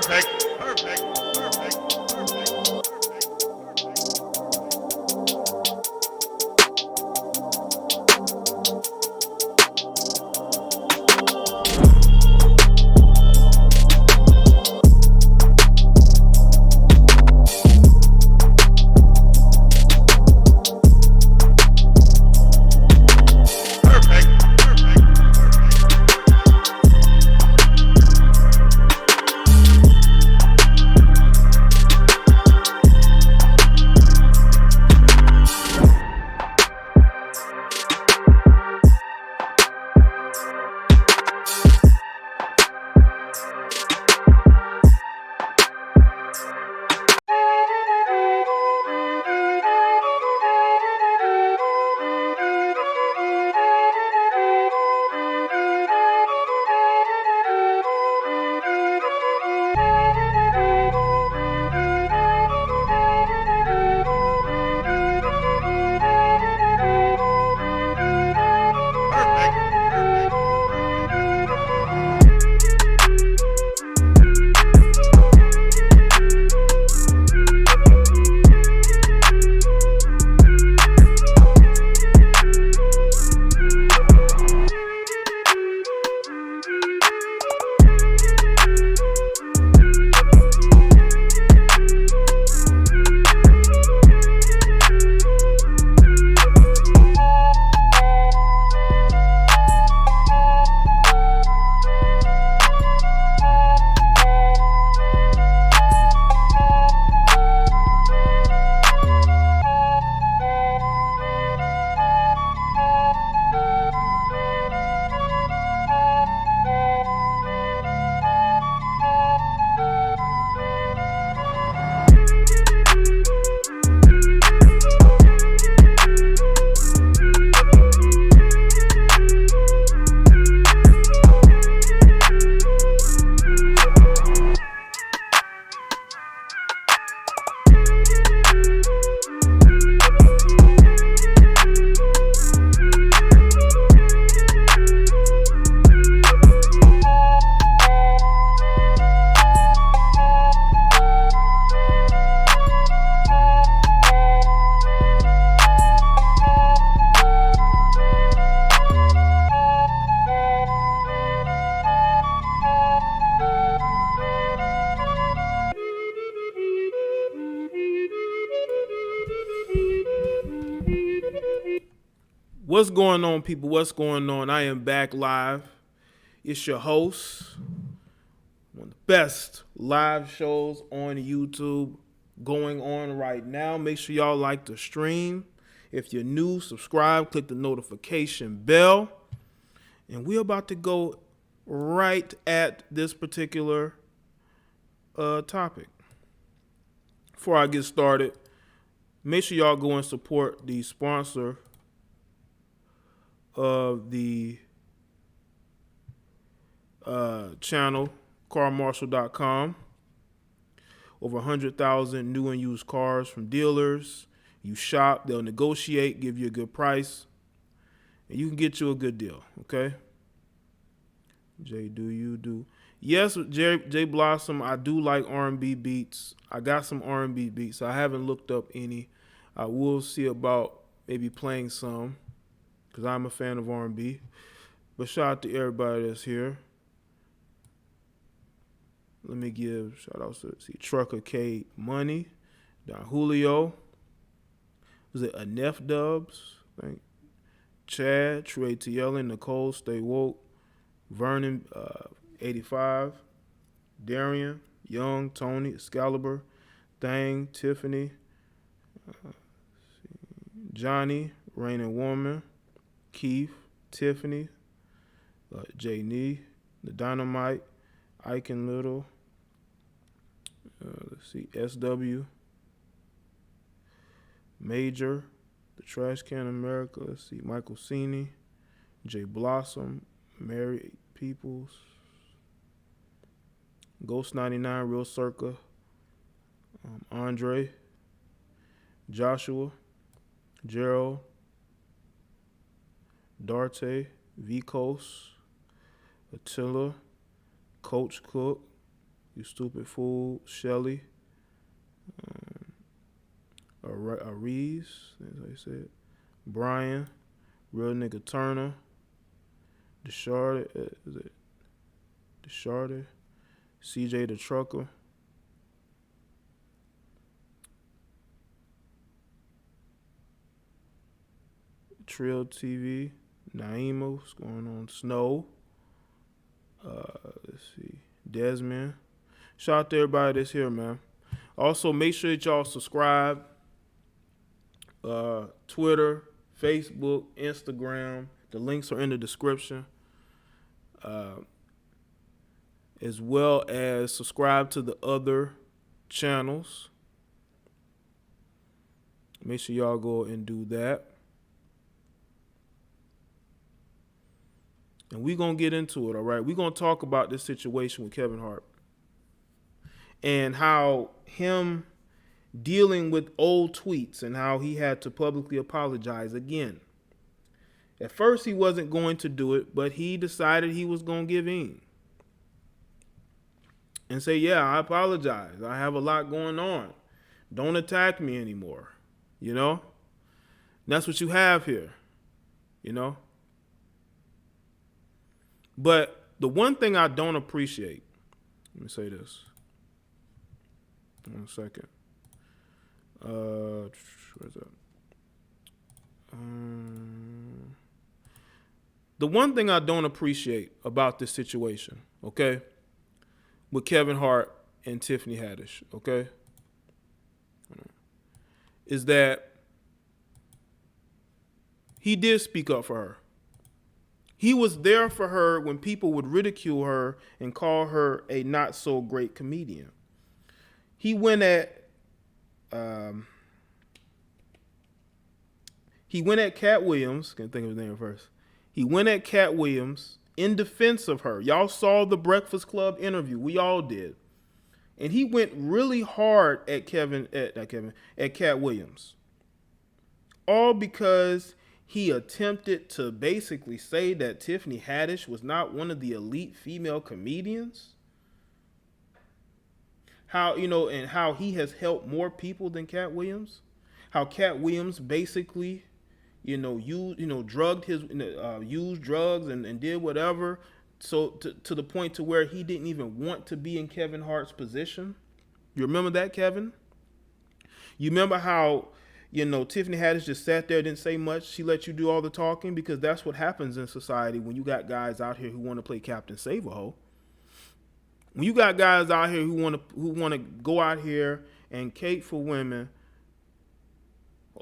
Perfect. What's going on, people? What's going on? I am back live. It's your host. One of the best live shows on YouTube going on right now. Make sure y'all like the stream. If you're new, subscribe, click the notification bell. And we're about to go right at this particular topic. Before I get started, make sure y'all go and support the sponsor of the channel, carmarshall.com. Over 100,000 new and used cars from dealers. You shop, they'll negotiate, give you a good price, and you can get you a good deal, okay? Jay, do you do? Yes, Jay Blossom, I do like R&B beats. I got some R&B beats. I haven't looked up any. I will see about maybe playing some, because I'm a fan of R&B. But shout out to everybody that's here. Let me give shout outs to Trucker K Money, Don Julio. Was it Anef Dubs? I think. Chad, Trey T. Nicole, Stay Woke, Vernon, 85, Darian, Young, Tony, Excalibur, Thang, Tiffany, Johnny, Rain and Woman, Keith, Tiffany, Jay Nee, The Dynamite, Ike and Little, SW, Major, The Trash Can America, Michael Cini, Jay Blossom, Mary Peoples, Ghost 99, Real Circa, Andre, Joshua, Gerald, Darte, Vicos, Attila, Coach Cook, You Stupid Fool, Shelly. Aries, that's how you say it. Brian, Real Nigga Turner. Deshardy, is it Deshardy? CJ the Trucker. Trill TV. Naima, what's going on? Snow. Let's see. Desmond. Shout out to everybody that's here, man. Also, make sure that y'all subscribe. Twitter, Facebook, Instagram. The links are in the description. As well as subscribe to the other channels. Make sure y'all go and do that. And we're going to get into it, all right? We're going to talk about this situation with Kevin Hart and how him dealing with old tweets and how he had to publicly apologize again. At first, he wasn't going to do it, but he decided he was going to give in and say, yeah, I apologize. I have a lot going on. Don't attack me anymore. You know? And that's what you have here. You know? But the one thing I don't appreciate, let me say this. 1 second. Where's that? The one thing I don't appreciate about this situation, okay, with Kevin Hart and Tiffany Haddish, okay, is that he did speak up for her. He was there for her when people would ridicule her and call her a not so great comedian. He went at Cat Williams. Can't think of his name first. He went at Cat Williams in defense of her. Y'all saw the Breakfast Club interview. We all did. And he went really hard at Cat Williams. All because he attempted to basically say that Tiffany Haddish was not one of the elite female comedians. How, and how he has helped more people than Cat Williams. How Cat Williams basically, used drugs and did whatever. So to the point to where he didn't even want to be in Kevin Hart's position. You remember that, Kevin? You remember how, Tiffany Haddish just sat there, didn't say much. She let you do all the talking because that's what happens in society when you got guys out here who want to play Captain Save-A-Ho. When you got guys out here who want to go out here and cape for women,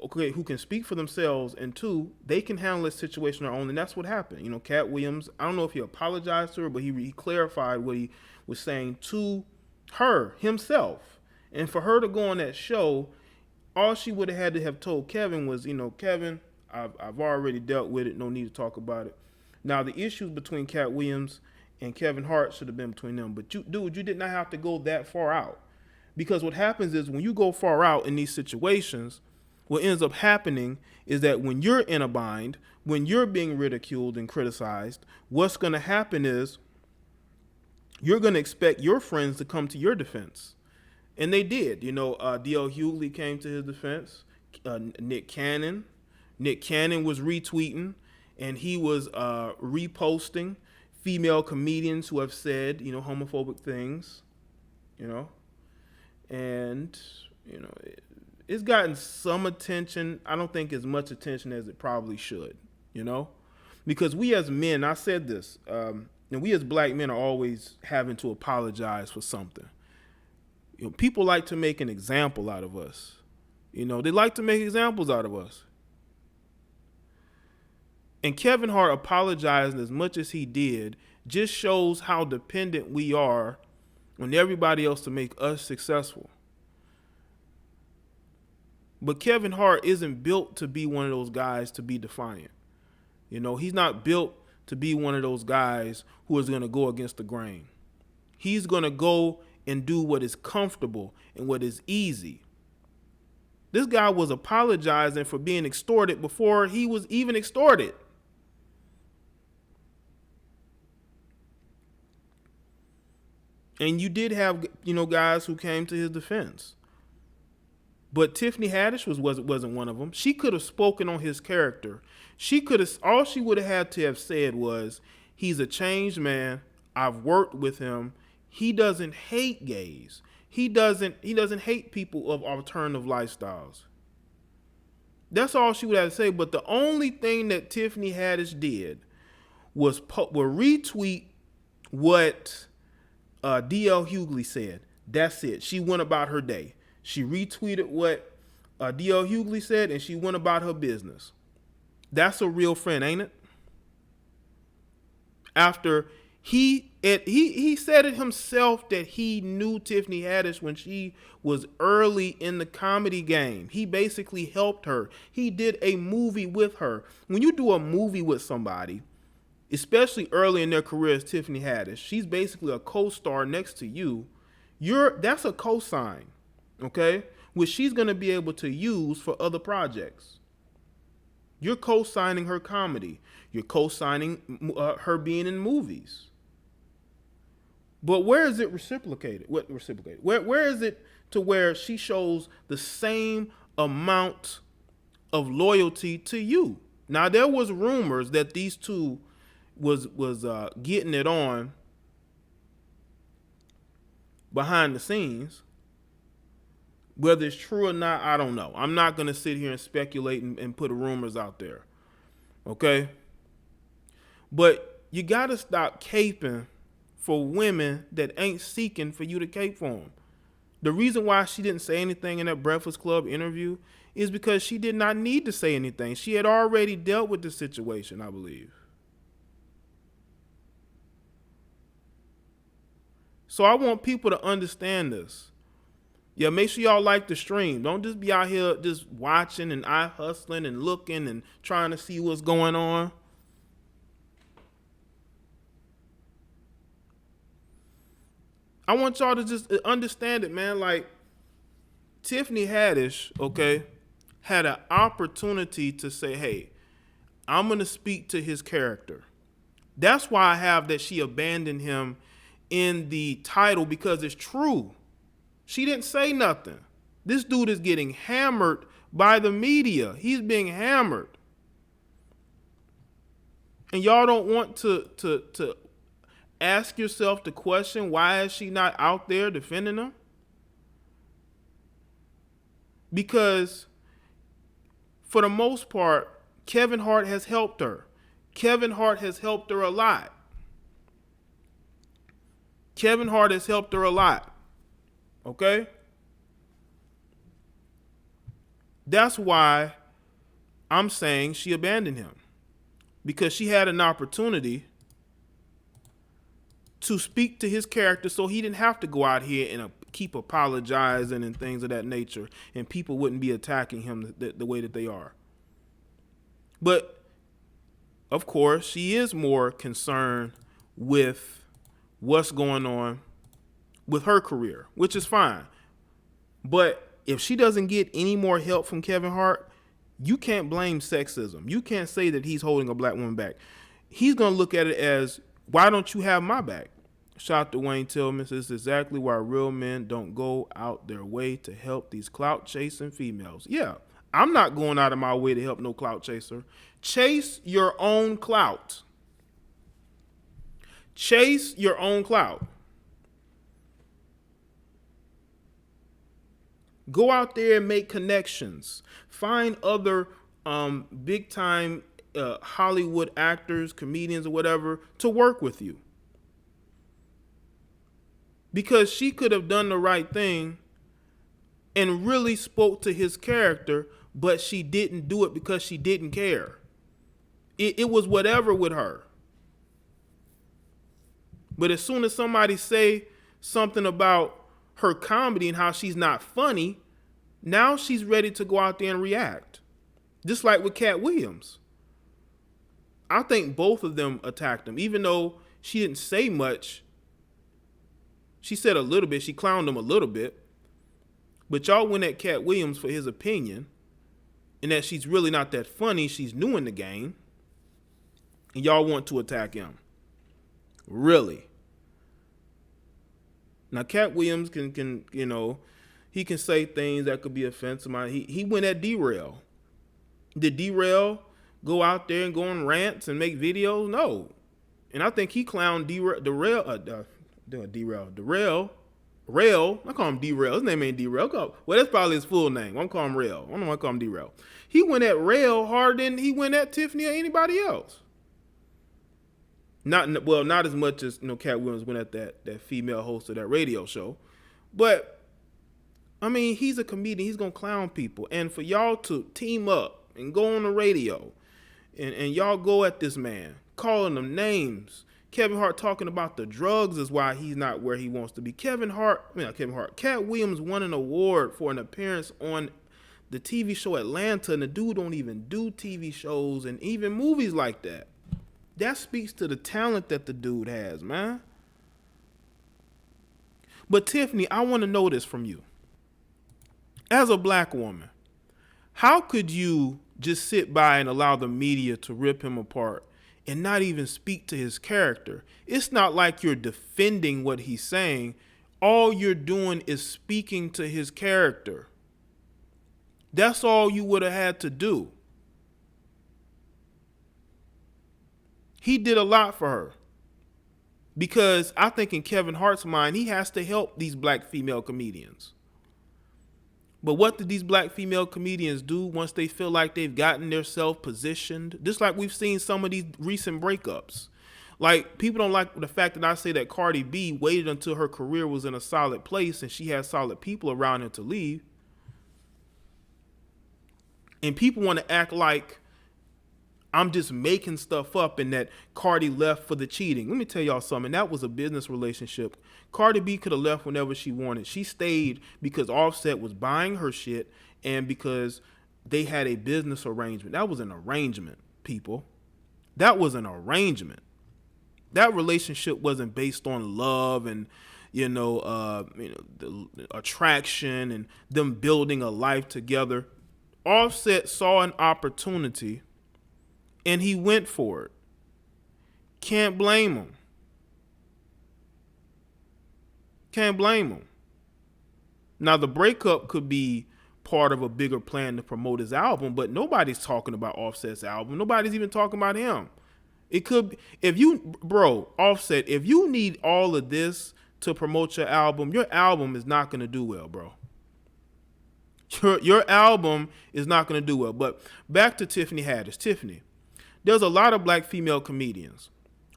okay, who can speak for themselves, and two, they can handle this situation on their own, and that's what happened. Cat Williams, I don't know if he apologized to her, but he clarified what he was saying to her himself. And for her to go on that show, all she would have had to have told Kevin was, Kevin, I've already dealt with it. No need to talk about it. Now, the issues between Cat Williams and Kevin Hart should have been between them. But you did not have to go that far out. Because what happens is when you go far out in these situations, what ends up happening is that when you're in a bind, when you're being ridiculed and criticized, what's going to happen is you're going to expect your friends to come to your defense. And they did. D.L. Hughley came to his defense. Nick Cannon was retweeting, and he was reposting female comedians who have said, homophobic things, and, it's gotten some attention. I don't think as much attention as it probably should, because we as men, I said this, and we as black men are always having to apologize for something. People like to make an example out of us. They like to make examples out of us. And Kevin Hart apologizing as much as he did just shows how dependent we are on everybody else to make us successful. But Kevin Hart isn't built to be one of those guys to be defiant. He's not built to be one of those guys who is going to go against the grain. He's going to go and do what is comfortable and what is easy. This guy was apologizing for being extorted before he was even extorted. And you did have, guys who came to his defense. But Tiffany Haddish wasn't one of them. She could have spoken on his character. All she would have had to have said was, he's a changed man. I've worked with him. He doesn't hate gays. He doesn't hate people of alternative lifestyles. That's all she would have to say. But the only thing that Tiffany Haddish did was retweet what D.L. Hughley said. That's it. She went about her day. She retweeted what D.L. Hughley said, and she went about her business. That's a real friend, ain't it? After he said it himself that he knew Tiffany Haddish when she was early in the comedy game. He basically helped her. He did a movie with her. When you do a movie with somebody, especially early in their career as Tiffany Haddish, she's basically a co-star next to you. That's a cosign, okay? Which she's going to be able to use for other projects. You're co-signing her comedy. You're co-signing her being in movies. But where is it reciprocated? What reciprocated? Where is it to where she shows the same amount of loyalty to you? Now, there was rumors that these two was getting it on behind the scenes. Whether it's true or not, I don't know. I'm not going to sit here and speculate and put rumors out there. Okay? But you got to stop caping for women that ain't seeking for you to cape for them. The reason why she didn't say anything in that Breakfast Club interview is because she did not need to say anything. She had already dealt with the situation, I believe. So I want people to understand this. Yeah, make sure y'all like the stream. Don't just be out here just watching and eye hustling and looking and trying to see what's going on. I want y'all to just understand it, man. Like, Tiffany Haddish, okay, had an opportunity to say, hey, I'm going to speak to his character. That's why I have that she abandoned him in the title, because it's true. She didn't say nothing. This dude is getting hammered by the media. He's being hammered. And y'all don't want to ask yourself the question, why is she not out there defending him? Because for the most part, Kevin Hart has helped her. Kevin Hart has helped her a lot. Kevin Hart has helped her a lot. Okay? That's why I'm saying she abandoned him. Because she had an opportunity to speak to his character so he didn't have to go out here and keep apologizing and things of that nature, and people wouldn't be attacking him the way that they are. But, of course, she is more concerned with what's going on with her career, which is fine. But if she doesn't get any more help from Kevin Hart, you can't blame sexism. You can't say that he's holding a black woman back. He's going to look at it as, why don't you have my back? Shout out to Wayne Tillman. This is exactly why real men don't go out their way to help these clout chasing females. Yeah, I'm not going out of my way to help no clout chaser. Chase your own clout. Chase your own clout. Go out there and make connections. Find other big time Hollywood actors, comedians, or whatever to work with you. Because she could have done the right thing and really spoke to his character, but she didn't do it because she didn't care. It was whatever with her. But as soon as somebody say something about her comedy and how she's not funny, now she's ready to go out there and react. Just like with Cat Williams. I think both of them attacked him. Even though she didn't say much, she said a little bit. She clowned him a little bit. But y'all went at Cat Williams for his opinion, and that she's really not that funny. She's new in the game. And y'all want to attack him. Really? Now, Cat Williams can he can say things that could be offensive. He went at D-Rail. Did D-Rail go out there and go on rants and make videos? No. And I think he clowned Rail. I call him D-Rail. His name ain't D-Rail. Well, that's probably his full name. I'm calling him Rail. I don't want to call him D-Rail. He went at Rail harder than he went at Tiffany or anybody else. Not as much as Cat Williams went at that female host of that radio show, but I mean, he's a comedian. He's gonna clown people, and for y'all to team up and go on the radio, and y'all go at this man, calling them names. Kevin Hart talking about the drugs is why he's not where he wants to be. Cat Williams won an award for an appearance on the TV show Atlanta, and the dude don't even do TV shows and even movies like that. That speaks to the talent that the dude has, man. But Tiffany, I want to know this from you. As a black woman, how could you just sit by and allow the media to rip him apart and not even speak to his character? It's not like you're defending what he's saying. All you're doing is speaking to his character. That's all you would have had to do. He did a lot for her. Because I think in Kevin Hart's mind, he has to help these black female comedians. But what did these black female comedians do once they feel like they've gotten themselves positioned? Just like we've seen some of these recent breakups. Like, people don't like the fact that I say that Cardi B waited until her career was in a solid place and she had solid people around her to leave. And people want to act like I'm just making stuff up and that Cardi left for the cheating. Let me tell y'all something. That was a business relationship. Cardi B could have left whenever she wanted. She stayed because Offset was buying her shit and because they had a business arrangement. That was an arrangement, people. That was an arrangement. That relationship wasn't based on love and the attraction and them building a life together. Offset saw an opportunity and he went for it. Can't blame him. Can't blame him. Now, the breakup could be part of a bigger plan to promote his album, but nobody's talking about Offset's album. Nobody's even talking about him. It could, Offset, if you need all of this to promote your album is not going to do well, bro. Your album is not going to do well. But back to Tiffany Haddish. Tiffany, there's a lot of black female comedians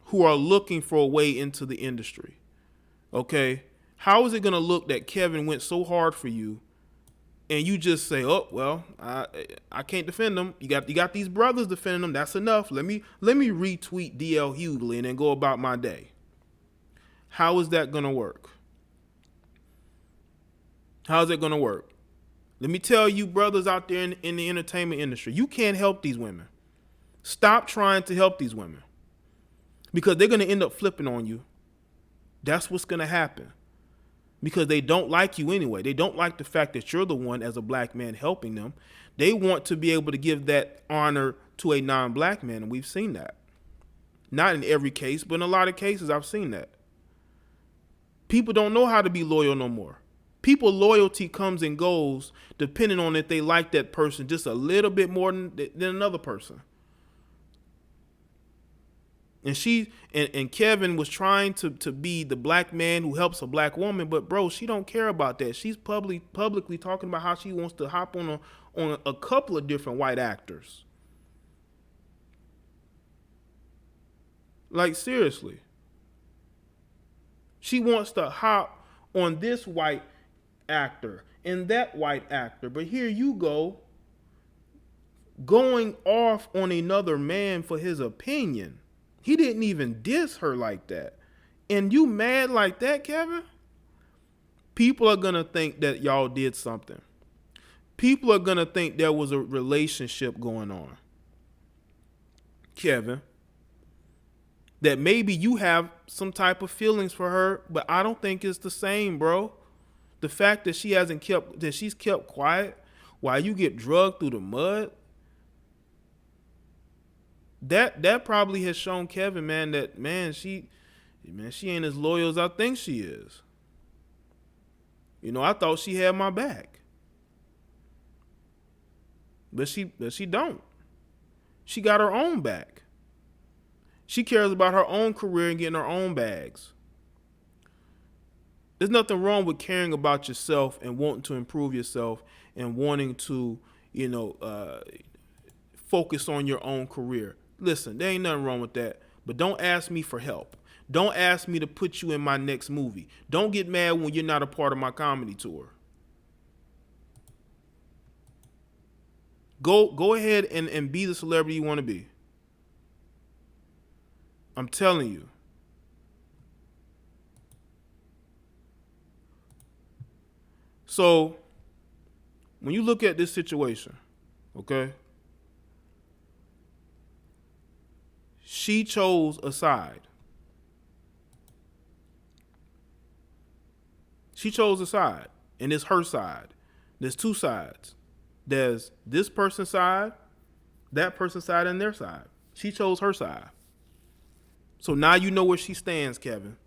who are looking for a way into the industry. Okay? How is it going to look that Kevin went so hard for you and you just say, oh, well, I can't defend them. You got these brothers defending them. That's enough. Let me retweet DL Hughley and then go about my day. How is that going to work? How is it going to work? Let me tell you, brothers out there in the entertainment industry, you can't help these women. Stop trying to help these women because they're going to end up flipping on you. That's what's going to happen because they don't like you anyway. They don't like the fact that you're the one as a black man helping them. They want to be able to give that honor to a non-black man, and we've seen that. Not in every case, but in a lot of cases I've seen that. People don't know how to be loyal no more. People loyalty comes and goes depending on if they like that person just a little bit more than another person. And Kevin was trying to be the black man who helps a black woman, but bro, she don't care about that. She's publicly talking about how she wants to hop on a couple of different white actors. Like, seriously. She wants to hop on this white actor and that white actor, but here you go going off on another man for his opinion. He didn't even diss her like that. And you mad like that, Kevin? People are going to think that y'all did something. People are going to think there was a relationship going on. Kevin, that maybe you have some type of feelings for her, but I don't think it's the same, bro. The fact that she's kept quiet while you get drugged through the mud, that probably has shown Kevin, man, that she ain't as loyal as I think she is. I thought she had my back. But she don't. She got her own back. She cares about her own career and getting her own bags. There's nothing wrong with caring about yourself and wanting to improve yourself and wanting to, focus on your own career. Listen, there ain't nothing wrong with that. But don't ask me for help. Don't ask me to put you in my next movie. Don't get mad when you're not a part of my comedy tour. Go ahead and be the celebrity you want to be. I'm telling you. So, when you look at this situation, okay, she chose a side. She chose a side, and it's her side. There's two sides. There's this person's side, that person's side, and their side. She chose her side. So now you know where she stands, Kevin.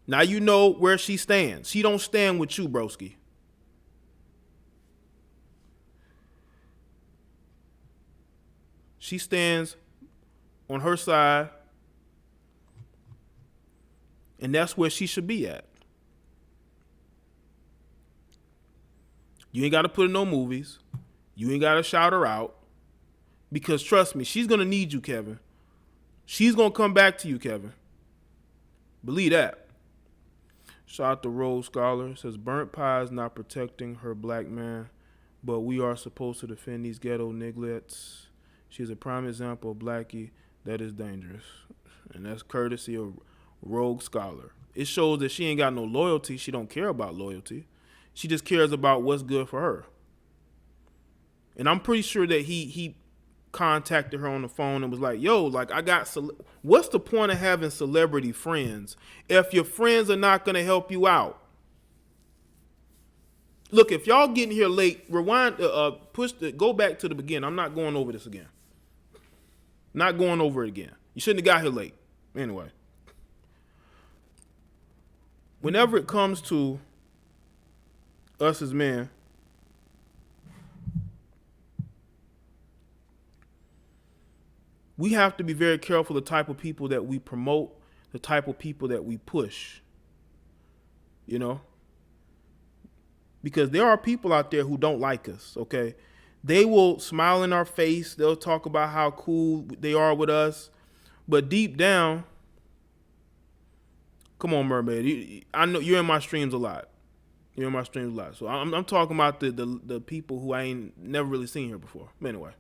Now you know where she stands. She don't stand with you, broski. She stands on her side, and that's where she should be at. You ain't got to put in no movies. You ain't got to shout her out. Because trust me, she's going to need you, Kevin. She's going to come back to you, Kevin. Believe that. Shout out to Rose Scholar. It says, burnt pie is not protecting her black man, but we are supposed to defend these ghetto nigglets. She's a prime example of blackie that is dangerous. And that's courtesy of Rogue Scholar. It shows that she ain't got no loyalty. She don't care about loyalty. She just cares about what's good for her. And I'm pretty sure that he contacted her on the phone and was like, yo, like I got, what's the point of having celebrity friends if your friends are not going to help you out? Look, if y'all getting here late, rewind, go back to the beginning. I'm not going over this again. Not going over it again. You shouldn't have got here late. Anyway. Whenever it comes to us as men, we have to be very careful the type of people that we promote, the type of people that we push. Because there are people out there who don't like us, okay? They will smile in our face. They'll talk about how cool they are with us. But deep down, come on, Mermaid. I know you're in my streams a lot. You're in my streams a lot. So I'm talking about the people who I ain't never really seen here before. But anyway.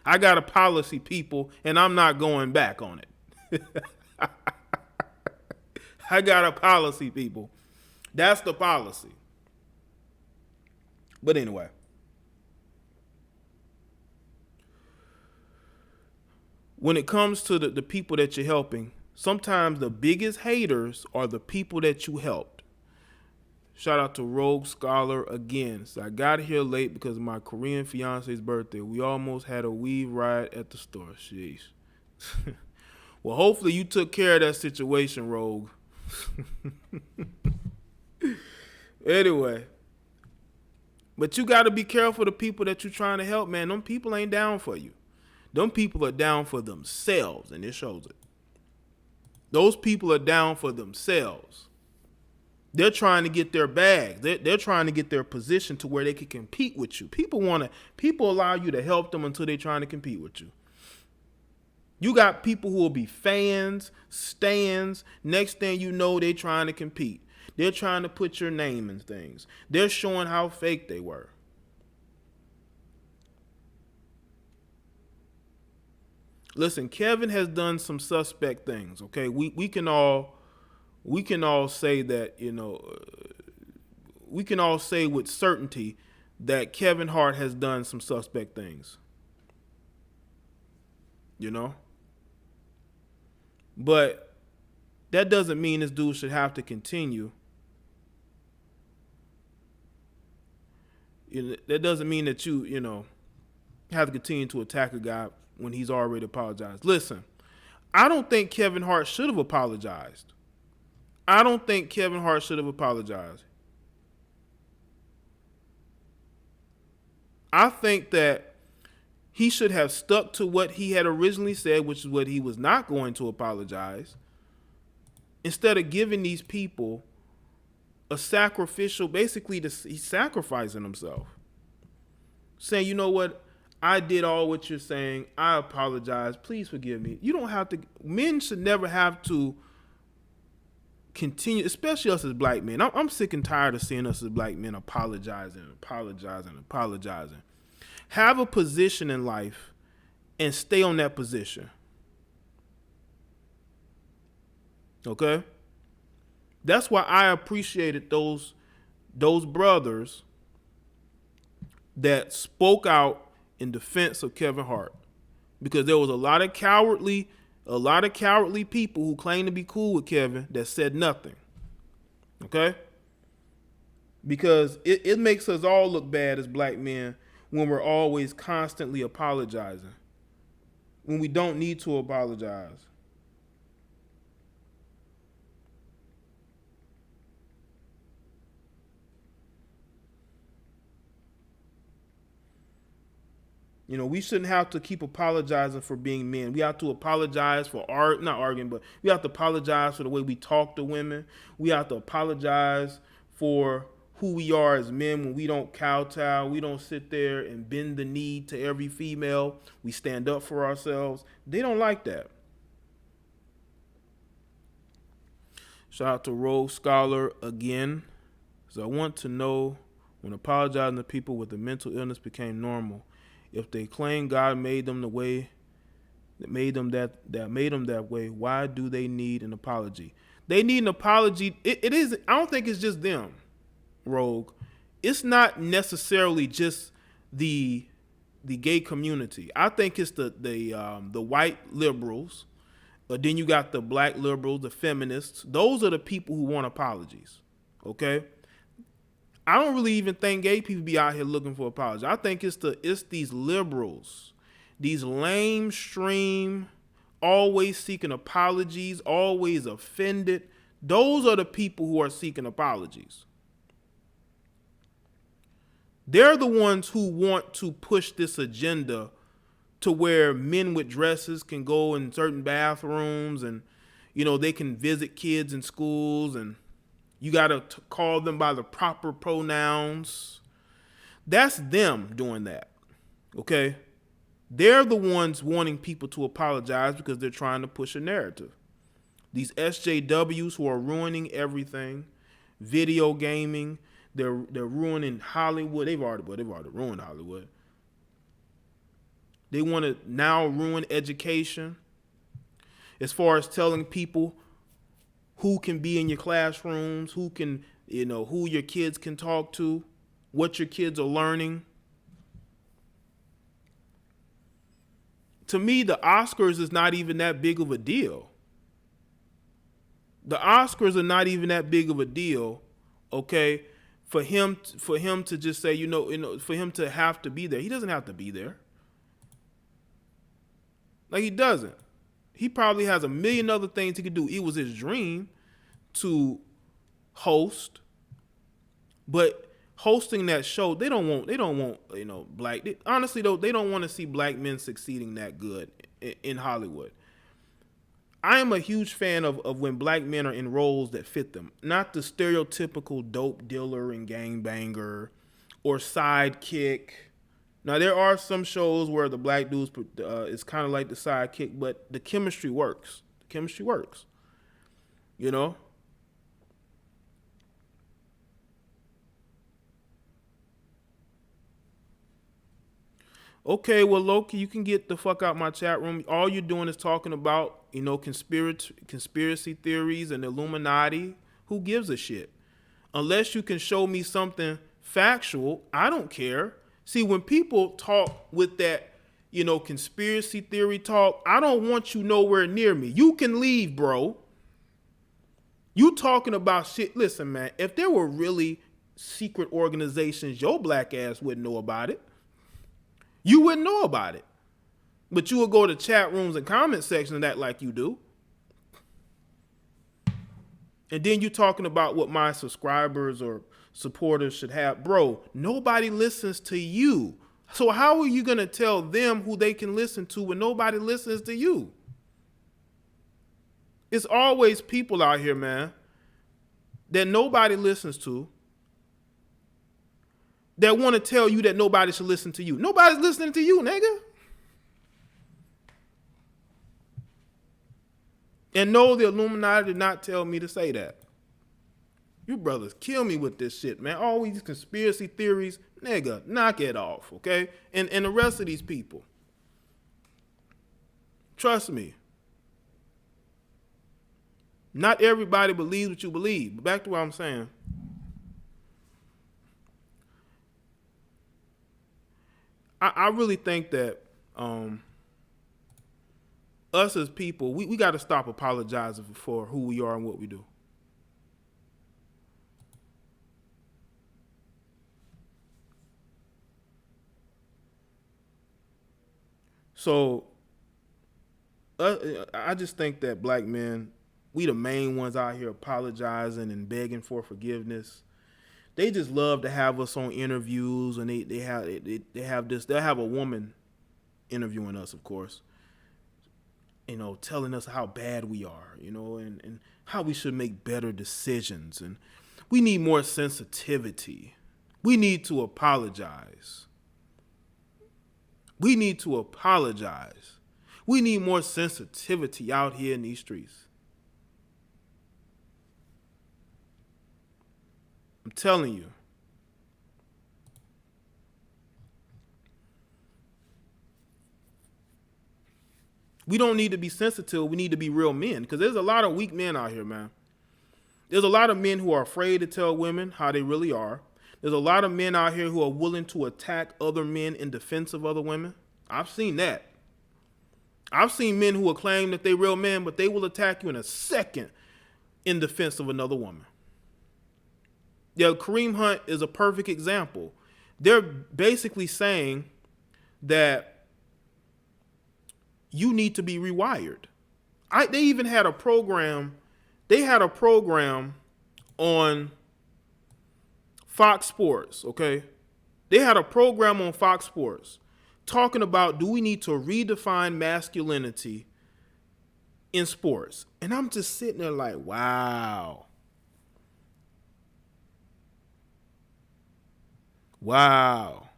I got a policy, people, and I'm not going back on it. I got a policy, people. That's the policy. But anyway. When it comes to the people that you're helping, sometimes the biggest haters are the people that you helped. Shout out to Rogue Scholar again. So I got here late because of my Korean fiance's birthday. We almost had a weave riot at the store. Sheesh. Well, hopefully you took care of that situation, Rogue. Anyway. But you got to be careful of the people that you're trying to help, man. Them people ain't down for you. Them people are down for themselves, and it shows it. Those people are down for themselves. They're trying to get their bag. They're trying to get their position to where they can compete with you. People allow you to help them until they're trying to compete with you. You got people who will be fans, stands. Next thing you know, they're trying to compete. They're trying to put your name in things. They're showing how fake they were. Listen, Kevin has done some suspect things, okay? We can all say that, we can all say with certainty that Kevin Hart has done some suspect things. But that doesn't mean this dude should have to continue. That doesn't mean that you have to continue to attack a guy when he's already apologized. Listen, I don't think Kevin Hart should have apologized. I don't think Kevin Hart should have apologized. I think that he should have stuck to what he had originally said, which is what he was not going to apologize, instead of giving these people a sacrificial, basically he's sacrificing himself. Saying, you know what, I did all what you're saying. I apologize. Please forgive me. You don't have to, men should never have to continue, especially us as black men. I'm sick and tired of seeing us as black men apologizing. Have a position in life and stay on that position. Okay? That's why I appreciated those brothers that spoke out in defense of Kevin Hart, because there was a lot of cowardly people who claim to be cool with Kevin that said nothing. Okay? Because it makes us all look bad as black men when we're always constantly apologizing, when we don't need to apologize. You know, we shouldn't have to keep apologizing for being men. We have to apologize for not arguing, but we have to apologize for the way we talk to women. We have to apologize for who we are as men when we don't kowtow. We don't sit there and bend the knee to every female. We stand up for ourselves. They don't like that. Shout out to Rogue Scholar again. So I want to know, when apologizing to people with a mental illness became normal, if they claim God made them the way that made them that way, why do they need an apology? They need an apology. It is. I don't think it's just them, Rogue. It's not necessarily just the gay community. I think it's the white liberals, but then you got the black liberals, the feminists. Those are the people who want apologies. Okay. I don't really even think gay people be out here looking for apologies. I think it's these liberals, these lamestream, always seeking apologies, always offended. Those are the people who are seeking apologies. They're the ones who want to push this agenda to where men with dresses can go in certain bathrooms, and, you know, they can visit kids in schools, and you got to call them by the proper pronouns. That's them doing that, okay? They're the ones wanting people to apologize because they're trying to push a narrative. These SJWs who are ruining everything, video gaming, they're ruining Hollywood. They've already ruined Hollywood. They want to now ruin education as far as telling people who can be in your classrooms, who can, you know, who your kids can talk to, what your kids are learning. To me, the Oscars is not even that big of a deal. The Oscars are not even that big of a deal, okay, for him to just say, you know, for him to have to be there. He doesn't have to be there. Like, he doesn't. He probably has a million other things he could do. It was his dream to host, but hosting that show, they don't want, you know, honestly though, they don't want to see black men succeeding that good in Hollywood. I am a huge fan of when black men are in roles that fit them, not the stereotypical dope dealer and gangbanger or sidekick. Now, there are some shows where the black dudes is kind of like the sidekick, but the chemistry works. You know? Okay, well, Loki, you can get the fuck out my chat room. All you're doing is talking about, you know, conspiracy theories and Illuminati. Who gives a shit? Unless you can show me something factual, I don't care. See, when people talk with that, you know, conspiracy theory talk, I don't want you nowhere near me. You can leave, bro. You talking about shit. Listen, man, if there were really secret organizations, your black ass wouldn't know about it. You wouldn't know about it. But you would go to chat rooms and comment sections and act like you do. And then you talking about what my subscribers or supporters should have. Bro, nobody listens to you. So how are you going to tell them who they can listen to when nobody listens to you? It's always people out here, man, that nobody listens to, that want to tell you that nobody should listen to you. Nobody's listening to you, nigga. And no, the Illuminati did not tell me to say that. You brothers kill me with this shit, man. All these conspiracy theories, nigga, knock it off, okay? And the rest of these people. Trust me. Not everybody believes what you believe. But back to what I'm saying. I really think that us as people, we got to stop apologizing for who we are and what we do. So I just think that black men, we the main ones out here apologizing and begging for forgiveness. They just love to have us on interviews, and they have this. They'll have a woman interviewing us, of course, you know, telling us how bad we are, you know, and how we should make better decisions, and we need more sensitivity. We need to apologize. We need to apologize. We need more sensitivity out here in these streets. I'm telling you. We don't need to be sensitive. We need to be real men, because there's a lot of weak men out here, man. There's a lot of men who are afraid to tell women how they really are. There's a lot of men out here who are willing to attack other men in defense of other women. I've seen that. I've seen men who will claim that they're real men, but they will attack you in a second in defense of another woman. Yeah, Kareem Hunt is a perfect example. They're basically saying that you need to be rewired. They even had a program. They had a program on Fox Sports, okay? They had a program on Fox Sports talking about, do we need to redefine masculinity in sports? And I'm just sitting there like, wow. Wow.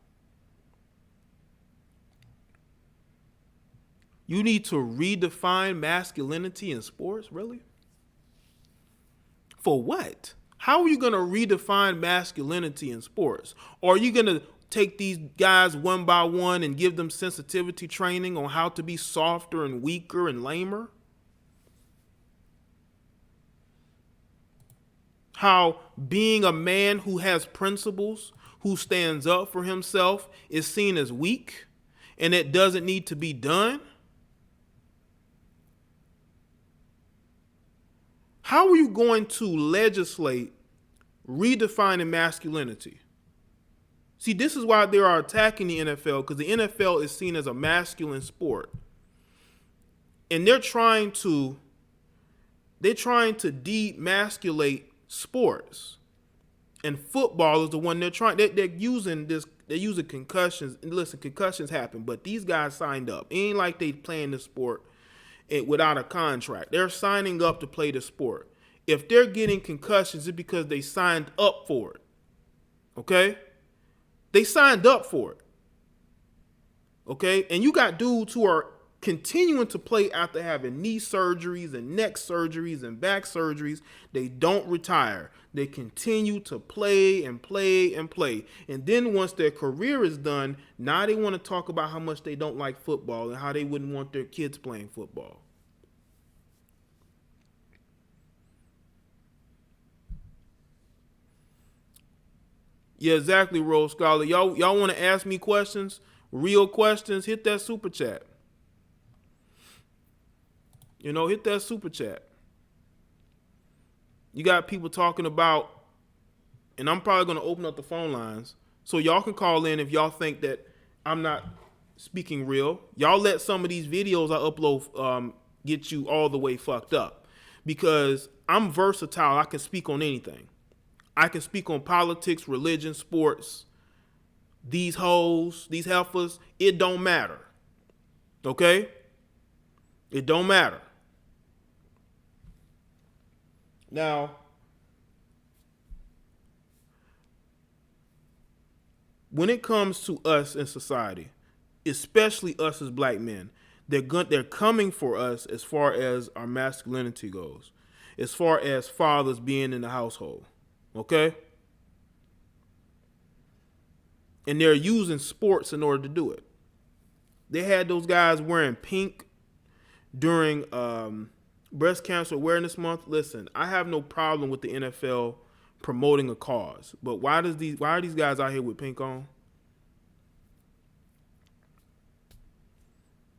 You need to redefine masculinity in sports? Really? For what? How are you going to redefine masculinity in sports? Or are you going to take these guys one by one and give them sensitivity training on how to be softer and weaker and lamer? How being a man who has principles, who stands up for himself, is seen as weak and it doesn't need to be done? How are you going to legislate redefining masculinity? See, this is why they are attacking the NFL, because the NFL is seen as a masculine sport. And they're trying to demasculate sports. And football is the one they're using concussions. And listen, concussions happen, but these guys signed up. It ain't like they playing the sport without a contract. They're signing up to play the sport. If they're getting concussions, it's because they signed up for it. Okay? They signed up for it. Okay? And you got dudes who are continuing to play after having knee surgeries and neck surgeries and back surgeries. They don't retire. They continue to play and play and play. And then once their career is done, now they want to talk about how much they don't like football and how they wouldn't want their kids playing football. Yeah, exactly, Rose Scholar. Y'all want to ask me questions, real questions? Hit that super chat. You know, hit that super chat. You got people talking about, and I'm probably going to open up the phone lines so y'all can call in if y'all think that I'm not speaking real. Y'all let some of these videos I upload get you all the way fucked up. because I'm versatile. I can speak on anything. I can speak on politics, religion, sports, these hoes, these heifers. It don't matter. Okay? It don't matter. Now, when it comes to us in society, especially us as black men, they're coming for us as far as our masculinity goes, as far as fathers being in the household. Okay? And they're using sports in order to do it. They had those guys wearing pink during Breast Cancer Awareness Month. Listen, I have no problem with the NFL promoting a cause, but why are these guys out here with pink on?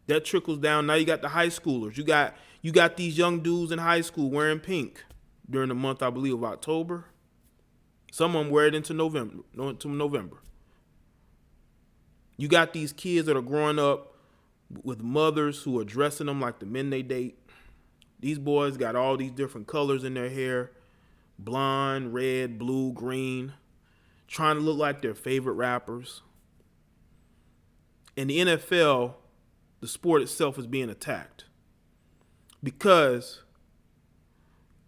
That trickles down. Now you got the high schoolers. You got these young dudes in high school wearing pink during the month, I believe, of October. Some of them wear it into November. You got these kids that are growing up with mothers who are dressing them like the men they date. These boys got all these different colors in their hair. Blonde, red, blue, green. Trying to look like their favorite rappers. And the NFL, the sport itself, is being attacked because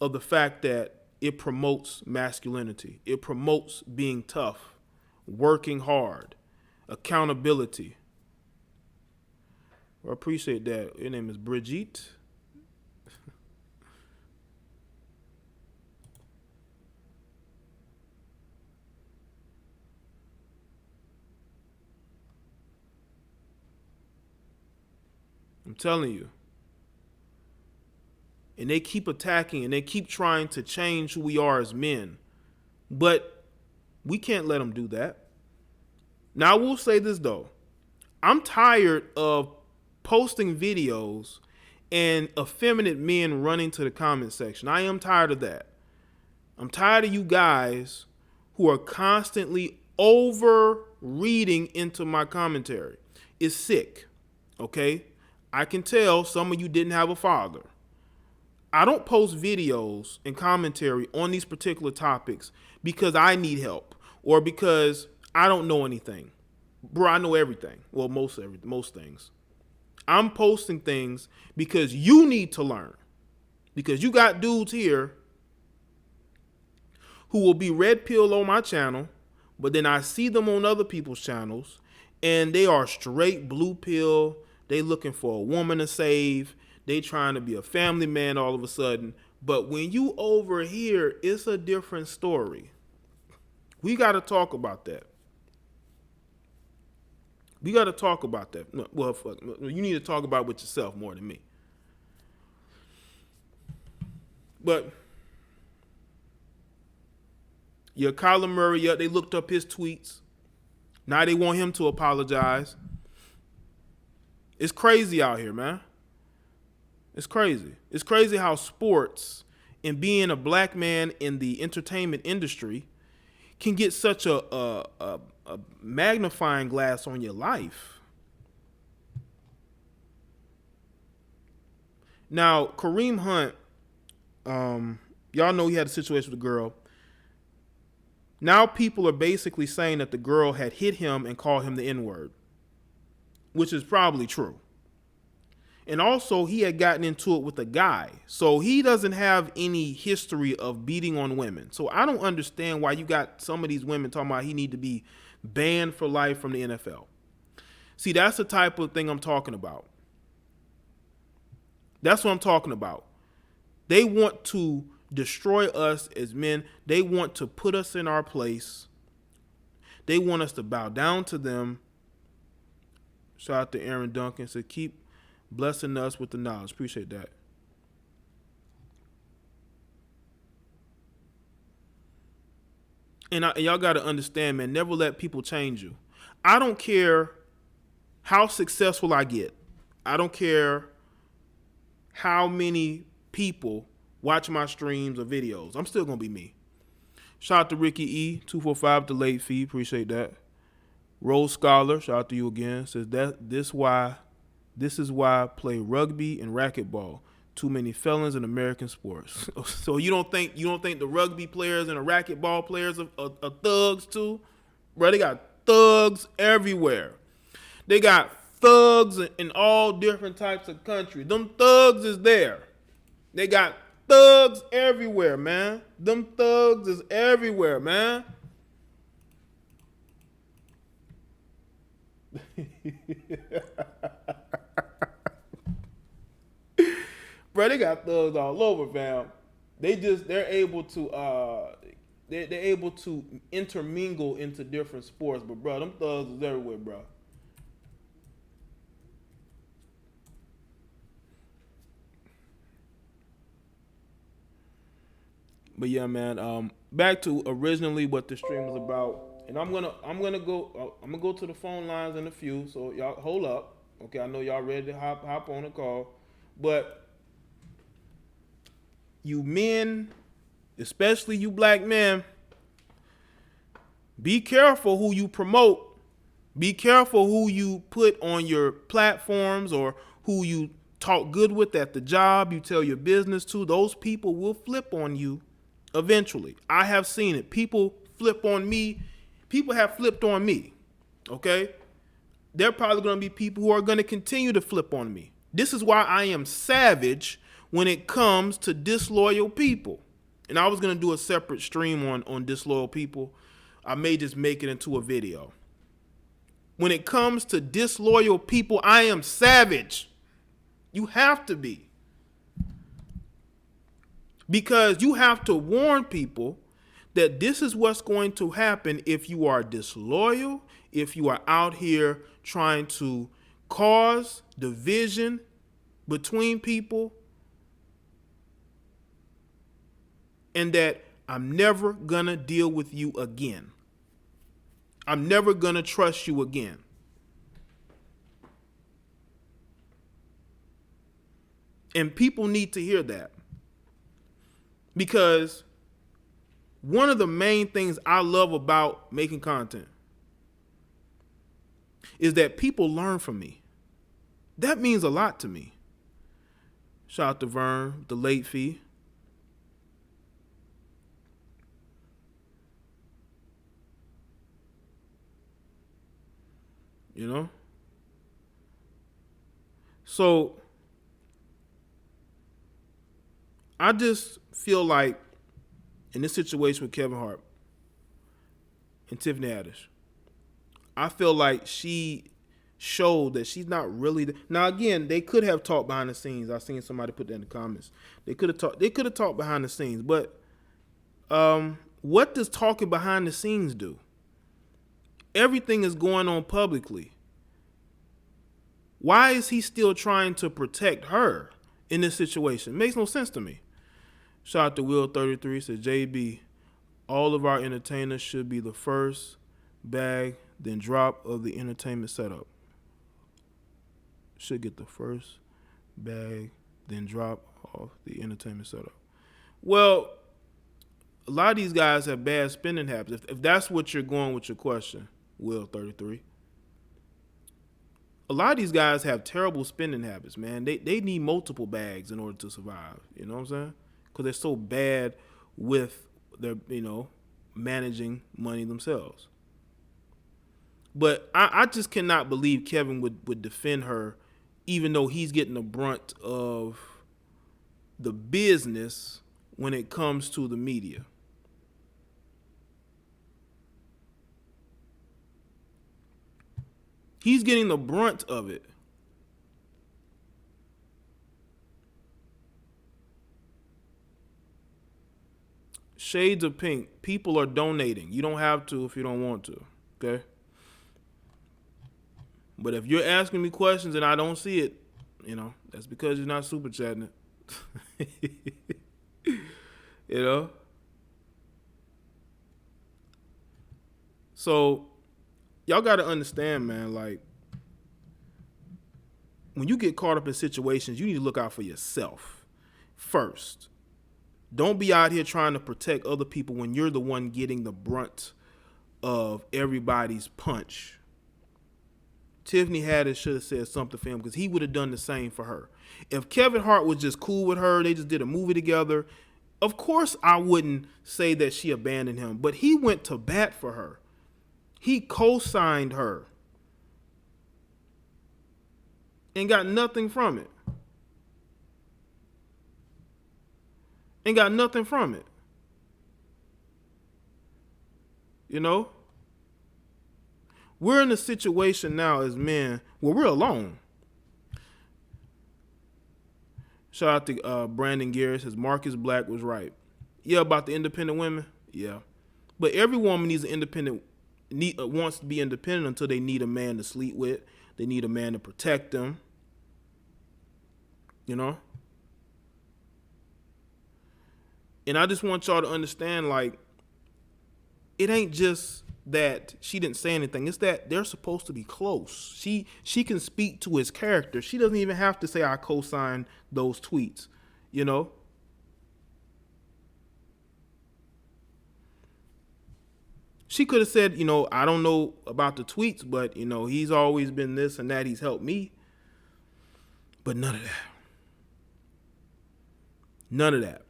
of the fact that it promotes masculinity. It promotes being tough, working hard, accountability. Well, I appreciate that. Your name is Brigitte. I'm telling you. And they keep attacking and they keep trying to change who we are as men. But we can't let them do that. Now, I will say this, though. I'm tired of posting videos and effeminate men running to the comment section. I am tired of that. I'm tired of you guys who are constantly over reading into my commentary. It's sick, okay? I can tell some of you didn't have a father. I don't post videos and commentary on these particular topics because I need help or because I don't know anything. Bro, I know everything. Well, most things. I'm posting things because you need to learn. Because you got dudes here who will be red pill on my channel, but then I see them on other people's channels and they are straight blue pill. They looking for a woman to save. They trying to be a family man all of a sudden. But when you over here, it's a different story. We got to talk about that. We got to talk about that. Well, you need to talk about it with yourself more than me. But your Kyler Murray, they looked up his tweets. Now they want him to apologize. It's crazy out here, man. It's crazy. It's crazy how sports and being a black man in the entertainment industry can get such a magnifying glass on your life. Now, Kareem Hunt, y'all know he had a situation with a girl. Now people are basically saying that the girl had hit him and called him the N-word, which is probably true. And also, he had gotten into it with a guy. So he doesn't have any history of beating on women. So I don't understand why you got some of these women talking about he need to be banned for life from the NFL. See, that's the type of thing I'm talking about. That's what I'm talking about. They want to destroy us as men. They want to put us in our place. They want us to bow down to them. Shout out to Aaron Duncan. Said, keep blessing us with the knowledge. Appreciate that. And y'all got to understand, man, never let people change you. I don't care how successful I get. I don't care how many people watch my streams or videos. I'm still going to be me. Shout out to Ricky E. 245, the late fee. Appreciate that. Rose Scholar, shout out to you again. Says that this is why I play rugby and racquetball Too many felons in American sports. So you don't think the rugby players and the racquetball players are thugs too? Bro, they got thugs everywhere. They got thugs in all different types of countries. Them thugs is there. They got thugs everywhere, man. Them thugs is everywhere, man. Bro, they got thugs all over, fam. They're able to intermingle into different sports, but bro, them thugs is everywhere, bro. But yeah, man. Back to originally what the stream was about, and I'm gonna go to the phone lines in a few. So y'all hold up, okay? I know y'all ready to hop on the call, but you men, especially you black men, be careful who you promote. Be careful who you put on your platforms or who you talk good with at the job, you tell your business to. Those people will flip on you eventually. I have seen it. People flip on me. People have flipped on me, okay? There are probably going to be people who are going to continue to flip on me. This is why I am savage when it comes to disloyal people. And I was going to do a separate stream on disloyal people. I may just make it into a video. When it comes to disloyal people, I am savage. You have to be. Because you have to warn people that this is what's going to happen if you are disloyal, if you are out here trying to cause division between people, and that I'm never gonna deal with you again. I'm never gonna trust you again. And people need to hear that. Because one of the main things I love about making content is that people learn from me. That means a lot to me. Shout out to Vern, the late fee. You know? So I just feel like in this situation with Kevin Hart and Tiffany Haddish, I feel like she showed that she's not really now again, they could have talked behind the scenes. I seen somebody put that in the comments. They could have talked behind the scenes, but what does talking behind the scenes do? Everything is going on publicly. Why is he still trying to protect her in this situation? It makes no sense to me. Shout out to Will33, said JB, all of our entertainers should be the first bag, then drop of the entertainment setup. Should get the first bag, then drop off the entertainment setup. Well, a lot of these guys have bad spending habits. If that's what you're going with your question, Will33. A lot of these guys have terrible spending habits, man. They need multiple bags in order to survive. You know what I'm saying? Because they're so bad with their, managing money themselves. But I just cannot believe Kevin would defend her, even though he's getting the brunt of the business when it comes to the media. He's getting the brunt of it. Shades of pink. People are donating. You don't have to if you don't want to. Okay? But if you're asking me questions and I don't see it, that's because you're not super chatting it. So y'all got to understand, man, like, when you get caught up in situations, you need to look out for yourself first. Don't be out here trying to protect other people when you're the one getting the brunt of everybody's punch. Tiffany Haddish should have said something for him because he would have done the same for her. If Kevin Hart was just cool with her, they just did a movie together, of course I wouldn't say that she abandoned him, but he went to bat for her. He co-signed her and got nothing from it. You know? We're in a situation now as men where we're alone. Shout out to Brandon Garrett, says Marcus Black was right. Yeah, about the independent women. Yeah. But every woman needs an independent, wants to be independent until they need a man to sleep with. They need a man to protect them. You know? And I just want y'all to understand, like, it ain't just that she didn't say anything. It's that they're supposed to be close. She can speak to his character. She doesn't even have to say I co-signed those tweets, you know? She could have said, you know, I don't know about the tweets, but, you know, he's always been this and that. He's helped me. But none of that. None of that.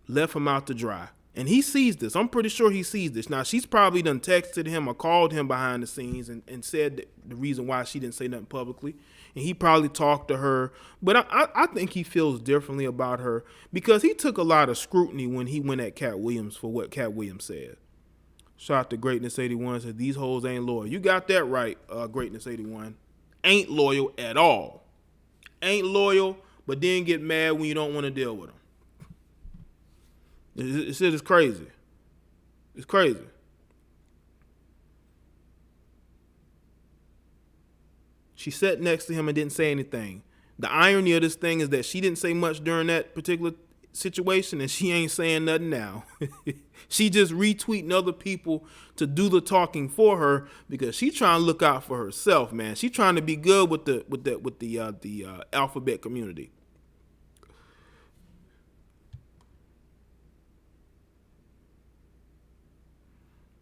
Left him out to dry. And he sees this. I'm pretty sure he sees this. Now, she's probably done texted him or called him behind the scenes and said the reason why she didn't say nothing publicly. And he probably talked to her. But I think he feels differently about her because he took a lot of scrutiny when he went at Cat Williams for what Cat Williams said. Shout out to Greatness 81, said these hoes ain't loyal. You got that right, Greatness 81. Ain't loyal at all. Ain't loyal, but then get mad when you don't want to deal with them. This shit is crazy. It's crazy. She sat next to him and didn't say anything. The irony of this thing is that she didn't say much during that particular situation and she ain't saying nothing now. She just retweeting other people to do the talking for her because she trying to look out for herself, man. She trying to be good with the alphabet community.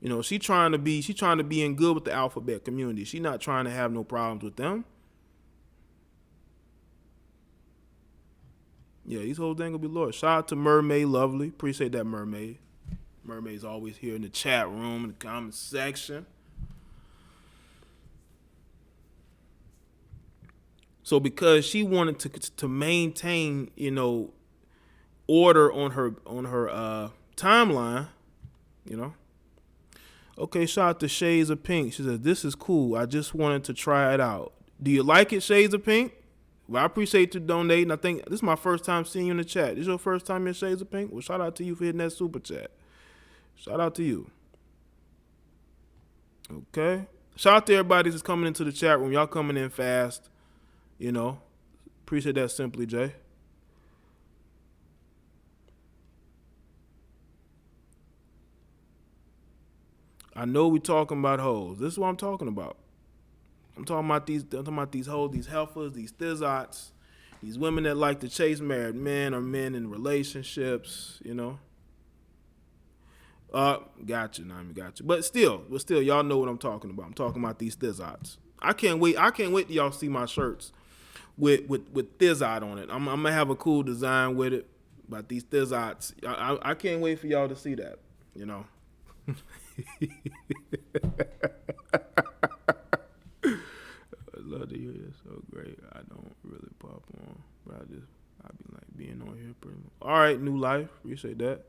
You know, she trying to be in good with the alphabet community. She not trying to have no problems with them. Yeah, these whole things will be loyal. Shout out to Mermaid Lovely. Appreciate that, Mermaid. Mermaid's always here in the chat room, in the comment section. So because she wanted to maintain, you know, order on her timeline, you know. Okay, shout out to Shades of Pink. She says, this is cool. I just wanted to try it out. Do you like it, Shades of Pink? Well, I appreciate you donating. I think this is my first time seeing you in the chat. This is your first time in Shades of Pink? Well, shout out to you for hitting that super chat. Shout out to you. Okay. Shout out to everybody that's coming into the chat room. Y'all coming in fast. You know. Appreciate that, Simply Jay. I know we talking about hoes. This is what I'm talking about. I'm talking about these hoes, these heifers, these thizots, these women that like to chase married men or men in relationships, you know. Gotcha, Nami, gotcha. But still, y'all know what I'm talking about. I'm talking about these thizots. I can't wait till y'all see my shirts with thizot on it. I'm gonna have a cool design with it about these thizots. I can't wait for y'all to see that, you know. I love to hear this. So great. I don't really pop on, but I be like being on here pretty much. All right, New Life. Appreciate that.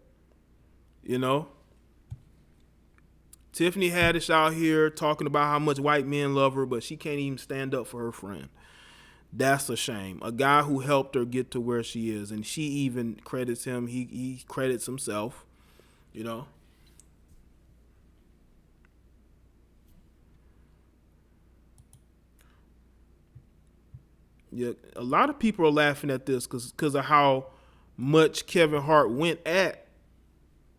You know, Tiffany Haddish out here talking about how much white men love her, but she can't even stand up for her friend. That's a shame. A guy who helped her get to where she is, and she even credits him. He credits himself. You know. Yeah, a lot of people are laughing at this because of how much Kevin Hart went at,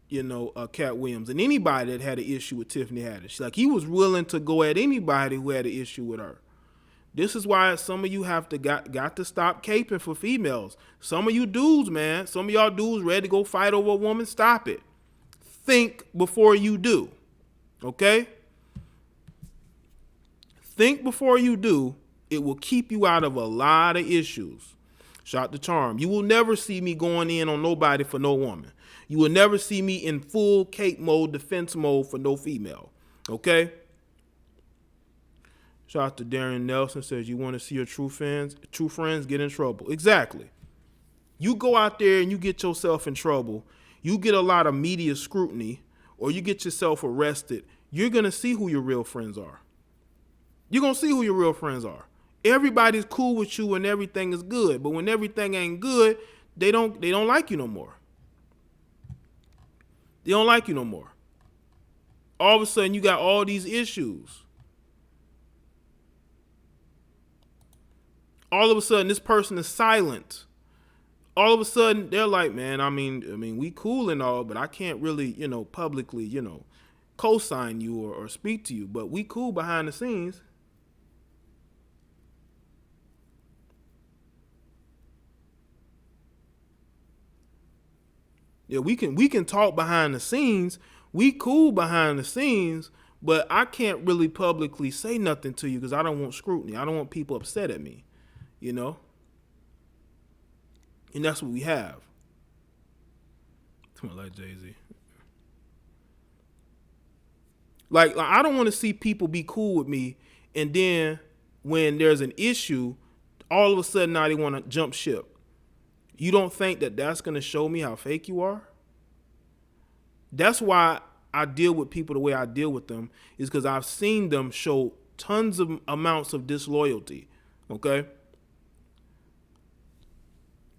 you know, Cat Williams and anybody that had an issue with Tiffany Haddish. Like, he was willing to go at anybody who had an issue with her. This is why some of you have to got to stop caping for females. Some of you dudes, man, some of y'all dudes ready to go fight over a woman, stop it. Think before you do, okay? Think before you do. It will keep you out of a lot of issues. Shout to Charm. You will never see me going in on nobody for no woman. You will never see me in full cape mode, defense mode for no female. Okay? Shout out to Darren Nelson, says you want to see your true friends get in trouble. Exactly. You go out there and you get yourself in trouble. You get a lot of media scrutiny, or you get yourself arrested. You're going to see who your real friends are. You're going to see who your real friends are. Everybody's cool with you and everything is good, but when everything ain't good, they don't like you no more. They don't like you no more. All of a sudden, you got all these issues. All of a sudden, this person is silent. All of a sudden, they're like, man, I mean, we cool and all, but I can't really, publicly, co-sign you or speak to you, but we cool behind the scenes. Yeah, we can talk behind the scenes. We cool behind the scenes, but I can't really publicly say nothing to you because I don't want scrutiny. I don't want people upset at me, And that's what we have. Something like Jay-Z. Like I don't want to see people be cool with me, and then when there's an issue, all of a sudden now they want to jump ship. You don't think that that's going to show me how fake you are? That's why I deal with people the way I deal with them, is because I've seen them show tons of amounts of disloyalty, okay?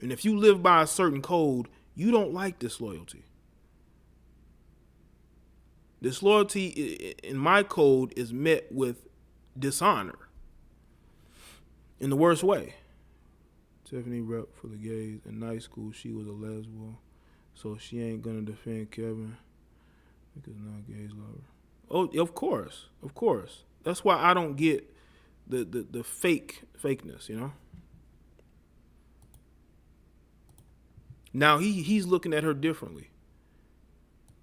And if you live by a certain code, you don't like disloyalty. Disloyalty in my code is met with dishonor in the worst way. Tiffany rep for the gays. In night school, she was a lesbian, so she ain't gonna defend Kevin because now gays love her. Oh, of course. That's why I don't get the fakeness, Now he's looking at her differently.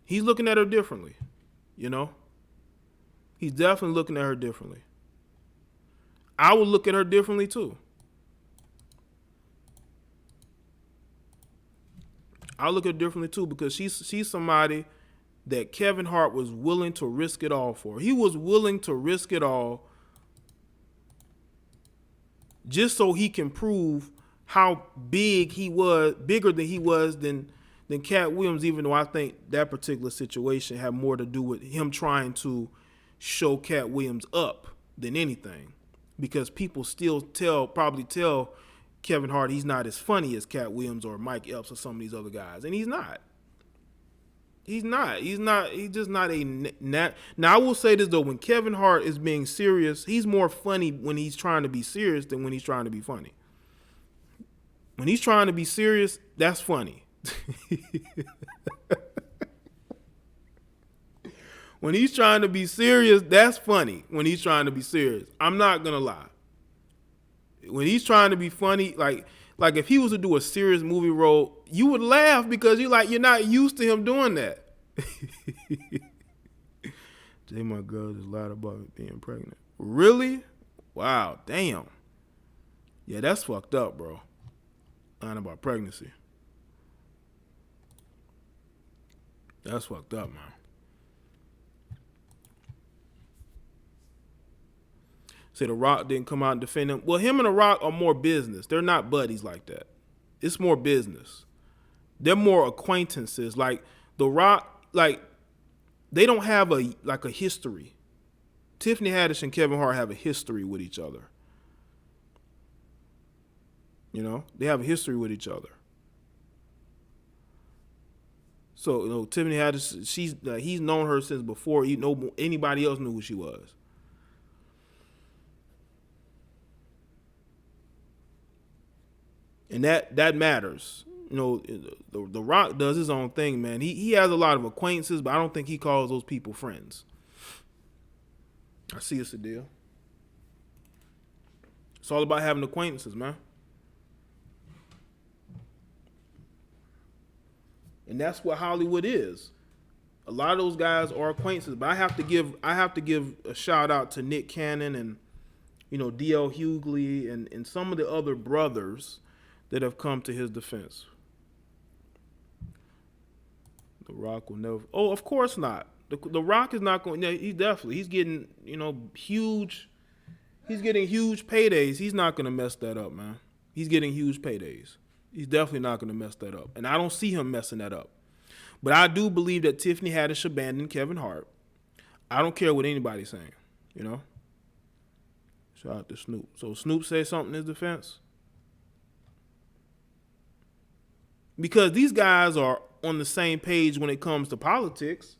He's looking at her differently, He's definitely looking at her differently. I would look at her differently too. I look at her differently too because she's somebody that Kevin Hart was willing to risk it all for. He was willing to risk it all just so he can prove how big he was, bigger than he was than Cat Williams, even though I think that particular situation had more to do with him trying to show Cat Williams up than anything. Because people still probably tell Kevin Hart he's not as funny as Cat Williams or Mike Epps or some of these other guys. And he's not. He's just not a nat. Now, I will say this, though. When Kevin Hart is being serious, he's more funny when he's trying to be serious than when he's trying to be funny. When he's trying to be serious, that's funny. When he's trying to be serious, that's funny. When he's trying to be serious. I'm not going to lie. When he's trying to be funny, like if he was to do a serious movie role, you would laugh because you're not used to him doing that. Jay, my girl just lied about being pregnant. Really? Wow, damn. Yeah, that's fucked up, bro. Lying about pregnancy. That's fucked up, man. Say The Rock didn't come out and defend him. Well, him and The Rock are more business. They're not buddies like that. It's more business. They're more acquaintances. Like The Rock, they don't have a history. Tiffany Haddish and Kevin Hart have a history with each other. They have a history with each other. So, Tiffany Haddish, he's known her since before anybody else knew who she was. And that matters. The Rock does his own thing, man. He has a lot of acquaintances, but I don't think he calls those people friends. I see it's a deal. It's all about having acquaintances, man. And that's what Hollywood is. A lot of those guys are acquaintances, but I have to give a shout out to Nick Cannon D.L. Hughley and some of the other brothers that have come to his defense. The Rock will never. Oh, of course not. The Rock is not going. He's getting huge. He's getting huge paydays. He's not going to mess that up, man. He's getting huge paydays. He's definitely not going to mess that up, and I don't see him messing that up. But I do believe that Tiffany Haddish abandoned Kevin Hart. I don't care what anybody's saying, Shout out to Snoop. So Snoop said something in his defense? Because these guys are on the same page when it comes to politics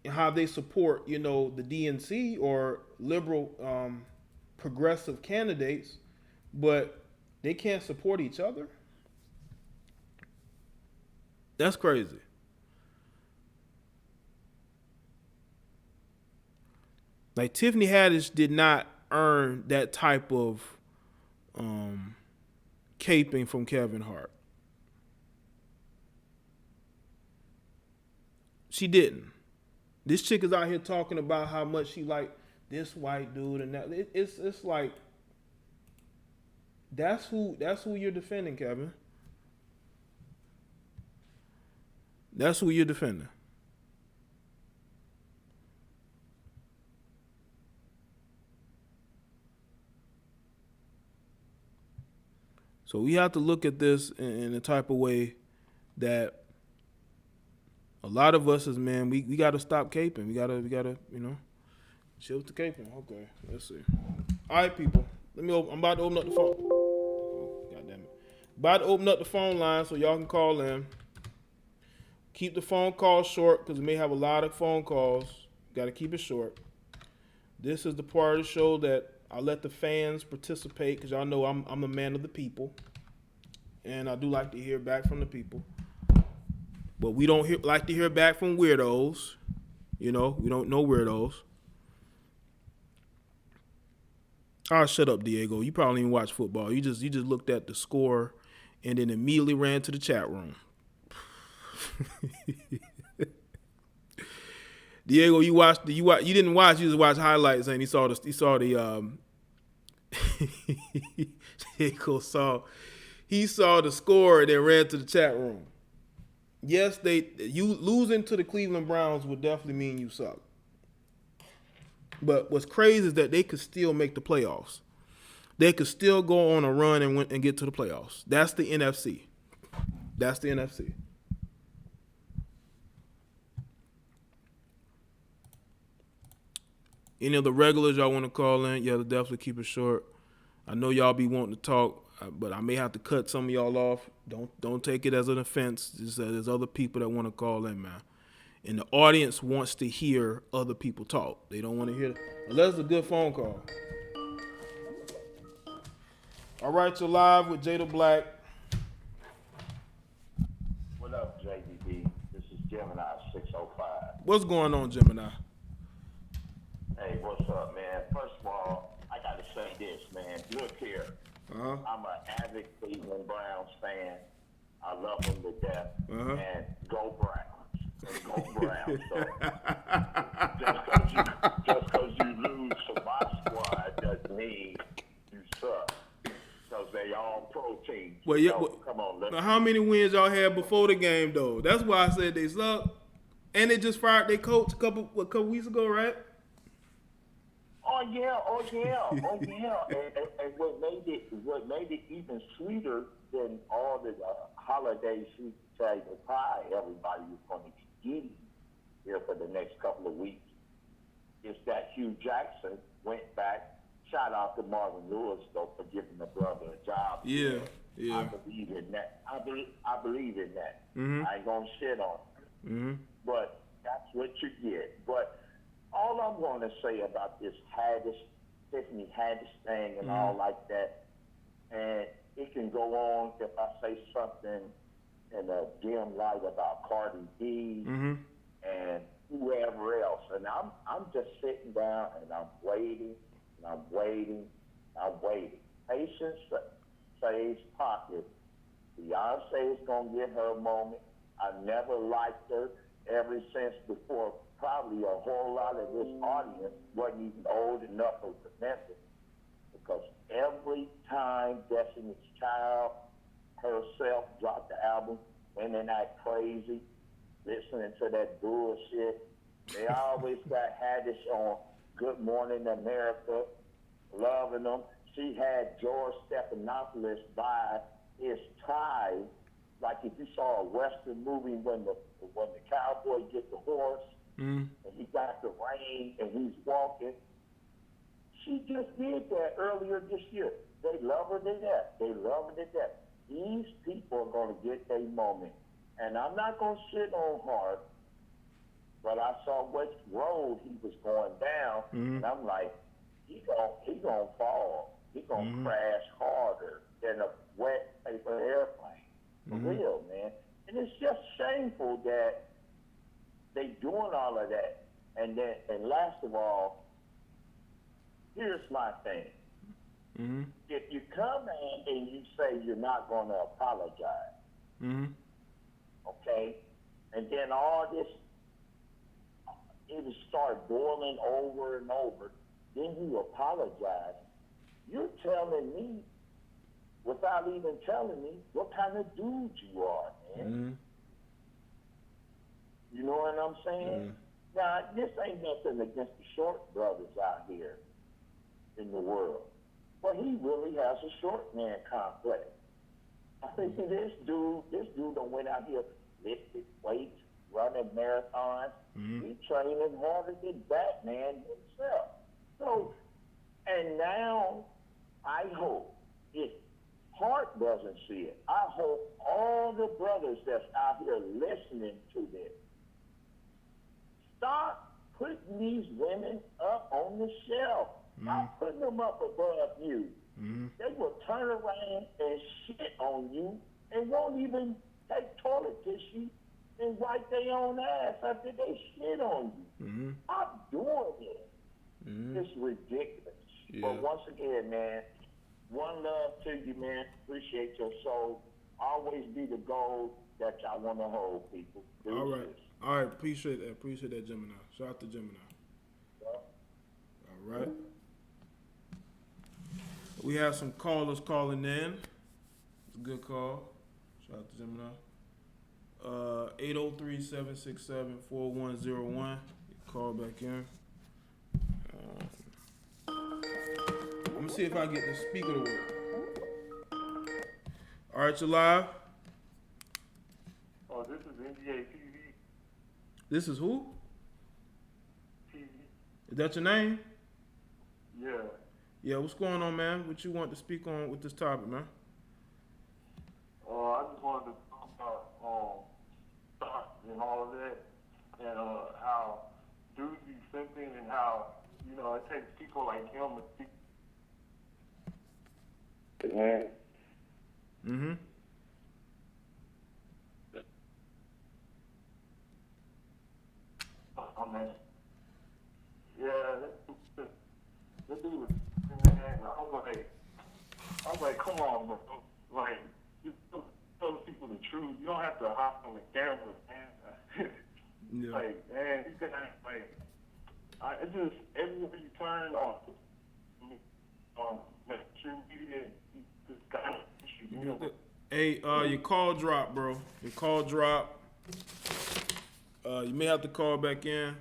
and how they support, the DNC or liberal progressive candidates, but they can't support each other. That's crazy. Like, Tiffany Haddish did not earn that type of caping from Kevin Hart. She didn't. This chick is out here talking about how much she liked this white dude and that. It's like, that's who you're defending, Kevin. That's who you're defending. So we have to look at this in a type of way that a lot of us as men, we got to stop caping. We gotta, chill with the caping. Okay, let's see. All right, people. I'm about to open up the phone. Oh, God damn it. About to open up the phone line so y'all can call in. Keep the phone calls short because we may have a lot of phone calls. Got to keep it short. This is the part of the show that I let the fans participate because y'all know I'm a man of the people, and I do like to hear back from the people. But we don't like to hear back from weirdos. We don't know weirdos. All right, shut up, Diego. You probably didn't watch football. You just looked at the score and then immediately ran to the chat room. Diego, you didn't watch. You just watched highlights, and he saw the Diego saw the score and then ran to the chat room. Yes, you losing to the Cleveland Browns would definitely mean you suck. But what's crazy is that they could still make the playoffs. They could still go on a run and get to the playoffs. That's the NFC. That's the NFC. Any of the regulars y'all want to call in, yeah, definitely keep it short. I know y'all be wanting to talk, but I may have to cut some of y'all off. Don't take it as an offense. There's other people that want to call in, man. And the audience wants to hear other people talk. They don't want to hear, unless it's a good phone call. All right, you're live with Jada Black. What up, JDB? This is Gemini 605. What's going on, Gemini? Hey, what's up, man? First of all, I got to say this, man. Look here. I'm an avid Cleveland Browns fan. I love them to death. And go Browns. And go Browns. So just because you lose to my squad doesn't mean you suck. Because they all pro teams. Well, yeah, come on. Now, how many wins y'all had before the game, though? That's why I said they suck. And they just fired their coach a couple weeks ago, right? Oh yeah. And what made it even sweeter than all the holiday sweet potato pie everybody was going to be getting here for the next couple of weeks is that Hugh Jackson went back. Shout out to Marvin Lewis though for giving the brother a job. Yeah. I believe in that. I believe in that. I ain't gonna shit on it. But that's what you get. But all I'm going to say about this Tiffany Haddish thing and all like that, and it can go on if I say something in a dim light about Cardi B and whoever else. And I'm just sitting down and I'm waiting. Patience saves pockets. Beyonce is going to get her moment. I never liked her ever since before probably a whole lot of this audience wasn't even old enough or domestic, because every time Destiny's Child herself dropped the album, women act crazy, listening to that bullshit. They always got Haddish on Good Morning America, loving them. She had George Stephanopoulos buy his tie, like if you saw a Western movie when the cowboy gets the horse and he got the rein and he's walking. She just did that earlier this year. They love her to death. They love her to death. These people are going to get their moment. And I'm not going to shit on Hart, but I saw which road he was going down, and I'm like, he gonna fall. He gonna crash harder than a wet paper airplane. For real, man. And it's just shameful that they doing all of that. And last of all, here's my thing. If you come in and you say you're not going to apologize, okay, and then all this, it will start boiling over and over, then you apologize. You're telling me, without even telling me, what kind of dude you are, man. You know what I'm saying? Now, this ain't nothing against the short brothers out here in the world. But he really has a short man complex. I think this dude done went out here, lifted weights, running marathons. He's training harder than Batman himself. So, and now I hope, if Hart doesn't see it, I hope all the brothers that's out here listening to this, stop putting these women up on the shelf. Stop putting them up above you. They will turn around and shit on you and won't even take toilet tissue and wipe their own ass after they shit on you. Stop doing it. It's ridiculous. Yeah. But once again, man, one love to you, man. Appreciate your soul. Always be the goal that y'all want to hold, people. All right. Appreciate that, Gemini. Shout out to Gemini. Yeah. All right. We have some callers calling in. It's a good call. Shout out to Gemini. 803-767-4101. Call back in. I'm gonna see if I get the speaker to work. All right, you're live. Oh, this is NBA TV. This is who? TV. Is that your name? Yeah. Yeah, what's going on, man? What you want to speak on with this topic, man? I just wanted to talk about stocks and all of that, and how dudes be simping, and how, you know, it takes people like him to speak. This dude was, I was like, come on, bro. Like, you tell people the truth. You don't have to hop on the camera, man. Yeah. Like, man, you can act like, it's just everywhere you turn on mainstream media, you just got issues. Hey, your call dropped, bro. Your call dropped. You may have to call back in.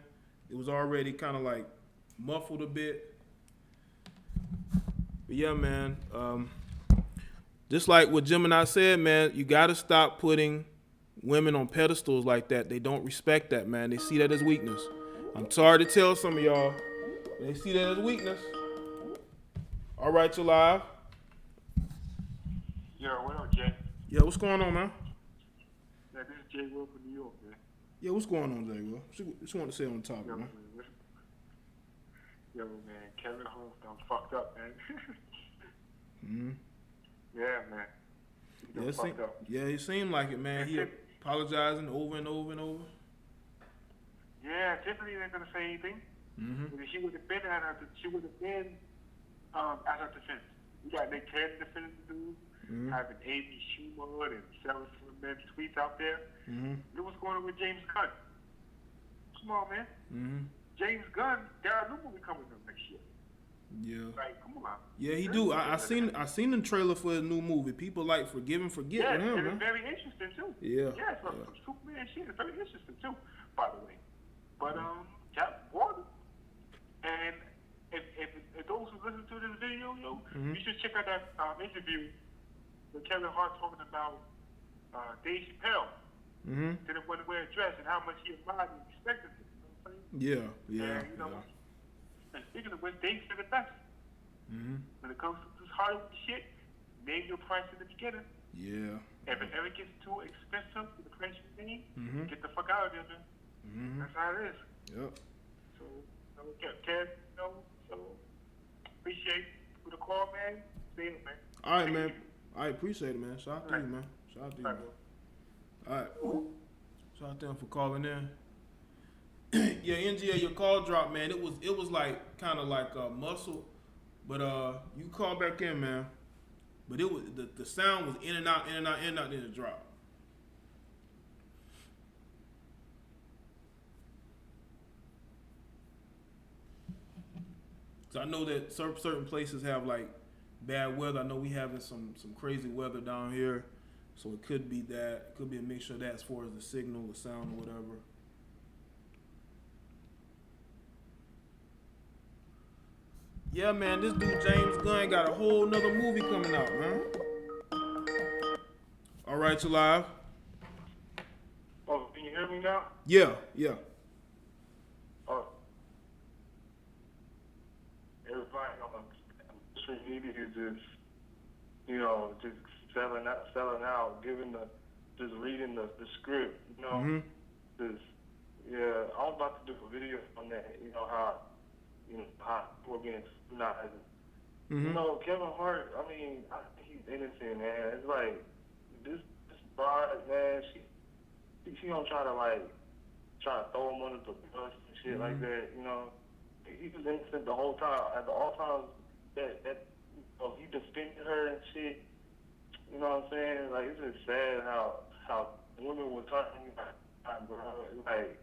It was already kind of like muffled a bit. But yeah, man. Just like what Gemini said, man, you got to stop putting women on pedestals like that. They don't respect that, man. They see that as weakness. I'm sorry to tell some of y'all, they see that as weakness. All right, you're live. Yeah, what up, Jay? Yeah, what's going on, man? Yeah, this is Jay Will from New York, man. Yeah, what's going on, Jay Will? What you want to say on the topic, man? Yo, man, Kevin Hart done fucked up, man. Yeah, man. It seemed like it, man. He apologizing over and over and over. Yeah, Tiffany ain't gonna say anything. If she would have been at her, she would have been at her defense. We got Nick Cannon defending the dude, having Amy Schumer and selling some men's tweets out there. Look what's going on with James Gunn. Come on, man. James Gunn got a new movie coming up next year. Yeah. Like, come on. Yeah, he do. I seen the trailer for his new movie. People like Forgive and Forget with him, man. It's very interesting too. Yeah. Yeah, from Superman shit. It's very interesting too, by the way. But Cap Warner. And if those who listen to this video, you should check out that interview with Kevin Hart talking about Dave Chappelle. Didn't want to wear a dress and how much he admired and respected it. You know what I'm saying? Yeah. And, you know, and speaking of which, Dave said it best. When it comes to this Hollywood shit, name your price in the beginning. Yeah. If it ever gets too expensive for the price you name, get the fuck out of there, man. That's how it is. Yep. So, Kev, so appreciate for the call, man. See you, man. All right, man. I appreciate it, man. Shout out to you, man. Shout out to you, man. All right. Shout out to them for calling in. Yeah, NGA, your call dropped, man. It was like kind of like muscle, but you call back in, man. But it was the sound was in and out, then it dropped. So I know that certain places have like bad weather. I know we having some crazy weather down here, so it could be that. It could be a mixture of that as far as the signal, the sound, or whatever. Yeah, man, this dude James Gunn got a whole nother movie coming out, man. All right, you live? Oh, can you hear me now? Yeah. Oh. Everybody on social media is just, just selling out, just reading the script, Just, yeah, I'm about to do a video on that, how we're being scrutinized. Kevin Hart, I mean, he's innocent, man. It's like, this bride, man, she don't try to throw him under the bus and shit like that, He was innocent the whole time. At all times that he defended her and shit, you know what I'm saying? Like, it's just sad how women were talking about, bro. Like,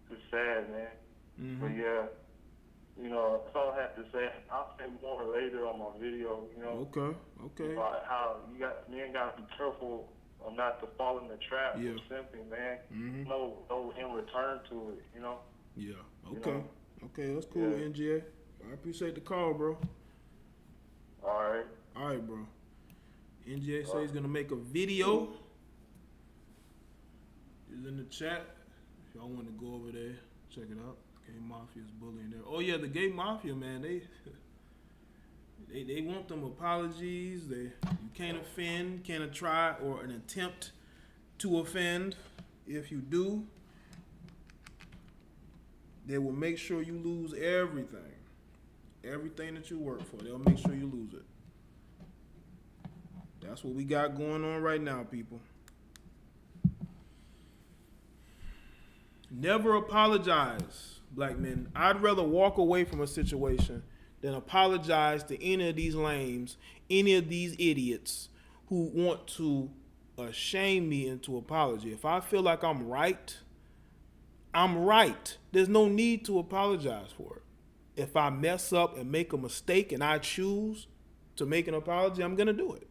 it's sad, man. But yeah. That's all I have to say. I'll say more later on my video, Okay. About how men gotta be careful not to fall in the trap of simping, man. No in return to it, Yeah. Okay. Okay, that's cool, NGA. I appreciate the call, bro. All right, bro. NGA says he's gonna make a video. It's in the chat. If y'all want to go over there, check it out. Gay Mafia's bullying there. Oh yeah, the Gay Mafia, man. They want them apologies. You can't offend, can't try or an attempt to offend. If you do, they will make sure you lose everything. Everything that you work for, they'll make sure you lose it. That's what we got going on right now, people. Never apologize, black men. I'd rather walk away from a situation than apologize to any of these lames, any of these idiots who want to shame me into apology. If I feel like I'm right, I'm right. There's no need to apologize for it. If I mess up and make a mistake and I choose to make an apology, I'm going to do it.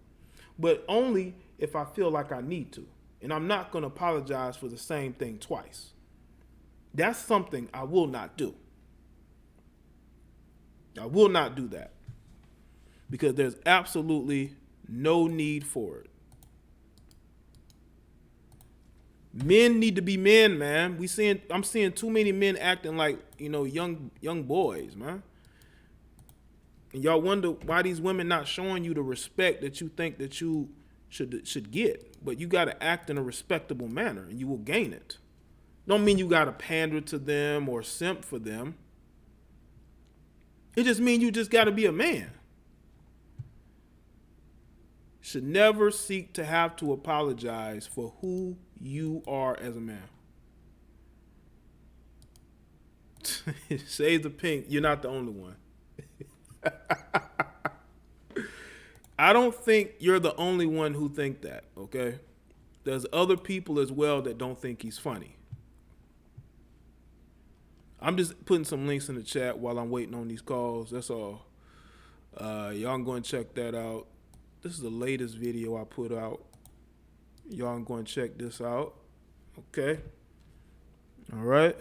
But only if I feel like I need to. And I'm not going to apologize for the same thing twice. That's something I will not do. I will not do that. Because there's absolutely no need for it. Men need to be men, man. I'm seeing too many men acting like, young boys, man. And y'all wonder why these women not showing you the respect that you think that you should get. But you got to act in a respectable manner and you will gain it. Don't mean you got to pander to them or simp for them. It just means you just got to be a man. Should never seek to have to apologize for who you are as a man. Shades of Pink, you're not the only one. I don't think you're the only one who think that, okay? There's other people as well that don't think he's funny. I'm just putting some links in the chat while I'm waiting on these calls. That's all. Y'all can go and check that out. This is the latest video I put out. Y'all can go and check this out. Okay. All right.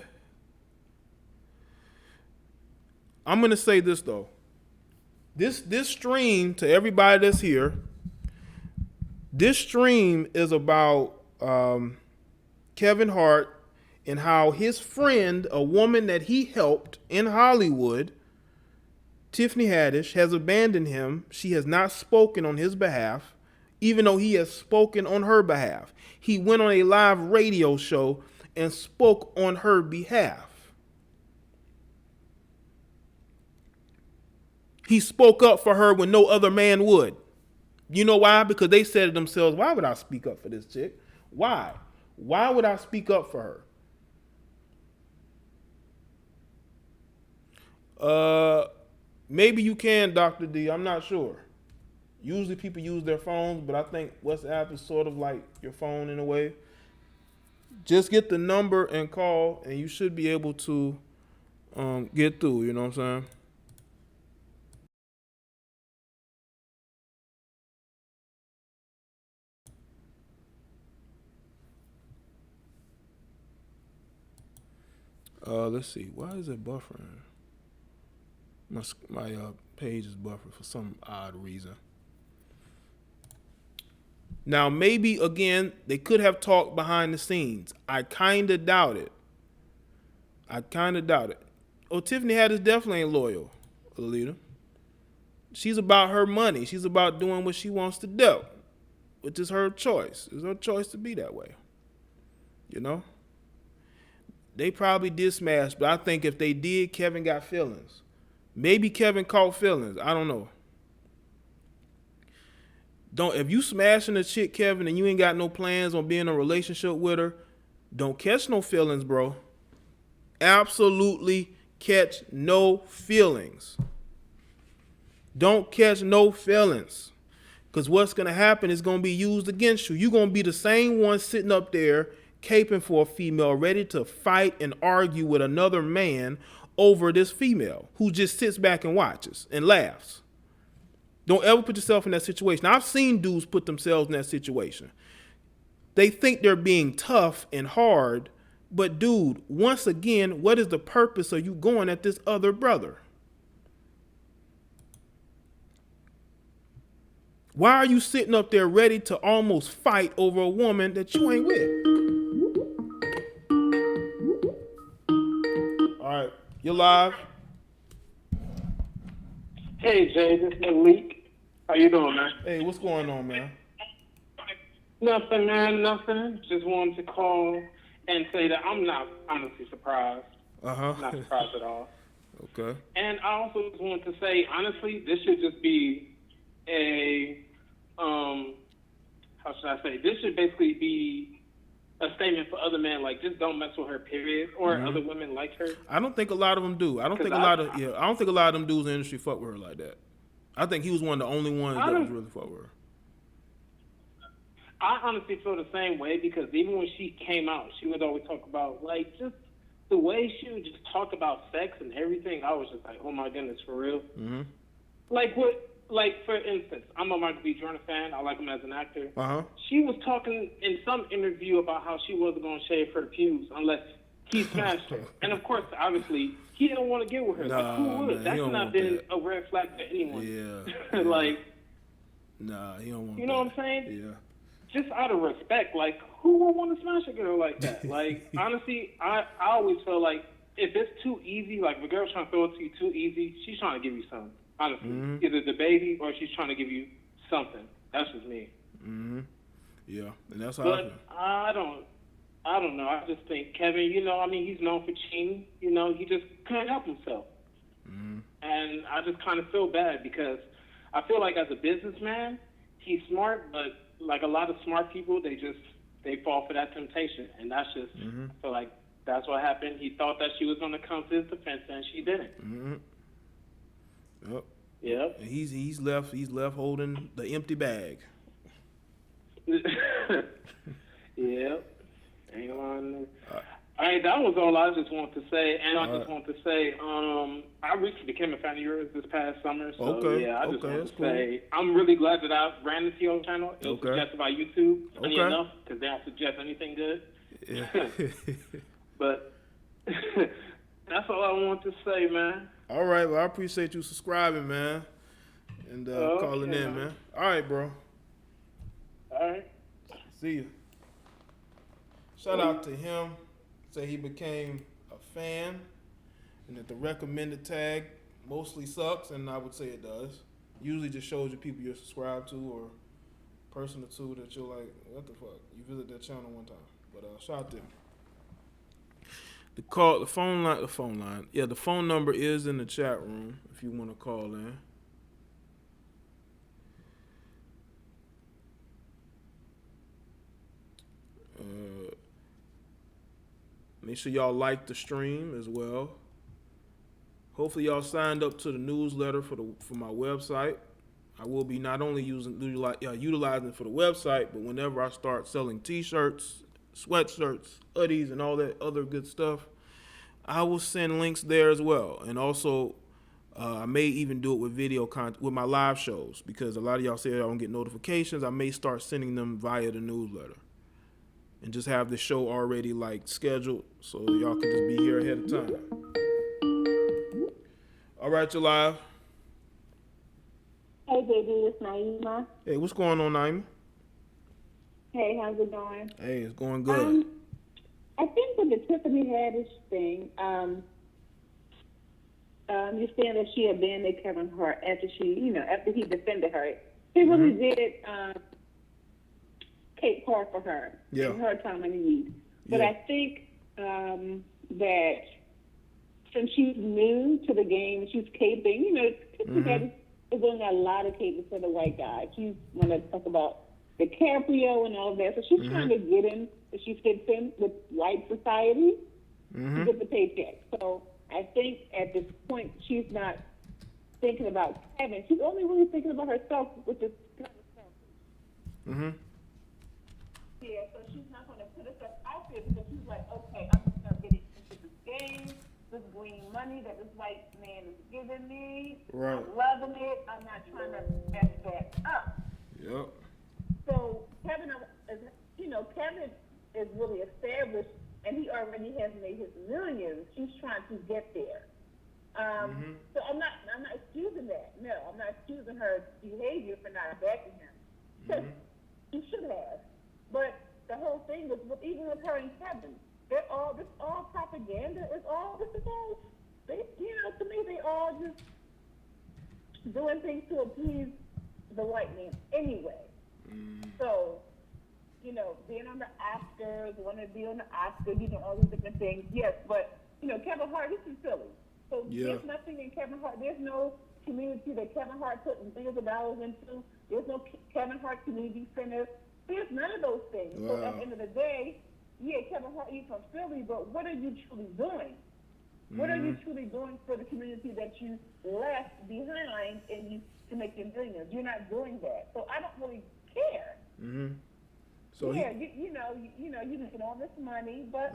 I'm going to say this, though. This stream, to everybody that's here, this stream is about Kevin Hart and how his friend, a woman that he helped in Hollywood, Tiffany Haddish, has abandoned him. She has not spoken on his behalf, even though he has spoken on her behalf. He went on a live radio show and spoke on her behalf. He spoke up for her when no other man would. You know why? Because they said to themselves, why would I speak up for this chick? Why? Why would I speak up for her? Maybe you can, Dr. D. I'm not sure. Usually people use their phones, but I think WhatsApp is sort of like your phone in a way. Just get the number and call, and you should be able to get through. You know what I'm saying? Let's see. Why is it buffering? My page is buffering for some odd reason. Now, maybe, again, they could have talked behind the scenes. I kind of doubt it. Oh, Tiffany Haddish definitely ain't loyal, Alita. She's about her money. She's about doing what she wants to do, which is her choice. It's her choice to be that way. You know? They probably did smash, but I think if they did, Kevin got feelings. Maybe Kevin caught feelings. I don't know. If you smashing a chick, Kevin, and you ain't got no plans on being in a relationship with her, don't catch no feelings, bro. Absolutely catch no feelings. Don't catch no feelings. Because what's going to happen is going to be used against you. You're going to be the same one sitting up there caping for a female, ready to fight and argue with another man over this female who just sits back and watches and laughs. Don't ever put yourself in that situation. I've seen dudes put themselves in that situation. They think they're being tough and hard, but dude, once again, what is the purpose of you going at this other brother? Why are you sitting up there ready to almost fight over a woman that you ain't with? All right, you're live. Hey, Jay, this is Malik. How you doing, man? Hey, what's going on, man? Nothing, man, nothing. Just wanted to call and say that I'm not honestly surprised. Not surprised at all. Okay. And I also just wanted to say, honestly, this should just be a, how should I say? This should basically be a statement for other men, like, just don't mess with her, period, or other women like her. I don't think a lot of them do. I don't think a lot of them dudes in the industry fuck with her like that. I think he was one of the only ones that was really fuck with her. I honestly feel the same way, because even when she came out, she would always talk about, like, just the way she would just talk about sex and everything. I was just like, oh my goodness, for real? Mm-hmm. Like, for instance, I'm a Michael B. Jordan fan. I like him as an actor. She was talking in some interview about how she wasn't going to shave her pubes unless he smashed her. And, of course, obviously, he didn't want to get with her. Like, who would? That's not been a red flag to anyone. Yeah. Like, nah, he don't want you know what I'm saying? Yeah. Just out of respect, like, who would want to smash a girl like that? Like, honestly, I always feel like if it's too easy, like if a girl's trying to throw it to you too easy, she's trying to give you something. Honestly, either the baby or she's trying to give you something. That's just me. Yeah, and that's how But I don't know. I just think Kevin, you know, I mean, he's known for cheating. You know, he just couldn't help himself. And I just kind of feel bad, because I feel like as a businessman, he's smart, but like a lot of smart people, they fall for that temptation. And that's just, I feel like that's what happened. He thought that she was going to come to his defense, and she didn't. Yep. And he's left holding the empty bag. Yep. Ain't lying. All right, that was all I just want to say, and I All just right. want to say, I recently became a fan of yours this past summer. So Okay, yeah, I just okay, want that's to cool. say I'm really glad that I ran the TO channel. It was Okay. suggested by YouTube, funny Okay. enough, because they don't suggest anything good. Yeah. But that's all I want to say, man. All right, well, I appreciate you subscribing, man, and calling in, man. All right, bro. All right. See you. Shout out to him. Say he became a fan, and that the recommended tag mostly sucks, and I would say it does. Usually just shows you people you're subscribed to or a person or two that you're like, what the fuck? You visit that channel one time. But shout out to him. The phone line. Yeah, the phone number is in the chat room if you want to call in. Make sure y'all like the stream as well. Hopefully y'all signed up to the newsletter for my website. I will be not only utilizing it for the website, but whenever I start selling T-shirts, sweatshirts, hoodies, and all that other good stuff, I will send links there as well. And also, I may even do it with video content with my live shows, because a lot of y'all say I don't get notifications. I may start sending them via the newsletter, and just have the show already like scheduled, so y'all can just be here ahead of time. All right, you're live. Hey, baby, it's Naima. Hey, what's going on, Naima? Hey, how's it going? Hey, it's going good. I think with the Tiffany Haddish thing, you're saying that she abandoned Kevin Hart after after he defended her. He really did Kate Hart for her in her time of need. But I think that since she's new to the game, she's caping, Tiffany Haddish is doing a lot of caping for the white guy. She's want to talk about DiCaprio and all of that. So she's trying to get in, she fits in with white society to get the paycheck. So I think at this point, she's not thinking about Kevin. She's only really thinking about herself, which is kind of selfish. Yeah, so she's not going to put herself out there because she's like, okay, I'm just going to get into this game, this green money that this white man is giving me. Right. I'm loving it. I'm not trying to mess that up. Yep. So Kevin is really established, and he already has made his millions. She's trying to get there. So I'm not excusing that. No, I'm not excusing her behavior for not backing him. Because she should have. But the whole thing was even with her and Kevin, this all propaganda. To me, they all just doing things to appease the white man anyway. So, being on the Oscars, wanting to be on the Oscars, all these different things. Yes, but, Kevin Hart, this is silly. So there's nothing in Kevin Hart. There's no community that Kevin Hart put millions of dollars into. There's no Kevin Hart community center. There's none of those things. Wow. So at the end of the day, Kevin Hart, you're from Philly, but what are you truly doing? What are you truly doing for the community that you left behind to make your millions? You're not doing that. So I don't really care. So you can get all this money, but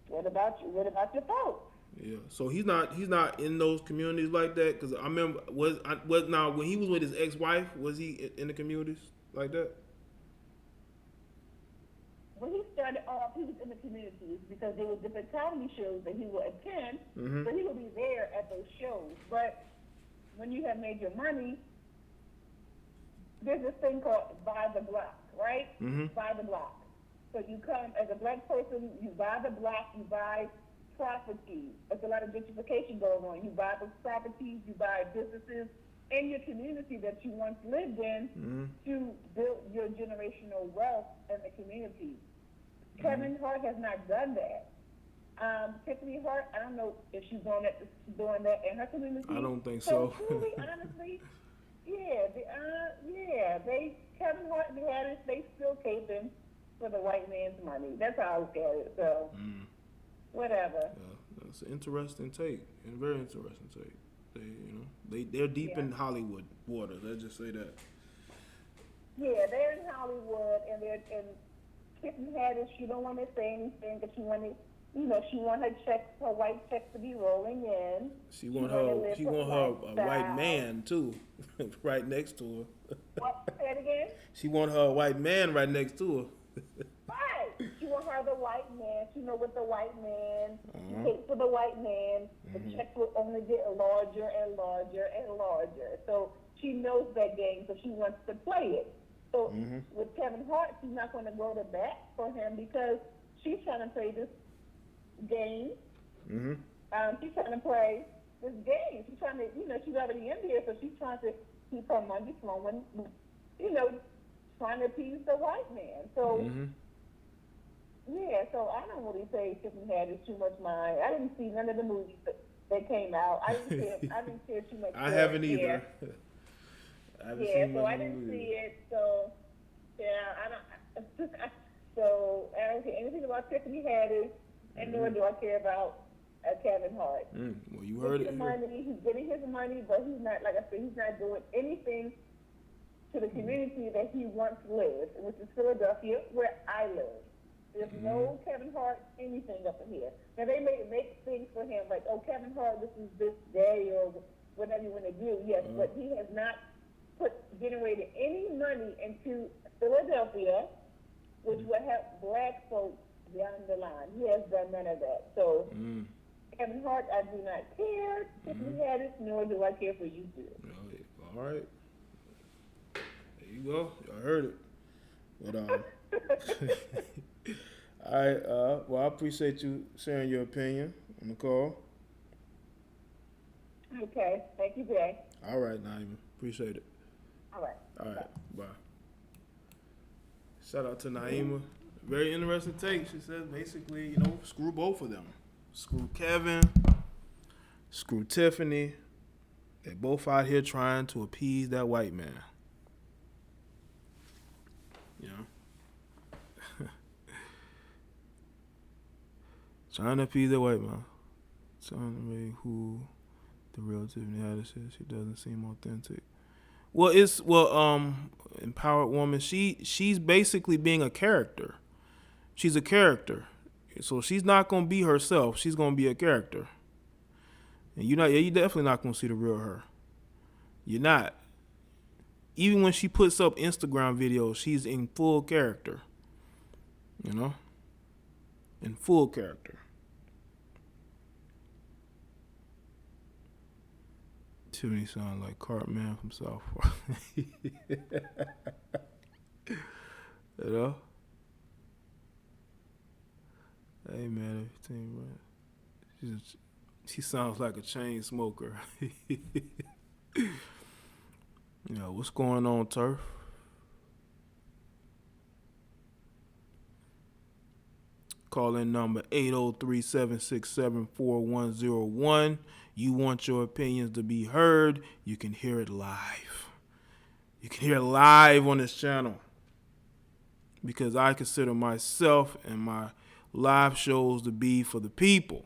what about you? What about your folks? Yeah. So he's not in those communities like that, because I remember when he was with his ex-wife, was he in the communities like that? When he started off, he was in the communities because there were different comedy shows that he would attend, so he would be there at those shows. But when you have made your money, there's this thing called buy the block, right? Buy the block. So you come as a black person, you buy the block, you buy property. There's a lot of gentrification going on. You buy those properties, you buy businesses in your community that you once lived in to build your generational wealth in the community. Kevin Hart has not done that. Tiffany Hart, I don't know if she's doing that in her community. I don't think so. Truly, honestly, Kevin Hart and Haddish, they still caping for the white man's money. That's how I look at it. So, whatever. Yeah, that's an interesting take, and a very interesting take. They're deep in Hollywood waters. Let's just say that. Yeah, they're in Hollywood, and Tiffany Haddish, she don't want to say anything, but she wanted you know, she want her white checks to be rolling in. She want live her a white lifestyle. man too, right next to her. What? Say it again. She want her a white man right next to her. Right. She want her the white man. She know with the white man. She hates for the white man. The checks will only get larger and larger and larger. So she knows that game, so she wants to play it. So with Kevin Hart, she's not going to go to bat for him because she's trying to play this game. She's trying to play this game. She's trying to, you know, she's already in there, so she's trying to keep her money flowing, you know, trying to appease the white man. So, yeah, so I don't really pay Tiffany Haddish too much mind. I didn't see none of the movies that came out. I didn't care too much. I haven't either. So I didn't see it. So, yeah, I don't. So I don't care anything about Tiffany Haddish, and nor do I care about Kevin Hart. Well, you heard it. He's getting his money, but he's not, like I said, he's not doing anything to the community that he once lived, which is Philadelphia, where I live. There's no Kevin Hart anything up in here. Now they may make things for him like, oh, Kevin Hart, this is this day or whatever you want to do. Yes, but he has not generated any money into Philadelphia, which would help black folks down the line. He has done none of that. So Kevin Hart, I do not care. Tiffany Haddish, nor do I care for you two. All right. There you go. I heard it. But all right. Well, I appreciate you sharing your opinion on the call. Okay. Thank you, Jay. All right, Naima. Appreciate it. All right. All right. Bye. Shout out to Naima. Very interesting take. She says basically, you know, screw both of them. Screw Kevin. Screw Tiffany. They both out here trying to appease that white man. You know? Trying to appease the white man. Trying to make who the real Tiffany Haddish is. She doesn't seem authentic. Empowered woman. She's basically being a character. She's a character, so she's not gonna be herself. She's gonna be a character, and you're definitely not gonna see the real her. You're not. Even when she puts up Instagram videos, she's in full character. You know, in full character. Tiffany sound like Cartman from South Park. You know? Hey man, she sounds like a chain smoker. You know, what's going on, Turf? Call in number 803-767-4101. You want your opinions to be heard, you can hear it live. You can hear it live on this channel. Because I consider myself and my live shows to be for the people.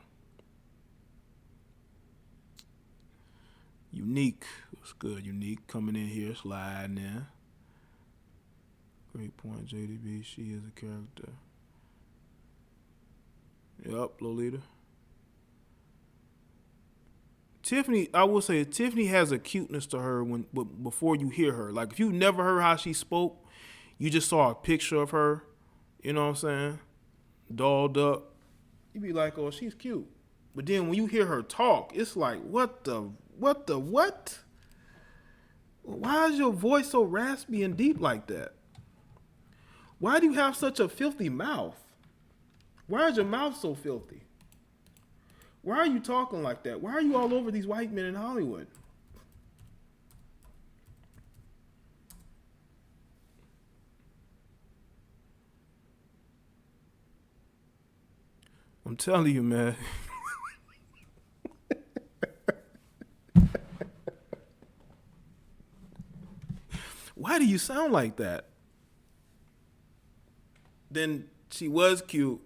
Unique. What's good, Unique? Coming in here, sliding in. Great point, JDB. She is a character. Yup, Lolita. Tiffany, I will say, Tiffany has a cuteness to her before you hear her. Like, if you never heard how she spoke, you just saw a picture of her, you know what I'm saying, dolled up, you'd be like, oh, she's cute. But then when you hear her talk, it's like, what? Why is your voice so raspy and deep like that? Why do you have such a filthy mouth? Why is your mouth so filthy? Why are you talking like that? Why are you all over these white men in Hollywood? I'm telling you, man. Why do you sound like that? Then she was cute.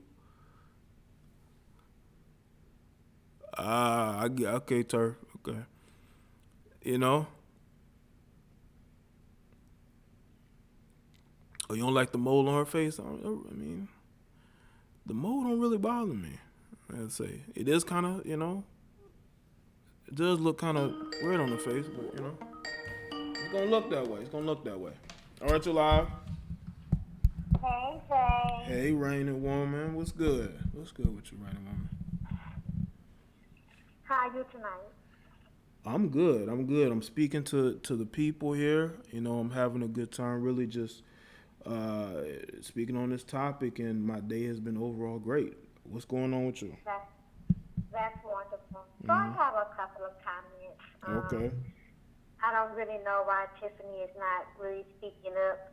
Okay, Turf. Okay. You know? Oh, you don't like the mole on her face? I mean, the mole don't really bother me. I'd say it is kind of, it does look kind of red on the face, but it's gonna look that way. It's gonna look that way. All right, you're live. Hey, Jay. Hey, Raining Woman, what's good? What's good with you, Raining Woman? How are you tonight? I'm good. I'm speaking to the people here. I'm having a good time. Really, just speaking on this topic, and my day has been overall great. What's going on with you? That's wonderful. So I have a couple of comments. Okay. I don't really know why Tiffany is not really speaking up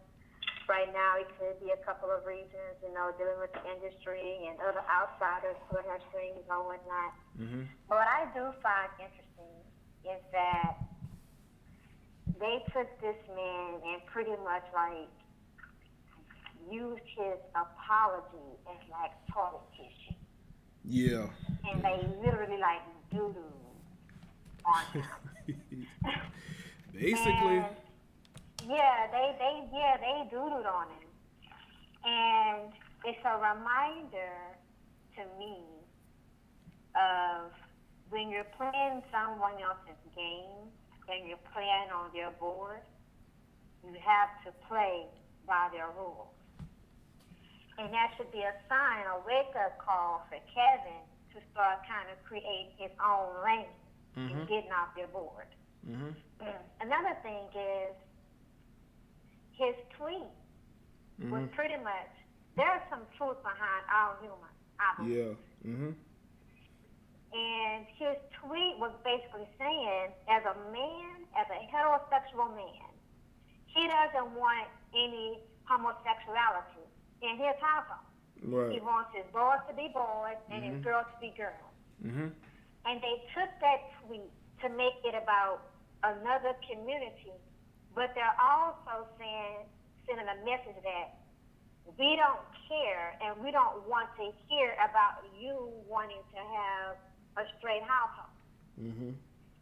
right now. It could be a couple of reasons, dealing with the industry and other outsiders putting her strings or whatnot. Mm-hmm. But what I do find interesting is that they took this man and pretty much used his apology as toilet tissue. Yeah. And they literally doo-doo on him. Basically. They doodled on him. And it's a reminder to me of when you're playing someone else's game and you're playing on their board, you have to play by their rules. And that should be a sign, a wake-up call for Kevin to start kind of create his own lane and getting off their board. Mm-hmm. Another thing is his tweet was pretty much, there's some truth behind all humor, I believe. Yeah. Mm-hmm. And his tweet was basically saying, as a man, as a heterosexual man, he doesn't want any homosexuality in his household. Right. He wants his boys to be boys and his girls to be girls. Mm-hmm. And they took that tweet to make it about another community, but they're also sending a message that we don't care and we don't want to hear about you wanting to have a straight household. Mm-hmm.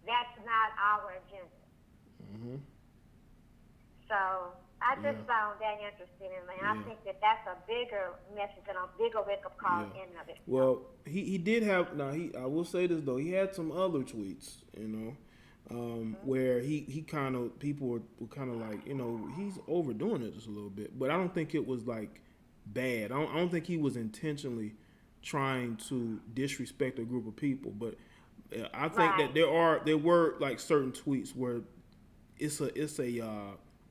That's not our agenda. Mm-hmm. So I just found that interesting, and I think that's a bigger message and a bigger wake-up call in of it. Well, he did have. I will say this though. He had some other tweets, where he kind of, people were kind of like, he's overdoing it just a little bit. But I don't think it was bad. I don't think he was intentionally trying to disrespect a group of people. But I think that there were certain tweets where it's a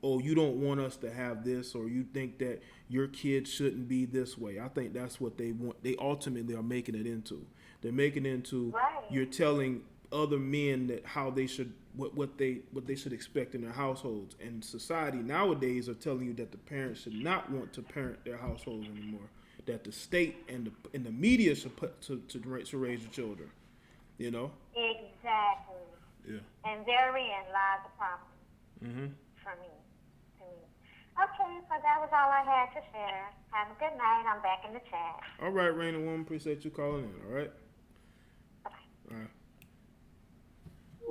oh, you don't want us to have this, or you think that your kids shouldn't be this way. I think that's what they want. They ultimately are making it into. They're making it into you're telling other men that how they should what they should expect in their households. And society nowadays are telling you that the parents should not want to parent their households anymore. That the state and the media should put to raise your children. Exactly. Yeah. And therein lies the problem for me. Okay, so that was all I had to share. Have a good night. I'm back in the chat. All right, Raina Woman. Appreciate you calling in. All right. Bye-bye.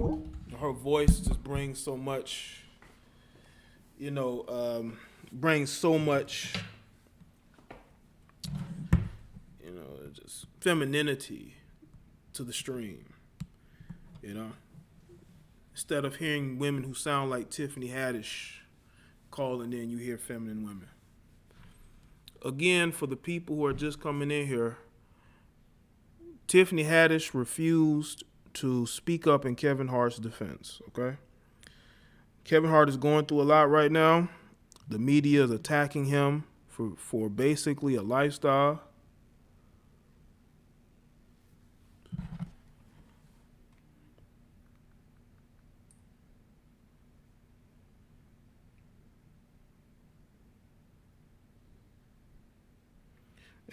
All right. Her voice just brings so much, just femininity to the stream, Instead of hearing women who sound like Tiffany Haddish calling in, you hear feminine women. Again, for the people who are just coming in here, Tiffany Haddish refused to speak up in Kevin Hart's defense, okay? Kevin Hart is going through a lot right now. The media is attacking him for basically a lifestyle.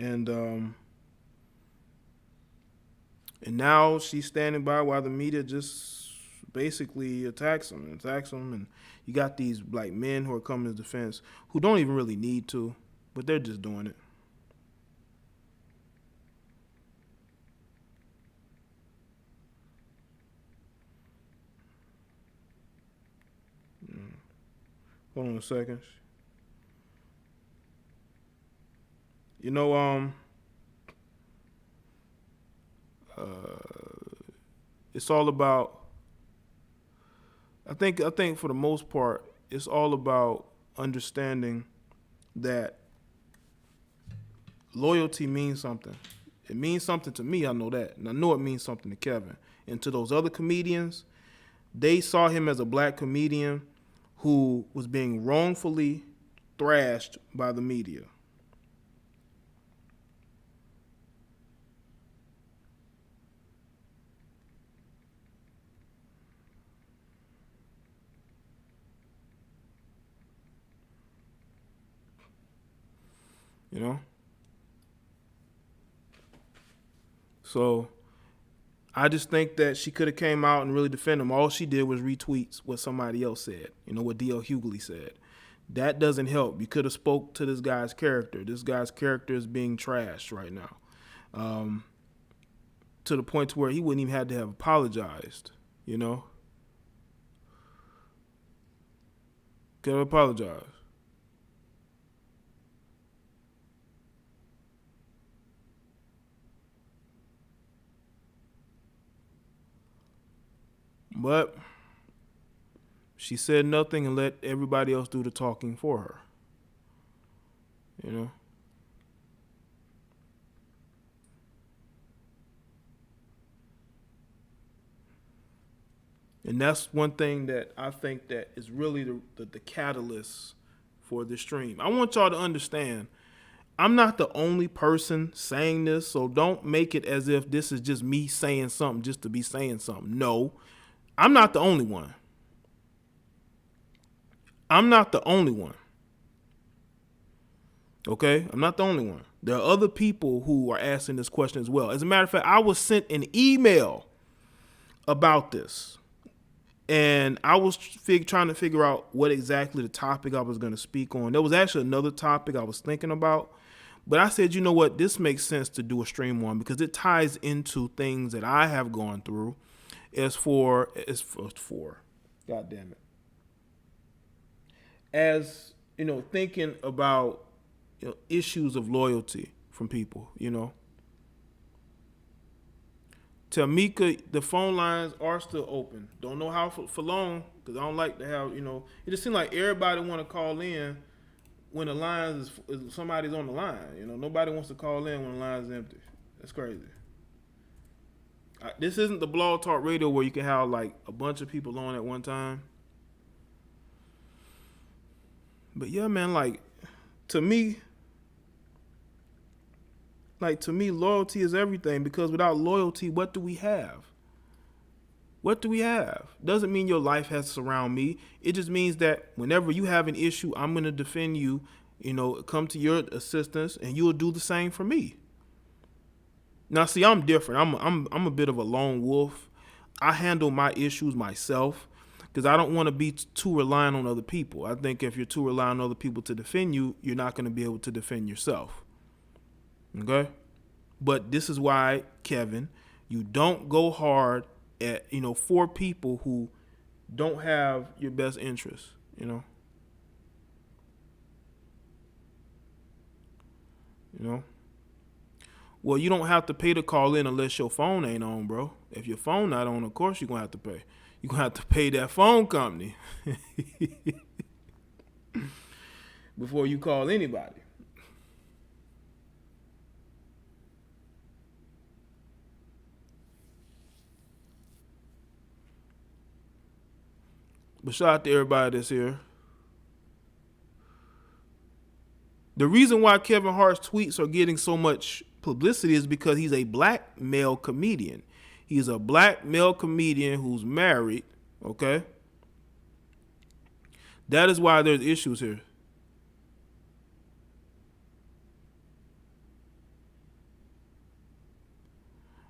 And now she's standing by while the media just basically attacks him. And you got these men who are coming to his defense who don't even really need to, but they're just doing it. Hold on a second. it's all about. I think for the most part, it's all about understanding that loyalty means something. It means something to me, I know that. And I know it means something to Kevin. And to those other comedians, they saw him as a black comedian who was being wrongfully thrashed by the media. You know? So I just think that she could have came out and really defended him. All she did was retweet what somebody else said, you know, what D.L. Hughley said. That doesn't help. You could have spoke to this guy's character. This guy's character is being trashed right now, to the point to where he wouldn't even have to have apologized, you know? Could have apologized. But she said nothing and let everybody else do the talking for her. You know? And that's one thing that I think that is really the catalyst for this stream. I want y'all to understand, I'm not the only person saying this, so don't make it as if this is just me saying something just to be saying something. No. I'm not the only one. I'm not the only one. Okay? I'm not the only one. There are other people who are asking this question as well. As a matter of fact, I was sent an email about this. And I was trying to figure out what exactly the topic I was going to speak on. There was actually another topic I was thinking about. But I said, you know what? This makes sense to do a stream on because it ties into things that I have gone through. God damn it. As, you know, thinking about, you know, issues of loyalty from people, you know. Tamika, the phone lines are still open. Don't know how for long, because I don't like to have, you know, it just seems like everybody want to call in when the lines is somebody's on the line. You know, nobody wants to call in when the line's empty. That's crazy. This isn't the Blog Talk Radio where you can have like a bunch of people on at one time. But yeah, man, like to me, loyalty is everything because without loyalty, what do we have? What do we have? Doesn't mean your life has to surround me. It just means that whenever you have an issue, I'm going to defend you, you know, come to your assistance and you'll do the same for me. Now, see, I'm different. I'm a bit of a lone wolf. I handle my issues myself because I don't want to be too reliant on other people. I think if you're too reliant on other people to defend you, you're not going to be able to defend yourself. Okay? But this is why, Kevin, you don't go hard at, you know, for people who don't have your best interests, you know? You know? Well, you don't have to pay to call in unless your phone ain't on, bro. If your phone not on, of course you're going to have to pay. You're going to have to pay that phone company before you call anybody. But shout out to everybody that's here. The reason why Kevin Hart's tweets are getting so much publicity is because he's a black male comedian. He's a black male comedian who's married, okay? That is why there's issues here.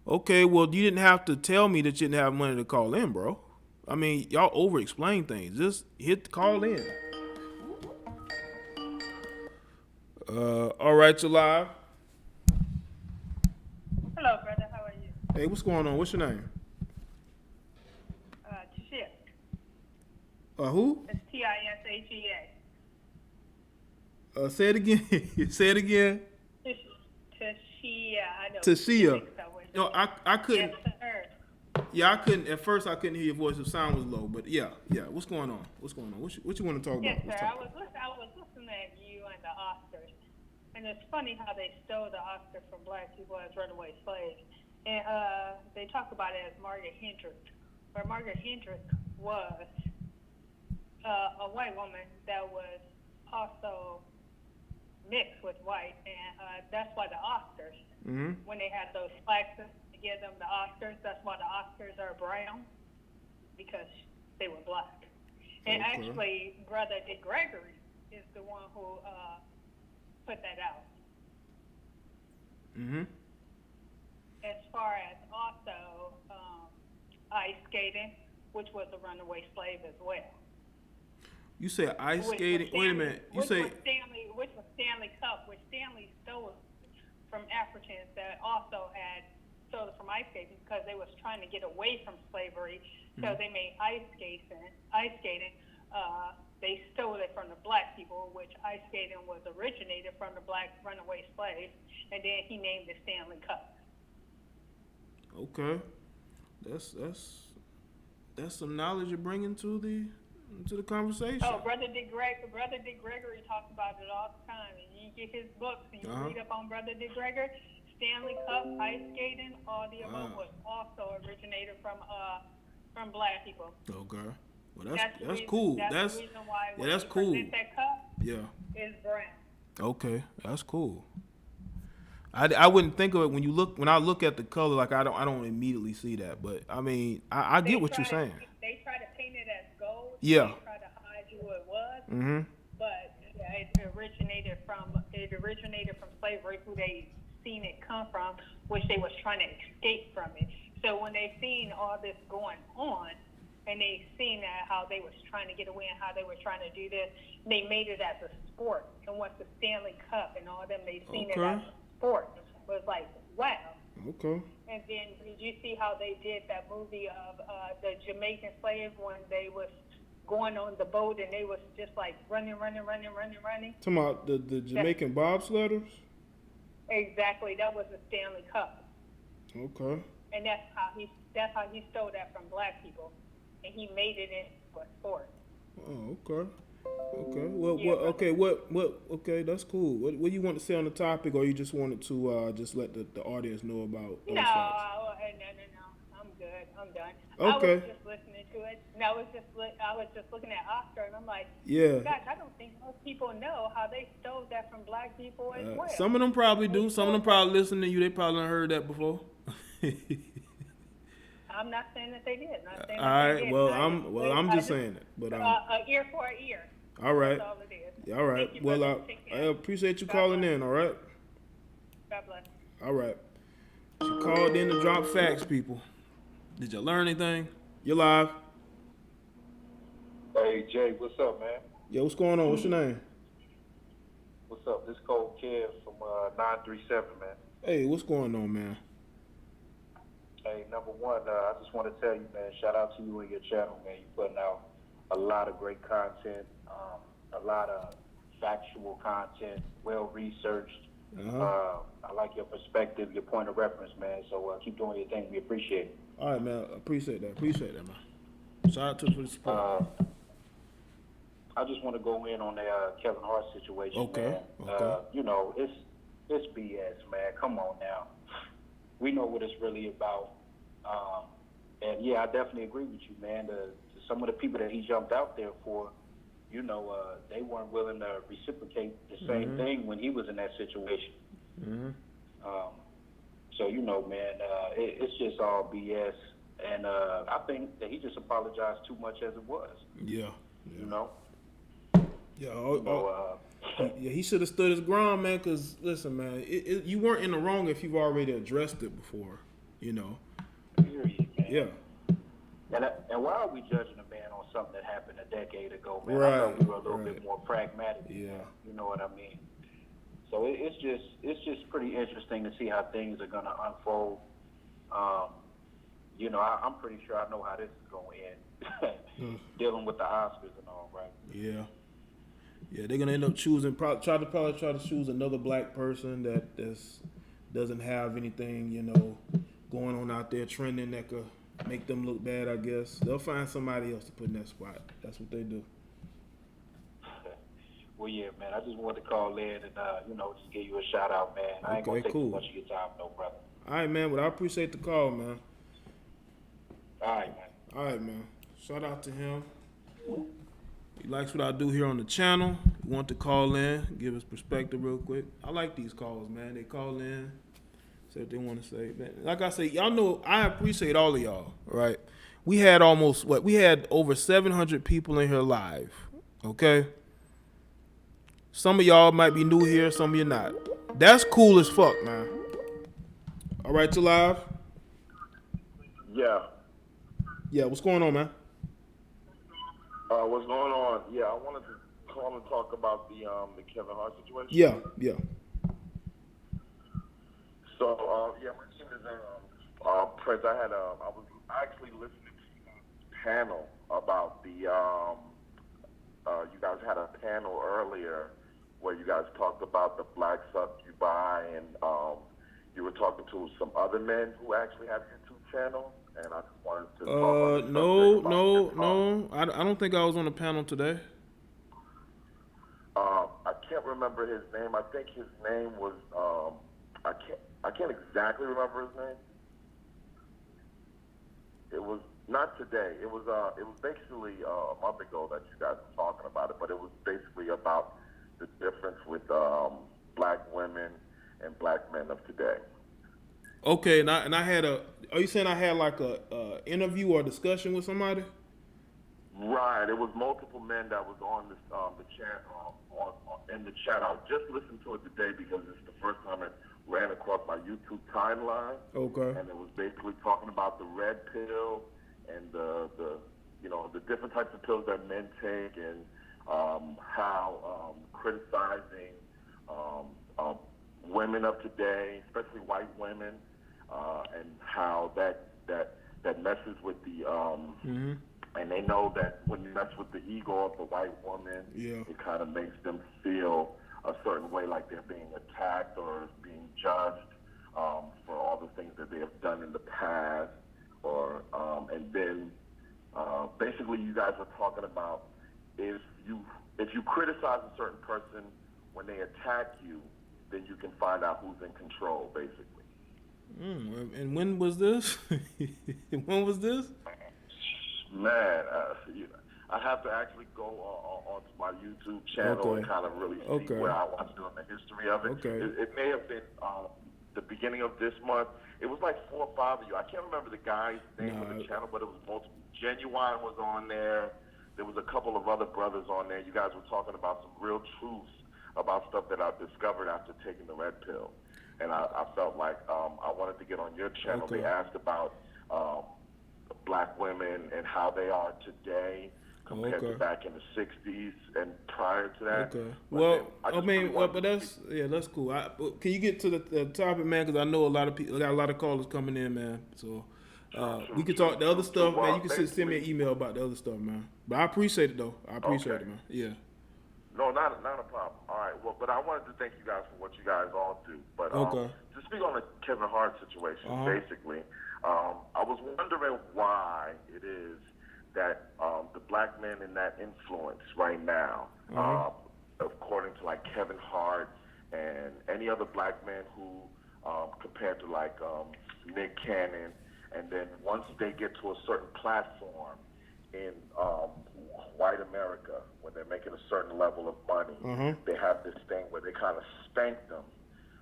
Okay, well, you didn't have to tell me that you didn't have money to call in, bro. I mean, y'all over-explain things. Just hit call in. All right, you're live. Hello, brother. How are you? Hey, what's going on? What's your name? Tishia. Who? It's Tishia. Say it again. Say it again. Tishia. I know. Tishia. Mixed up with No, I couldn't. Yes, sir. Yeah, I couldn't. At first, I couldn't hear your voice. The sound was low. But yeah. What's going on? What you want to talk Yes, about? sir. I was listening at you and the Oscars, and it's funny how they stole the Oscar from black people as runaway slaves, and they talk about it as Margaret Hendrick, where Margaret Hendrick was a white woman that was also mixed with white, and that's why the Oscars, when they had those plaques to give them the Oscars, that's why the Oscars are brown, because they were black. And actually, Brother Dick Gregory is the one who put that out. As far as also ice skating, which was a runaway slave as well. You say ice skating? Wait a minute. You say which was Stanley Cup, which Stanley stole from Africans that also had stole it from ice skating because they was trying to get away from slavery. So they made ice skating. They stole it from the black people, which ice skating was originated from the black runaway slaves, and then he named it Stanley Cup. okay. That's some knowledge you're bringing to the conversation. Oh, Brother Dick Gregory talks about it all the time, and you get his books and you read up on Brother Dick Gregory. Stanley Cup, ice skating, all the above was also originated from black people. Okay. Well, that's cool. That's the reason why when that's you cool. present that cup, is brown. Okay, that's cool. I wouldn't think of it when I look at the color, like I don't immediately see that, but I mean I get what you're saying. They try to paint it as gold. Yeah. They try to hide who it was. But it originated from slavery, who they seen it come from, which they was trying to escape from it. So when they seen all this going on, and they seen that how they was trying to get away and how they were trying to do this, they made it as a sport. And once the Stanley Cup and all them, they seen it as a sport. It was like, wow. Okay. And then did you see how they did that movie of the Jamaican slaves when they was going on the boat and they was just like running? Talking about the Jamaican bobsledders? Exactly. That was the Stanley Cup. Okay. And that's how he stole that from black people, and he made it into a sport. Oh, okay. Okay. Well, okay, that's cool. What do you want to say on the topic, or you just wanted to just let the audience know about those No, facts? I'm good. I'm done. Okay. I was just listening to it. And I was just looking at Oscar, and I'm like, Yeah. gosh, I don't think most people know how they stole that from black people as well. Some of them probably do. Some of them probably listen to you. They probably heard that before. I'm not saying that they did. Not saying All that right. they did. I'm just saying it. But an ear for an ear. all right. That's all it is. All right. Thank you, Well, brother. Take I care. appreciate you God calling bless. in. All right. God bless. All right. She called in to drop facts, people. Did you learn anything? You're live. Hey, Jay, what's up, man? Yo, what's going on? What's your name? What's up? This Cold Kev from 937, man. Hey, what's going on, man? Hey, number one, I just want to tell you, man, shout out to you and your channel, man. You're putting out a lot of great content, a lot of factual content, well-researched. I like your perspective, your point of reference, man. So keep doing your thing. We appreciate it. All right, man. Appreciate that, man. Shout out to you for the support. I just want to go in on the Kevin Hart situation, Okay, man. okay. You know, it's BS, man. Come on now. We know what it's really about. And, yeah, I definitely agree with you, man. Some of the people that he jumped out there for, you know, they weren't willing to reciprocate the same thing when he was in that situation. So, you know, man, it's just all BS. And I think that he just apologized too much as it was. Yeah. You know? Yeah. He should have stood his ground, man, because, listen, man, you weren't in the wrong if you've already addressed it before, you know. Period, man. Yeah. And why are we judging a man on something that happened a decade ago, man? Right, I thought we were a little bit more pragmatic. Yeah. You know what I mean? So it's just pretty interesting to see how things are going to unfold. You know, I'm pretty sure I know how this is going to end, dealing with the Oscars and all, right? Yeah. Yeah, they're gonna end up choosing. Probably try to choose another black person that doesn't have anything, you know, going on out there trending that could make them look bad, I guess. They'll find somebody else to put in that spot. That's what they do. Well, yeah, man, I just wanted to call in and, just give you a shout out, man. I ain't going to take too much of your time, no, brother. All right, man. Well, I appreciate the call, man. All right, man. All right, man. Shout out to him. He likes what I do here on the channel. He want to call in, give his perspective real quick. I like these calls, man. They call in, say what they want to say. Man, like I say, y'all know I appreciate all of y'all, right? We had over 700 people in here live, okay? Some of y'all might be new here, some of you not. That's cool as fuck, man. All right, you live? Yeah. Yeah, what's going on, man? What's going on? Yeah, I wanted to call and talk about the Kevin Hart situation. Yeah. So, my name is Prince. I was actually listening to a panel about the you guys had a panel earlier where you guys talked about the black stuff you buy, and you were talking to some other men who actually have YouTube channel. And I just wanted to talk no. I don't think I was on the panel today. I can't remember his name. I think his name was I can't exactly remember his name. It was not today. It was basically a month ago that you guys were talking about it, but it was basically about the difference with black women and black men of today. Okay, and I had are you saying I had like a interview or discussion with somebody? Right, it was multiple men that was on this the chat in the chat. I just listened to it today because it's the first time it ran across my YouTube timeline. Okay. And it was basically talking about the red pill and the different types of pills that men take, and how criticizing women of today, especially white women, and how that messes with the and they know that when you mess with the ego of the white woman, it kind of makes them feel a certain way, like they're being attacked or being judged for all the things that they have done in the past, or and then basically you guys are talking about if you criticize a certain person when they attack you, then you can find out who's in control, basically. And when was this? When was this? Man, I have to actually go onto my YouTube channel and kind of really see where I was doing the history of it. It may have been the beginning of this month. It was like 4 or 5 of you. I can't remember the guy's name of the channel, but it was multiple. Genuine was on there. There was a couple of other brothers on there. You guys were talking about some real truths about stuff that I discovered after taking the red pill. And I felt like I wanted to get on your channel. They asked about black women and how they are today compared to back in the 60s and prior to that. Okay. Well, but that's cool. Can you get to the topic, man? Because I know a lot of people, got a lot of callers coming in, man. So we can talk the other stuff, man. You can send me an email about the other stuff, man. But I appreciate it, though. I appreciate it, man. Yeah. No, not a problem. All right. Well, but I wanted to thank you guys for what you guys all do. But to speak on the Kevin Hart situation, basically, I was wondering why it is that the black men in that influence right now, according to like Kevin Hart and any other black men who, compared to like Nick Cannon, and then once they get to a certain platform in white America, when they're making a certain level of money, they have this thing where they kind of spank them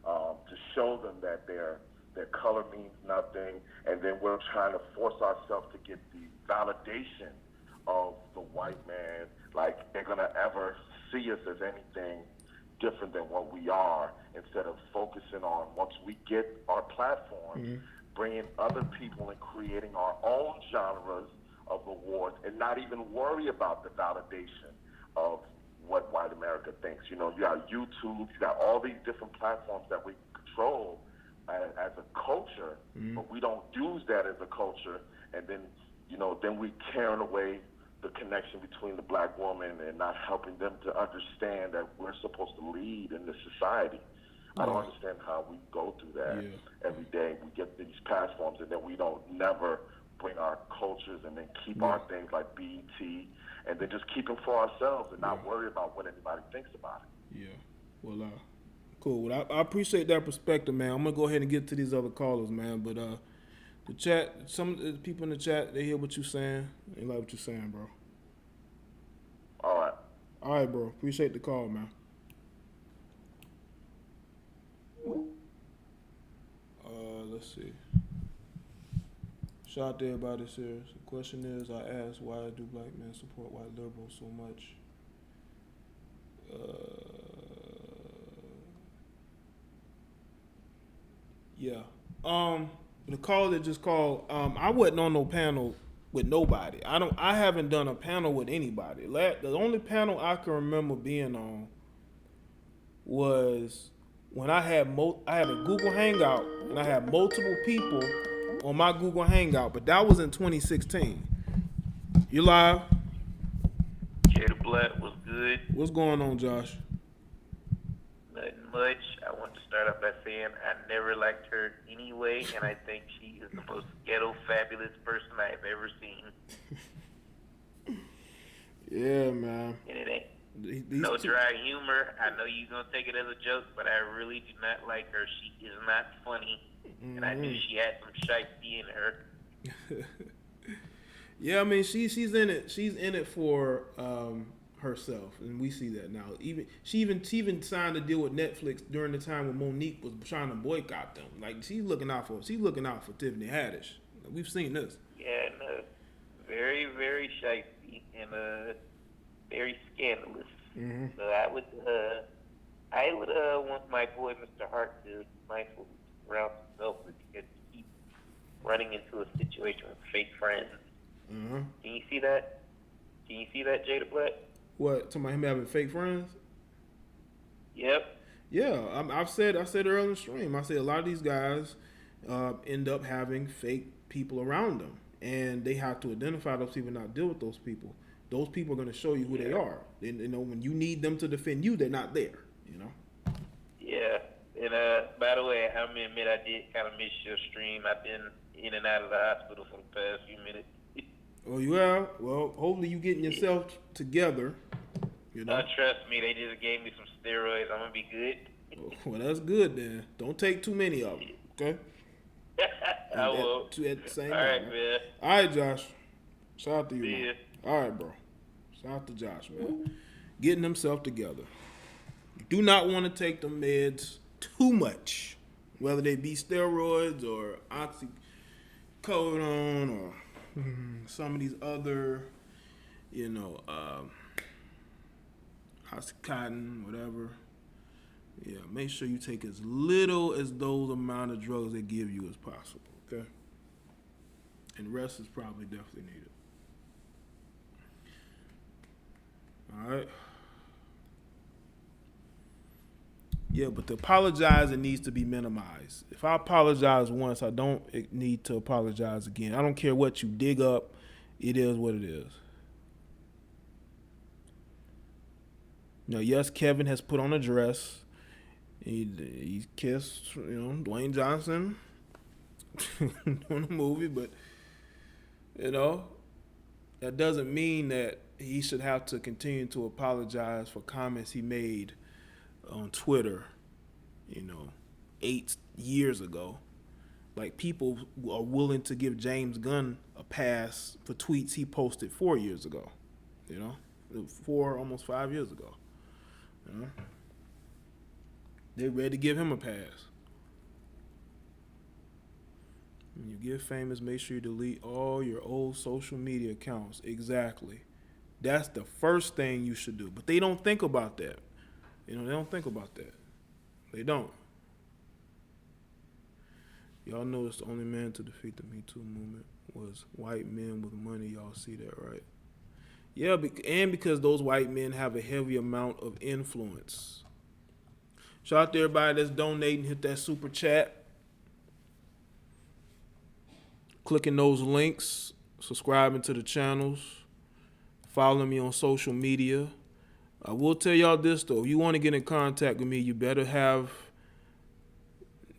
to show them that their color means nothing, and then we're trying to force ourselves to get the validation of the white man, like they're gonna ever see us as anything different than what we are, instead of focusing on, once we get our platform, bringing other people and creating our own genres of awards, and not even worry about the validation of what white America thinks. You know, you got YouTube, you got all these different platforms that we control as a culture, but we don't use that as a culture, and then, then we tearing away the connection between the black woman and not helping them to understand that we're supposed to lead in this society. I don't understand how we go through that every day. We get these platforms, and then we don't never bring our cultures and then keep our things like BET, and then just keep them for ourselves and not worry about what anybody thinks about it. Yeah. Well, cool. Well, I appreciate that perspective, man. I'm gonna go ahead and get to these other callers, man. But the chat, some of the people in the chat, they hear what you're saying. They like what you're saying, bro. All right, bro. Appreciate the call, man. Let's see. Shout out to everybody here. The question is, I asked, why do black men support white liberals so much? Yeah. The caller that just called, I wasn't on no panel with nobody. I haven't done a panel with anybody. The only panel I can remember being on was when I had a Google Hangout and I had multiple people on my Google Hangout, but that was in 2016. You live? Jada Black was good. What's going on, Josh? Nothing much. I want to start off by saying I never liked her anyway, and I think she is the most ghetto fabulous person I've ever seen. Yeah, man. And it ain't no dry humor. I know you're going to take it as a joke, but I really do not like her. She is not funny, and I knew she had some shiesty in her. Yeah, I mean, she's in it. She's in it for herself, and we see that now. She even signed a deal with Netflix during the time when Monique was trying to boycott them. Like she's looking out for Tiffany Haddish. We've seen this. Yeah, no, very, very shiesty and very scandalous. Mm-hmm. So I would want my boy Mr. Hart to be mindful around himself because he keeps running into a situation with fake friends. Mm-hmm. Can you see that? Jada Black? What? Talking about him having fake friends? Yep. Yeah, I said earlier in the stream. I said a lot of these guys end up having fake people around them, and they have to identify those people and not deal with those people. Those people are going to show you who they are. And, when you need them to defend you, they're not there. Yeah. And by the way, I'm gonna admit I did kind of miss your stream. I've been in and out of the hospital for the past few minutes. Oh, you have? Well, hopefully you getting yourself together. Trust me, they just gave me some steroids. I'm gonna be good. Well, that's good then. Don't take too many of them, okay? I will. At the same All time. right, man. All right, Josh. Shout out to you, See man. ya. All right, bro. Shout out to Josh, man. Getting himself together. Do not want to take the meds too much, whether they be steroids or oxycodone or some of these other, oxycontin, whatever. Yeah, make sure you take as little as those amount of drugs they give you as possible, okay? And rest is probably definitely needed. All right. Yeah, but to apologize, it needs to be minimized. If I apologize once, I don't need to apologize again. I don't care what you dig up. It is what it is. Yes, Kevin has put on a dress. He kissed, Dwayne Johnson on the movie, but, that doesn't mean that he should have to continue to apologize for comments he made on Twitter, 8 years ago. Like, people are willing to give James Gunn a pass for tweets he posted 4 years ago, almost 5 years ago. They're ready to give him a pass. When you get famous, make sure you delete all your old social media accounts. Exactly. That's the first thing you should do. But they don't think about that. They don't think about that. They don't. Y'all notice the only man to defeat the Me Too movement was white men with money. Y'all see that, right? Yeah, and because those white men have a heavy amount of influence. Shout out to everybody that's donating. Hit that super chat. Clicking those links. Subscribing to the channels. Following me on social media. I will tell y'all this, though. If you want to get in contact with me, you better have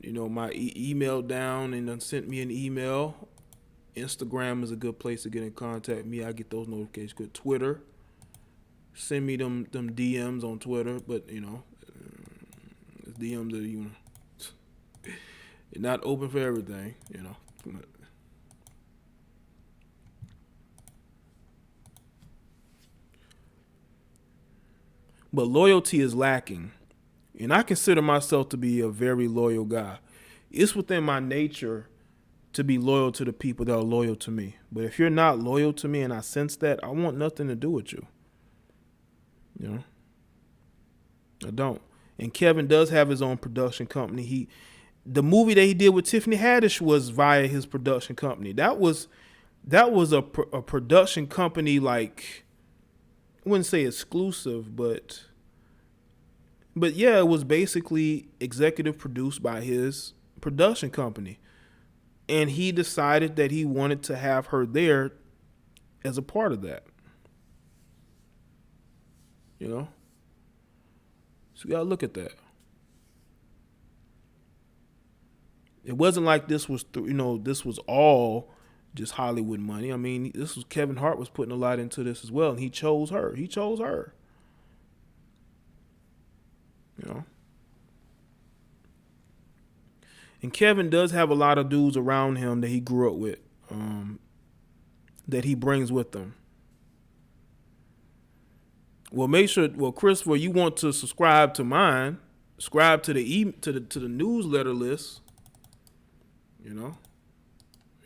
my email down and then sent me an email. Instagram is a good place to get in contact with me. I get those notifications. Good. Twitter. Send me them DMs on Twitter, but DMs are they're not open for everything, But loyalty is lacking. And I consider myself to be a very loyal guy. It's within my nature to be loyal to the people that are loyal to me. But if you're not loyal to me and I sense that, I want nothing to do with you. I don't. And Kevin does have his own production company. The movie that he did with Tiffany Haddish was via his production company. That was a production company, like, I wouldn't say exclusive, but yeah, it was basically executive produced by his production company. And he decided that he wanted to have her there as a part of that. So you gotta look at that. It wasn't like this was, this was all just Hollywood money. I mean, this was Kevin Hart was putting a lot into this as well, and he chose her. And Kevin does have a lot of dudes around him that he grew up with, that he brings with him. Well, make sure. Well, Christopher, you want to subscribe to mine? Subscribe to the newsletter list. You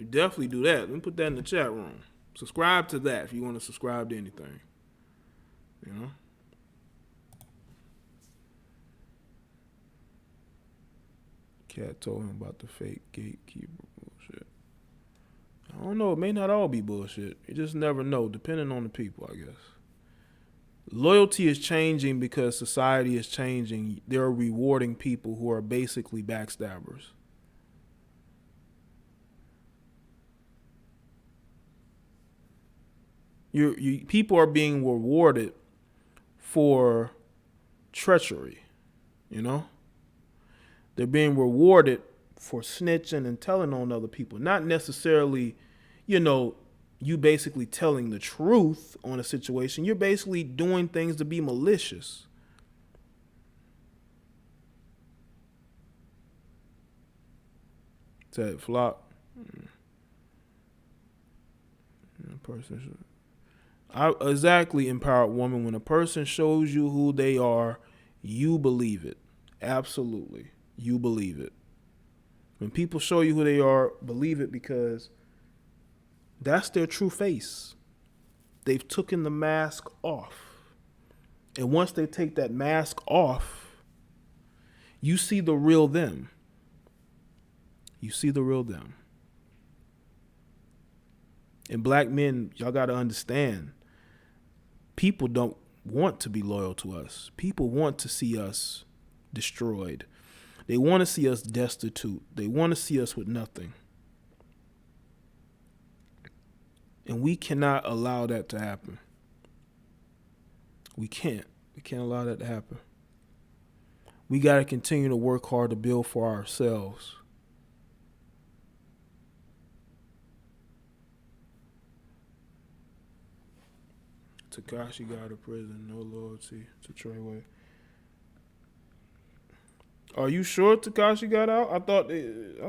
definitely do that. Let me put that in the chat room. Subscribe to that if you want to subscribe to anything. Cat told him about the fake gatekeeper bullshit. I don't know. It may not all be bullshit. You just never know, depending on the people, I guess. Loyalty is changing because society is changing. They're rewarding people who are basically backstabbers. People are being rewarded for treachery, They're being rewarded for snitching and telling on other people. Not necessarily, you basically telling the truth on a situation. You're basically doing things to be malicious. Said flop. Exactly, empowered woman. When a person shows you who they are, you believe it. Absolutely. You believe it. When people show you who they are, believe it, because that's their true face. They've taken the mask off. And once they take that mask off, you see the real them. You see the real them. And black men, y'all got to understand, people don't want to be loyal to us. People want to see us destroyed. They want to see us destitute. They want to see us with nothing. And we cannot allow that to happen. We can't. We can't allow that to happen. We got to continue to work hard to build for ourselves. Tekashi got out of prison. No loyalty to Treyway. Are you sure Tekashi got out? I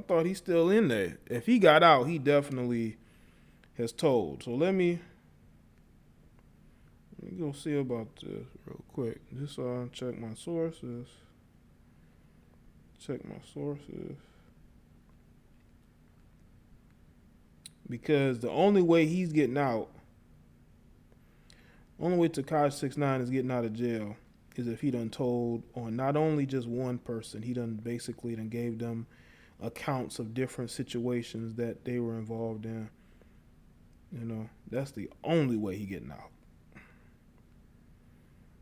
thought he's still in there. If he got out, he definitely has told. So let me go see about this real quick. Just check my sources. Because the only way he's getting out, only way Tekashi 6ix9ine is getting out of jail is if he done told on not only just one person, he done basically gave them accounts of different situations that they were involved in. That's the only way he getting out.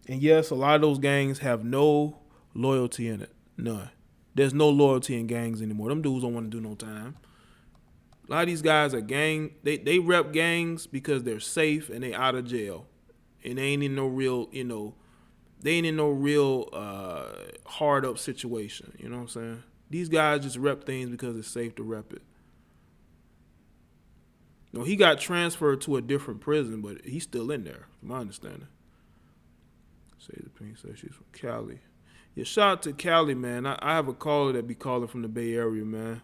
And yes, a lot of those gangs have no loyalty in it. None. There's no loyalty in gangs anymore. Them dudes don't want to do no time. A lot of these guys are they rep gangs because they're safe and they out of jail. And they ain't in no real, hard up situation. You know what I'm saying? These guys just rep things because it's safe to rep it. No, he got transferred to a different prison, but he's still in there, from my understanding. Say the Pink says she's from Cali. Yeah, shout out to Cali, man. I have a caller that be calling from the Bay Area, man.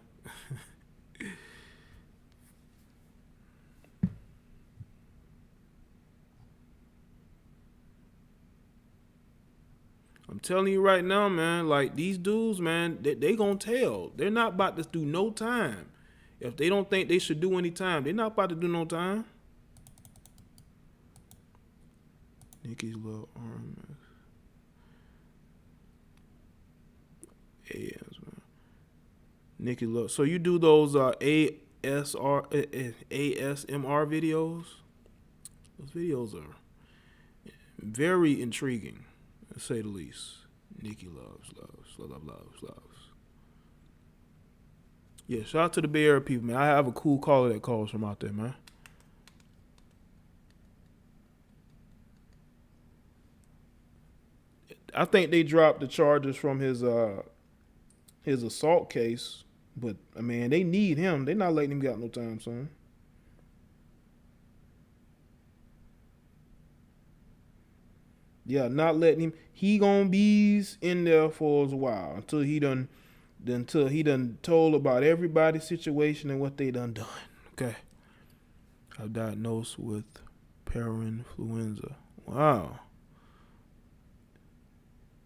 I'm telling you right now, man, like these dudes, man, they gonna tell. They're not about to do no time. If they don't think they should do any time, they're not about to do no time. Nikki's little arm. AS, man. Nikki look. So you do those ASMR videos? Those videos are very intriguing, to say the least. Nikki loves. Yeah, shout out to the Bay Area people, man. I have a cool caller that calls from out there, man. I think they dropped the charges from his assault case, but I mean they need him. They're not letting him get out no time soon. Yeah, not letting him. He gonna be in there for a while until he done told about everybody's situation and what they done. Okay. I'm diagnosed with parainfluenza. Wow.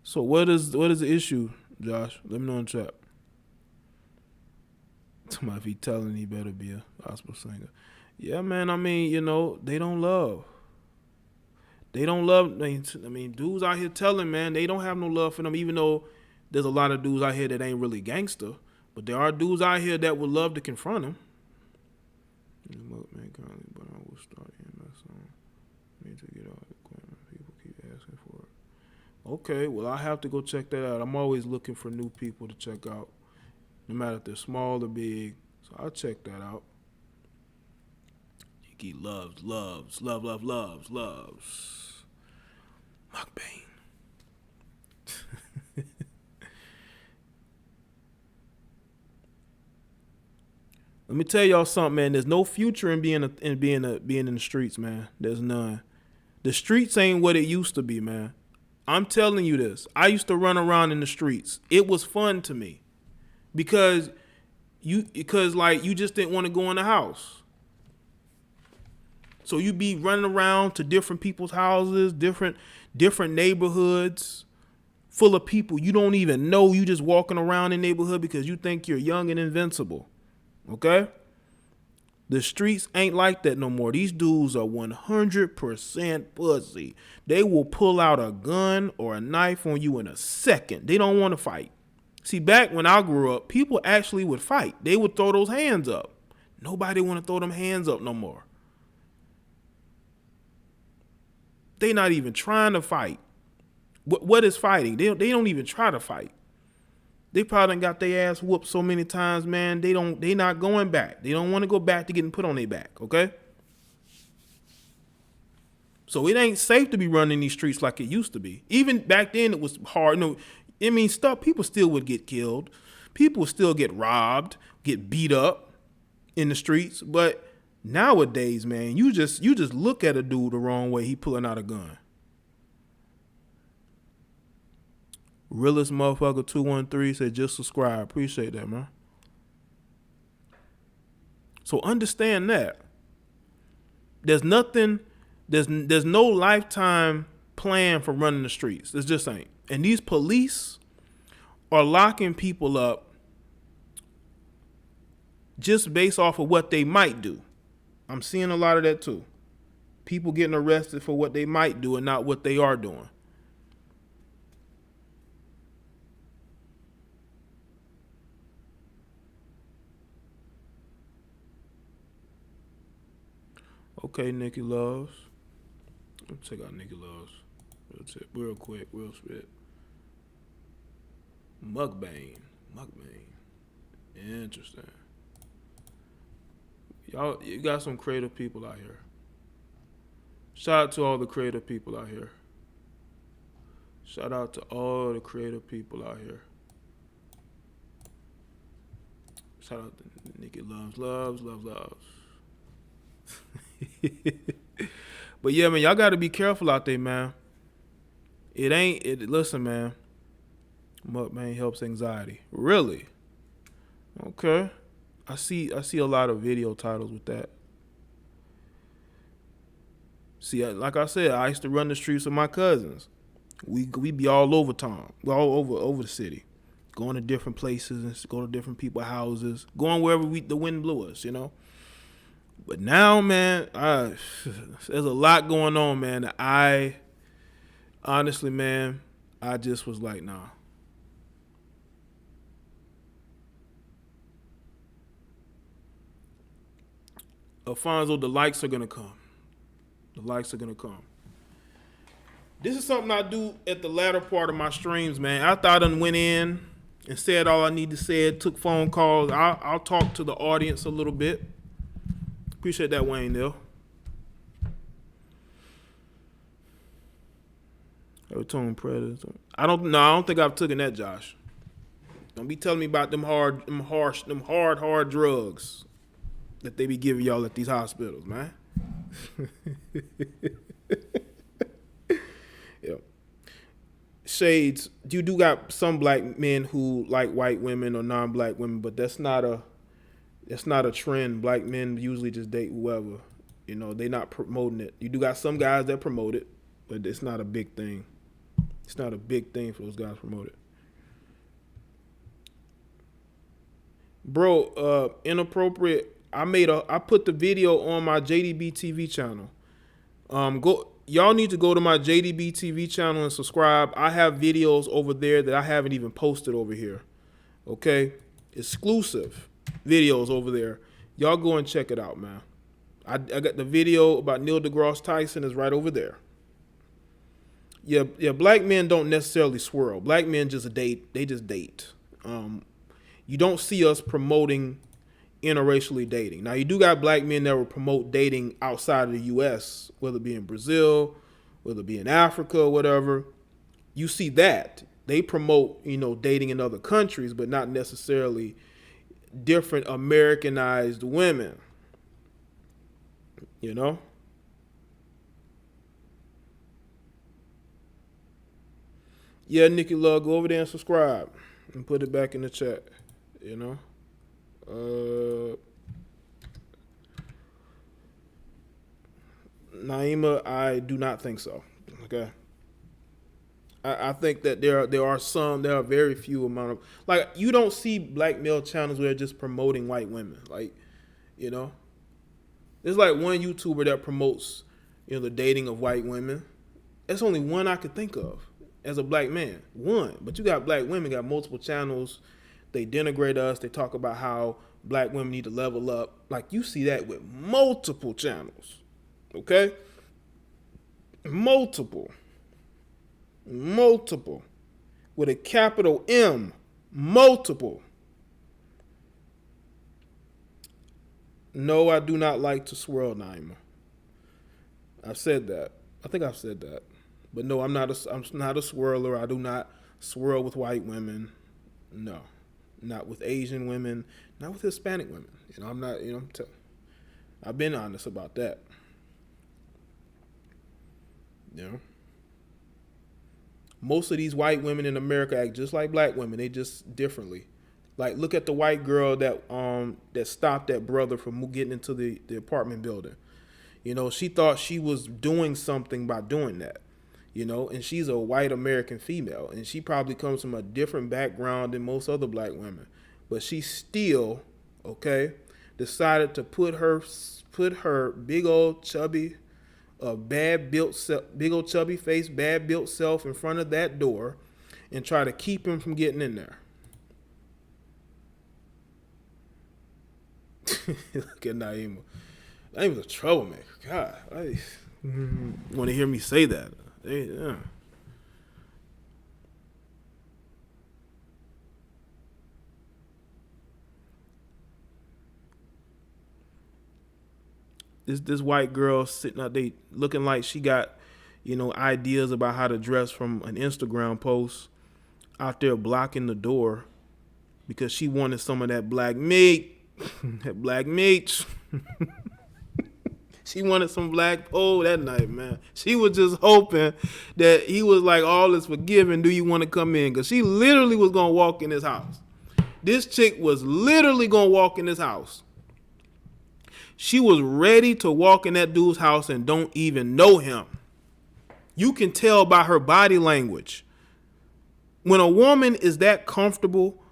So what is the issue, Josh? Let me know in chat. Somebody if he telling he better be a gospel singer. Yeah, man, I mean, you know, they don't love. They don't love, I mean, dudes out here telling, man, they don't have no love for them, even though there's a lot of dudes out here that ain't really gangster. But there are dudes out here that would love to confront him. But I will start EMS on. Need to get all the equipment. People keep asking for it. Okay, well, I have to go check that out. I'm always looking for new people to check out, no matter if they're small or big. So I'll check that out. He loves. Mukbang. Let me tell y'all something, man. There's no future in being in the streets, man. There's none. The streets ain't what it used to be, man. I'm telling you this. I used to run around in the streets. It was fun to me because you just didn't want to go in the house. So you be running around to different people's houses, different neighborhoods full of people you don't even know. You just walking around in the neighborhood because you think you're young and invincible. Okay? The streets ain't like that no more. These dudes are 100% pussy. They will pull out a gun or a knife on you in a second. They don't want to fight. See, back when I grew up, people actually would fight. They would throw those hands up. Nobody want to throw them hands up no more. They not even trying to fight. What is fighting? They don't even try to fight. They probably got their ass whooped so many times, man. They not going back. They don't want to go back to getting put on their back, okay? So it ain't safe to be running these streets like it used to be. Even back then it was hard. No, I mean, people still would get killed. People would still get robbed, get beat up in the streets. But nowadays, man, you just look at a dude the wrong way, he pulling out a gun. Realest motherfucker 213 said just subscribe. Appreciate that, man. So understand that. There's no lifetime plan for running the streets. This just ain't. And these police are locking people up just based off of what they might do. I'm seeing a lot of that too. People getting arrested for what they might do and not what they are doing. Okay, Nikki Loves. Let's check out Nikki Loves. Real quick, real spit. Mukbang. Interesting. Y'all, you got some creative people out here. Shout out to all the creative people out here. Shout out to all the creative people out here. Shout out to Nikki loves. But yeah, man, y'all got to be careful out there, man. Listen, man. Mukbang helps anxiety. Really? Okay. I see a lot of video titles with that. See, like I said, I used to run the streets with my cousins. We be all over town, all over the city, going to different places and go to different people's houses, going wherever the wind blew us, you know. But now, man, there's a lot going on, man. I honestly, man, I just was like, nah. Alfonso, the likes are gonna come. The likes are gonna come. This is something I do at the latter part of my streams, man. After I done went in and said all I need to say, took phone calls, I'll talk to the audience a little bit. Appreciate that, Wayne Neal. Tone predators. I don't think I've taken that, Josh. Don't be telling me about them hard drugs that they be giving y'all at these hospitals, man. Yeah. Shades, you do got some black men who like white women or non-black women, but that's not a trend. Black men usually just date whoever. You know, they not promoting it. You do got some guys that promote it, but it's not a big thing. It's not a big thing for those guys to promote it. Bro, inappropriate. I put the video on my JDBTv channel. Y'all need to go to my JDBTv channel and subscribe. I have videos over there that I haven't even posted over here. Okay? Exclusive videos over there. Y'all go and check it out, man. I got the video about Neil deGrasse Tyson is right over there. Yeah, black men don't necessarily swirl. Black men just date. They just date. You don't see us promoting interracially dating. Now, you do got black men that will promote dating outside of the U.S., whether it be in Brazil, whether it be in Africa or whatever. You see that. They promote, dating in other countries, but not necessarily different Americanized women. You know? Yeah, Nikki Love, go over there and subscribe and put it back in the chat, Naima, I do not think so. Okay. I think that there are very few amount of, like, you don't see black male channels where they're just promoting white women. Like, there's like one YouTuber that promotes, the dating of white women. That's only one I could think of as a black man. One. But you got black women, got multiple channels. They denigrate us. They talk about how black women need to level up. Like, you see that with multiple channels. Okay? Multiple. With a capital M. Multiple. No, I do not like to swirl, Naima. I've said that. I think I've said that. But no, I'm not a swirler. I do not swirl with white women. No. Not with Asian women. Not with Hispanic women. I'm not, I've been honest about that. Most of these white women in America act just like black women. They just differently. Like, look at the white girl that stopped that brother from getting into the apartment building. She thought she was doing something by doing that. And she's a white American female, and she probably comes from a different background than most other black women, but she still, decided to put her big old chubby, big old chubby face, bad built self in front of that door, and try to keep him from getting in there. Look at Naima. Naima's a troublemaker. God, want to hear me say that? Yeah. This white girl sitting out there looking like she got, ideas about how to dress from an Instagram post, out there blocking the door, because she wanted some of that black meat. That black meat. She wanted some black pole that night, man. She was just hoping that he was like, all is forgiven. Do you want to come in? Because she literally was going to walk in his house. This chick was literally going to walk in his house. She was ready to walk in that dude's house and don't even know him. You can tell by her body language. When a woman is that comfortable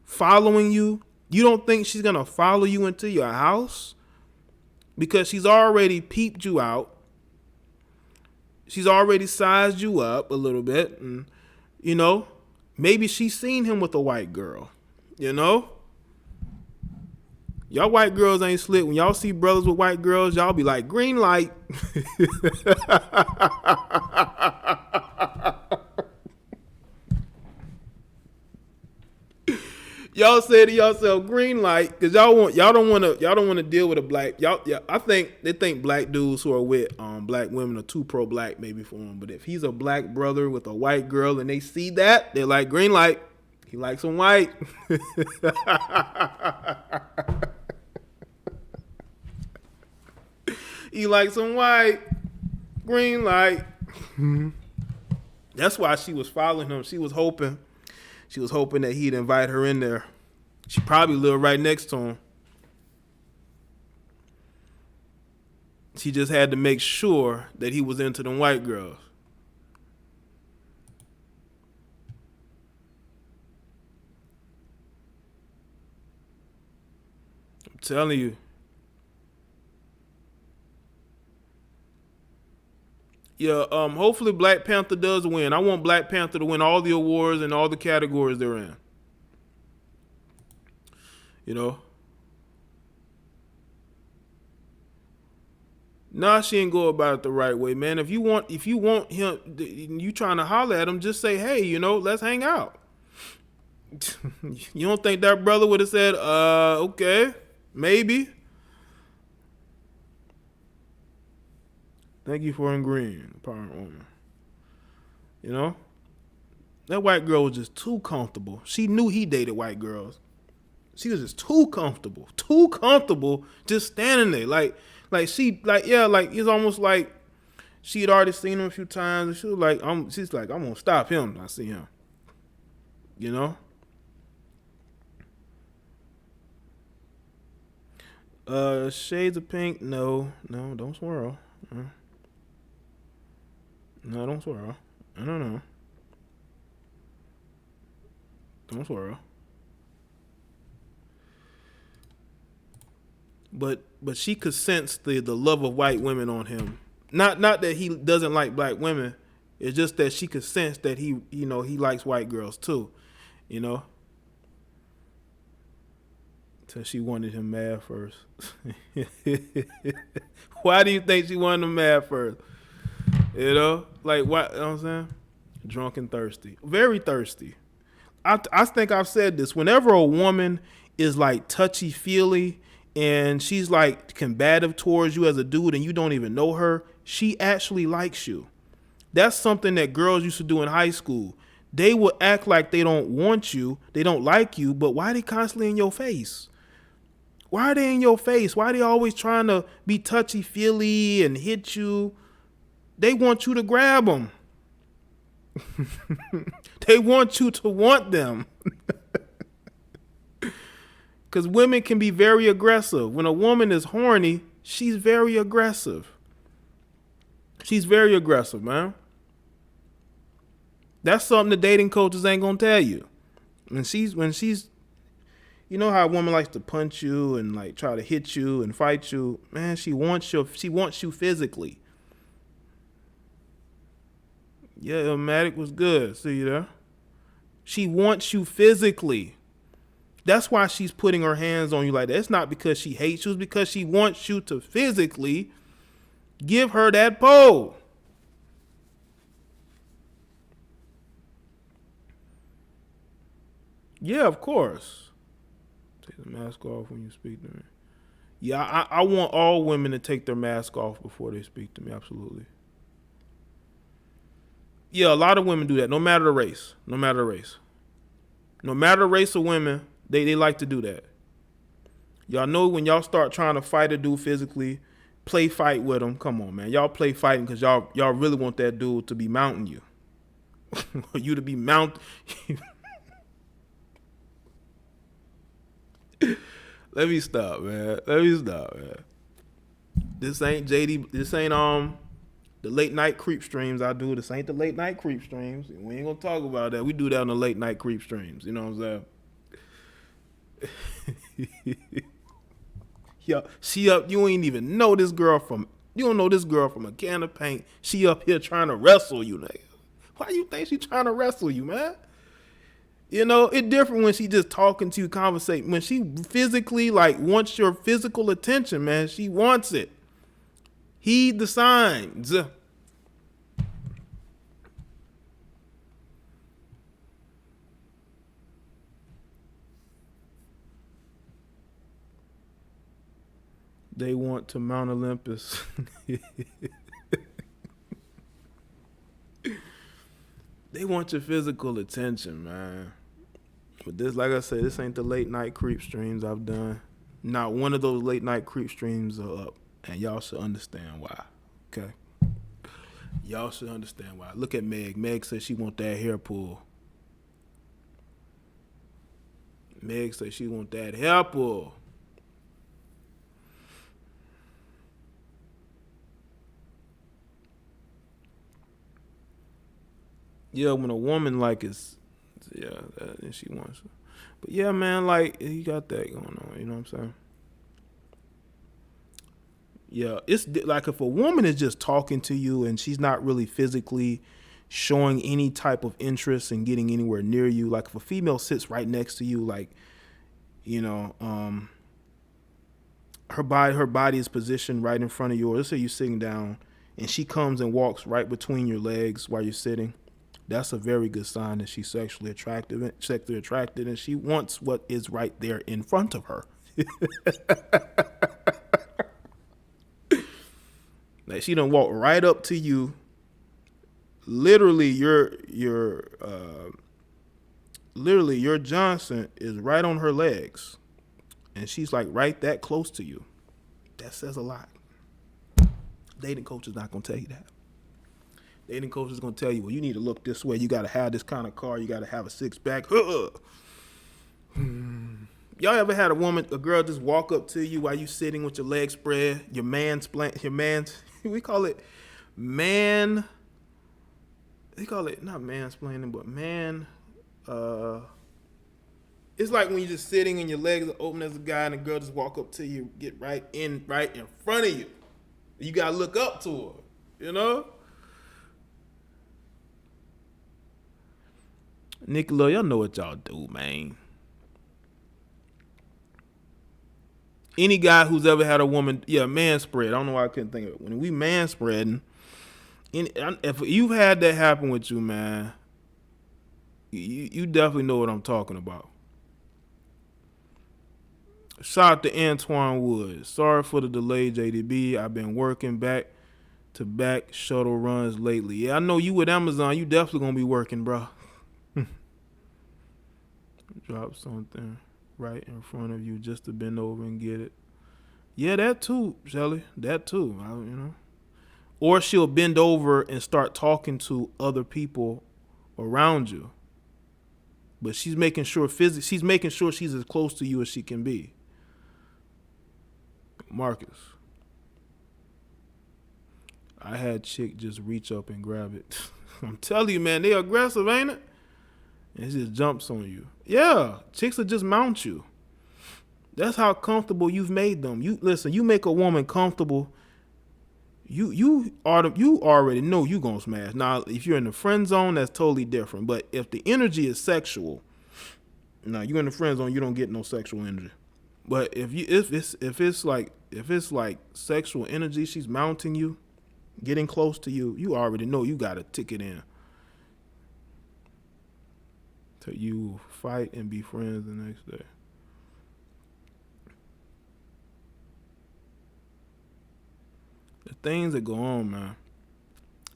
following you, you don't think she's going to follow you into your house? Because she's already peeped you out. She's already sized you up a little bit. And, you know, maybe she's seen him with a white girl. You know? Y'all white girls ain't slick. When y'all see brothers with white girls, y'all be like, green light. Y'all say to yourself, green light, because y'all don't want to deal with a black. I think they think black dudes who are with black women are too pro black maybe for them. But if he's a black brother with a white girl and they see that, they're like, green light. He likes some white. He likes some white. Green light. That's why she was following him. She was hoping that he'd invite her in there. She probably lived right next to him. She just had to make sure that he was into them white girls. I'm telling you. Yeah, hopefully Black Panther does win. I want Black Panther to win all the awards and all the categories they're in. You know? Nah, she ain't go about it the right way, man. If you want him, you trying to holler at him, just say, hey, you know, let's hang out. You don't think that brother would have said, okay, maybe? Thank you for agreeing, parent woman. You know? That white girl was just too comfortable. She knew he dated white girls. She was just too comfortable just standing there. It's almost like she had already seen him a few times and she was like, I'm gonna stop him when I see him. You know? Shades of pink, no, don't swirl. No, don't swirl. No. Don't swirl. But she could sense the love of white women on him. Not that he doesn't like black women. It's just that she could sense that he likes white girls too. You know? So she wanted him mad first. Why do you think she wanted him mad first? You know? Like, what? You know what I'm saying? Drunk and thirsty. Very thirsty. I think I've said this. Whenever a woman is like touchy-feely and she's like combative towards you as a dude and you don't even know her, she actually likes you. That's something that girls used to do in high school. They will act like they don't want you, they don't like you, but why are they constantly in your face? Why are they in your face? Why are they always trying to be touchy-feely and hit you? They want you to grab them. They want you to want them. Because women can be very aggressive. When a woman is horny, she's very aggressive. She's very aggressive, man. That's something the dating coaches ain't gonna tell you. When she's, you know how a woman likes to punch you and like try to hit you and fight you, man. She wants you physically. Yeah, Illmatic was good. See you there. She wants you physically. That's why she's putting her hands on you like that. It's not because she hates you. It's because she wants you to physically give her that pole. Yeah, of course. Take the mask off when you speak to me. Yeah, I want all women to take their mask off before they speak to me. Absolutely. Yeah, a lot of women do that, no matter the race. No matter race of women, they like to do that. Y'all know when y'all start trying to fight a dude physically, play fight with him. Come on, man. Y'all play fighting because y'all really want that dude to be mounting you. Or you to be mounted. Let me stop, man. This ain't JD. This ain't the late night creep streams I do. This ain't the late night creep streams. We ain't gonna talk about that. We do that on the late night creep streams. You know what I'm saying? Yo, she up. You ain't even know this girl from. You don't know this girl from a can of paint. She up here trying to wrestle you, nigga. Why you think she trying to wrestle you, man? You know, it's different when she just talking to you, conversating. When she physically, like, wants your physical attention, man, she wants it. Heed the signs. They want to Mount Olympus. They want your physical attention, man. But this, like I said, this ain't the late night creep streams I've done. Not one of those late night creep streams are up. And y'all should understand why. Okay? Y'all should understand why. Look at Meg. Meg said she want that hair pull. Meg said she want that hair pull. Yeah, when a woman like is, yeah, and she wants it. But yeah, man, like, you got that going on, you know what I'm saying? Yeah, it's like if a woman is just talking to you and she's not really physically showing any type of interest in getting anywhere near you, like if a female sits right next to you, like, you know, her body is positioned right in front of yours. Let's say you're sitting down and she comes and walks right between your legs while you're sitting. That's a very good sign that she's sexually attracted, and she wants what is right there in front of her. Like she done walk right up to you. Literally, your Johnson is right on her legs, and she's like right that close to you. That says a lot. Dating coach is not gonna tell you that. Dating coach is gonna tell you, well, you need to look this way. You gotta have this kind of car. You gotta have a 6-pack. Y'all ever had a girl just walk up to you while you sitting with your legs spread? We call it not mansplaining, but it's like when you're just sitting and your legs are open as a guy and a girl just walk up to you, get right in front of you. You gotta look up to her, you know? Nicola, y'all know what y'all do, man. Any guy who's ever had a woman, man spread. I don't know why I couldn't think of it. When we man spreading, if you've had that happen with you, man, you definitely know what I'm talking about. Shout out to Antoine Woods. Sorry for the delay, JDB. I've been working back-to-back shuttle runs lately. Yeah, I know you with Amazon. You definitely gonna be working, bro. Drop something right in front of you just to bend over and get it. Yeah, that too, Shelly. That too, you know. Or she'll bend over and start talking to other people around you. But she's making sure she's as close to you as she can be. Marcus. I had chick just reach up and grab it. I'm telling you, man, they aggressive, ain't it? And it just jumps on you. Yeah, chicks will just mount you. That's how comfortable you've made them. You make a woman comfortable, you already know you gonna smash. Now, if you're in the friend zone, that's totally different. But if the energy is sexual, now you're in the friend zone, you don't get no sexual energy. But if it's like sexual energy, she's mounting you, getting close to you, you already know you got a ticket in. So you fight and be friends the next day. The things that go on, man.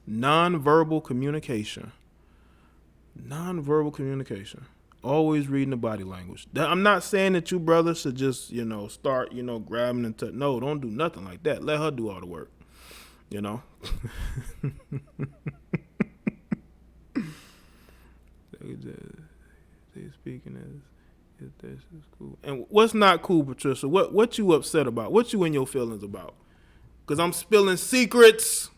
Non-verbal communication. Always reading the body language. I'm not saying that you brothers should just, start, grabbing and no, don't do nothing like that. Let her do all the work. They speaking as this is cool. And what's not cool, Patricia? What you upset about? What you in your feelings about? Because I'm spilling secrets.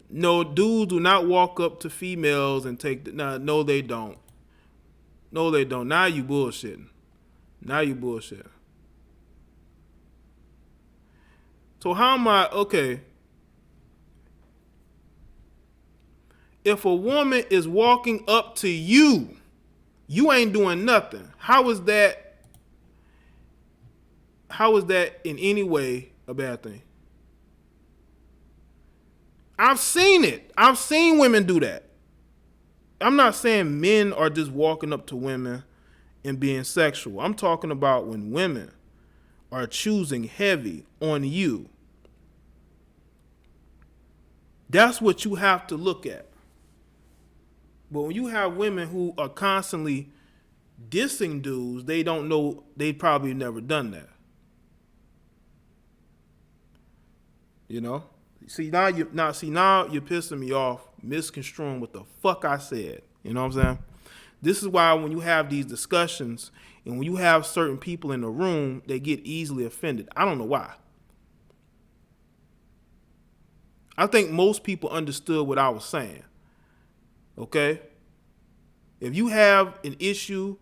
No, dudes do not walk up to females and take no, they don't. No, they don't. Now you bullshitting. So how am I, okay. If a woman is walking up to you, you ain't doing nothing. How is that in any way a bad thing? I've seen it. I've seen women do that. I'm not saying men are just walking up to women and being sexual. I'm talking about when women are choosing heavy on you. That's what you have to look at. But when you have women who are constantly dissing dudes, they don't know, they probably never done that. Now you're pissing me off, misconstruing what the fuck I said. You know what I'm saying? This is why when you have these discussions and when you have certain people in the room, they get easily offended. I don't know why. I think most people understood what I was saying. Okay? If you have an issue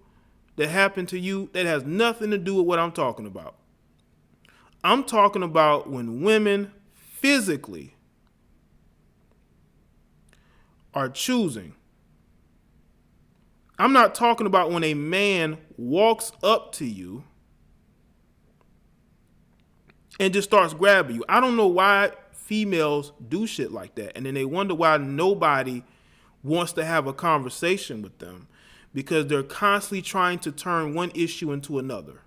that happened to you, that has nothing to do with what I'm talking about. I'm talking about when women physically are choosing. I'm not talking about when a man walks up to you and just starts grabbing you. I don't know why females do shit like that. And then they wonder why nobody wants to have a conversation with them, because they're constantly trying to turn one issue into another.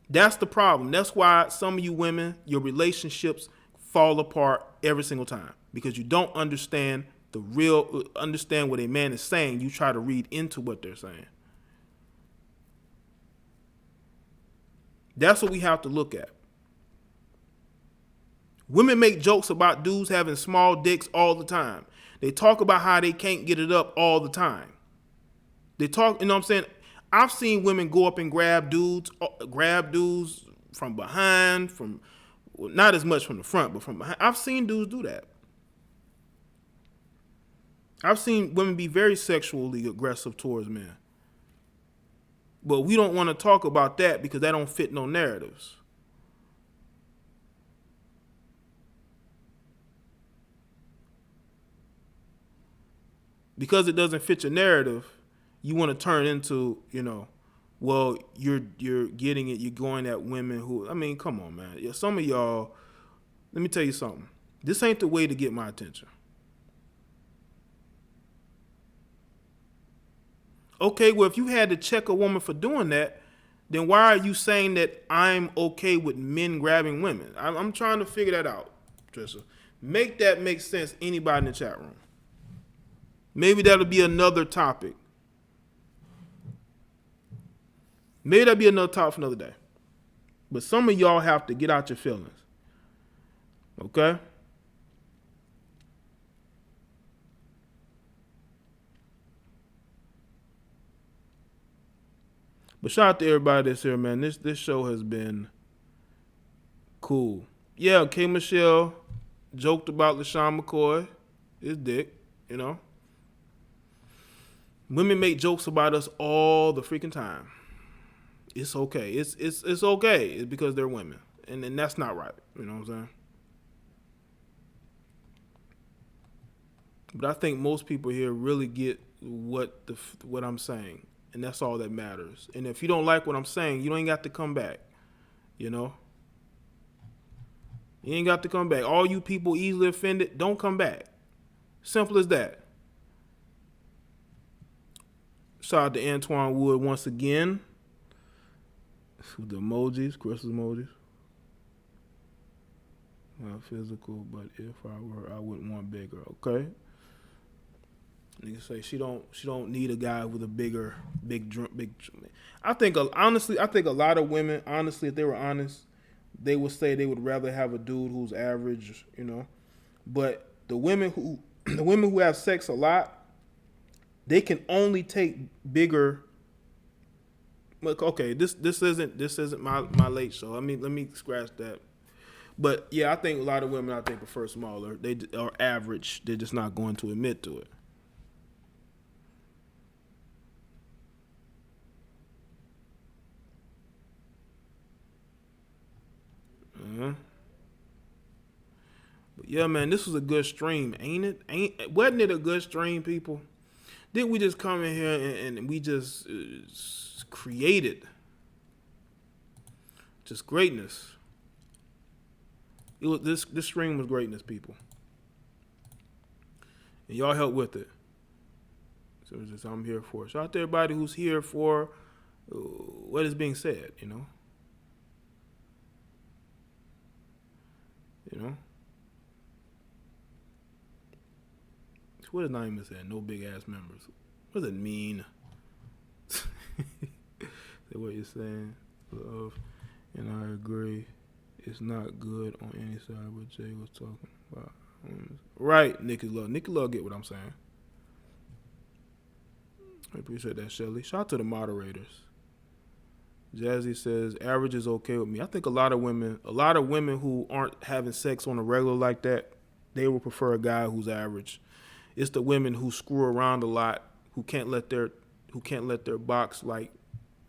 That's the problem. That's why some of you women, your relationships fall apart every single time, because you don't understand understand what a man is saying. You try to read into what they're saying. That's what we have to look at. Women make jokes about dudes having small dicks all the time. They talk about how they can't get it up all the time. They talk, you know what I'm saying? I've seen women go up and grab dudes from behind, not as much from the front, but from behind. I've seen dudes do that. I've seen women be very sexually aggressive towards men. But we don't want to talk about that because that don't fit no narratives. Because it doesn't fit your narrative, you want to turn into, well, you're getting it, you're going at women who, come on, man. Yeah, some of y'all, let me tell you something. This ain't the way to get my attention. Okay, well, if you had to check a woman for doing that, then why are you saying that I'm okay with men grabbing women? I'm trying to figure that out, Tristan. Make that make sense, anybody in the chat room. Maybe that'll be another topic. Maybe that'll be another topic for another day. But some of y'all have to get out your feelings. Okay? But shout out to everybody that's here, man. This show has been cool. Yeah, K. Michelle joked about LaShawn McCoy, his dick, Women make jokes about us all the freaking time. It's okay. It's okay. It's because they're women. And that's not right. You know what I'm saying? But I think most people here really get what I'm saying. And that's all that matters. And if you don't like what I'm saying, you ain't got to come back. You ain't got to come back. All you people easily offended, don't come back. Simple as that. Shout out to Antoine Wood once again. With the emojis, Christmas emojis. Physical, but if I were, I wouldn't want bigger. Okay. Nigga say she don't need a guy with a big. I think honestly, I think a lot of women, honestly, if they were honest, they would say they would rather have a dude who's average, you know. But the women who have sex a lot, they can only take bigger. Look, okay, this isn't my late show. Let me scratch that. But yeah, I think a lot of women prefer smaller. They are average. They're just not going to admit to it. But yeah, man, this was a good stream, ain't it? Wasn't it a good stream, people? Didn't we just come in here and we just created just greatness? It was this stream was greatness, people, and y'all help with it. So it's just I'm here for. Shout out to everybody who's here for what is being said. You know. What does Naima say? No big ass members. What does it mean? Say what you're saying. Love, and I agree. It's not good on any side. What Jay was talking about. Right, Nikki Love. Nikki Love get what I'm saying. I appreciate that, Shelly. Shout out to the moderators. Jazzy says average is okay with me. I think a lot of women who aren't having sex on a regular like that, they will prefer a guy who's average. It's the women who screw around a lot, who can't let their box like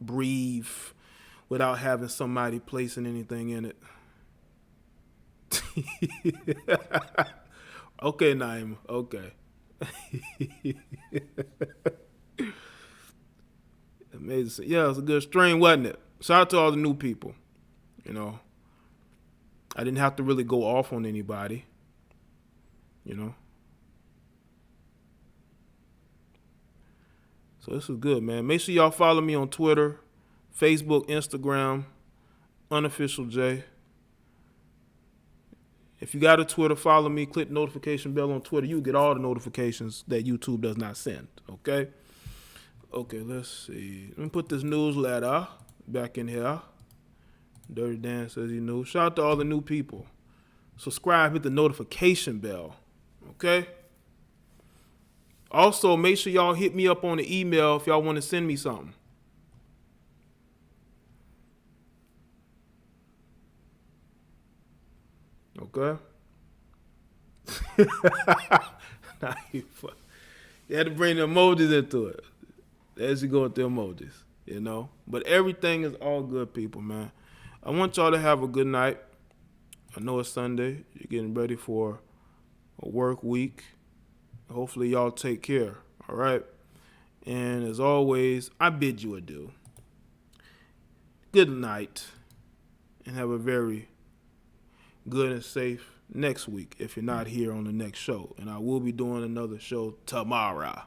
breathe without having somebody placing anything in it. Okay, Naima. Okay. Amazing. Yeah, it was a good stream, wasn't it? Shout out to all the new people. You know, I didn't have to really go off on anybody. You know. So this is good, man. Make sure y'all follow me on Twitter, Facebook, Instagram, Unofficial Jay. If you got a Twitter, follow me. Click the notification bell on Twitter. You get all the notifications that YouTube does not send. Okay? Okay, let's see. Let me put this newsletter back in here. Dirty Dan says he knew. Shout out to all the new people. Subscribe, hit the notification bell. Okay? Also, make sure y'all hit me up on the email if y'all want to send me something. Okay? You had to bring the emojis into it. As you go with the emojis, you know. But everything is all good, people, man. I want y'all to have a good night. I know it's Sunday. You're getting ready for a work week. Hopefully y'all take care, all right? And as always, I bid you adieu. Good night, and have a very good and safe next week if you're not here on the next show. And I will be doing another show tomorrow.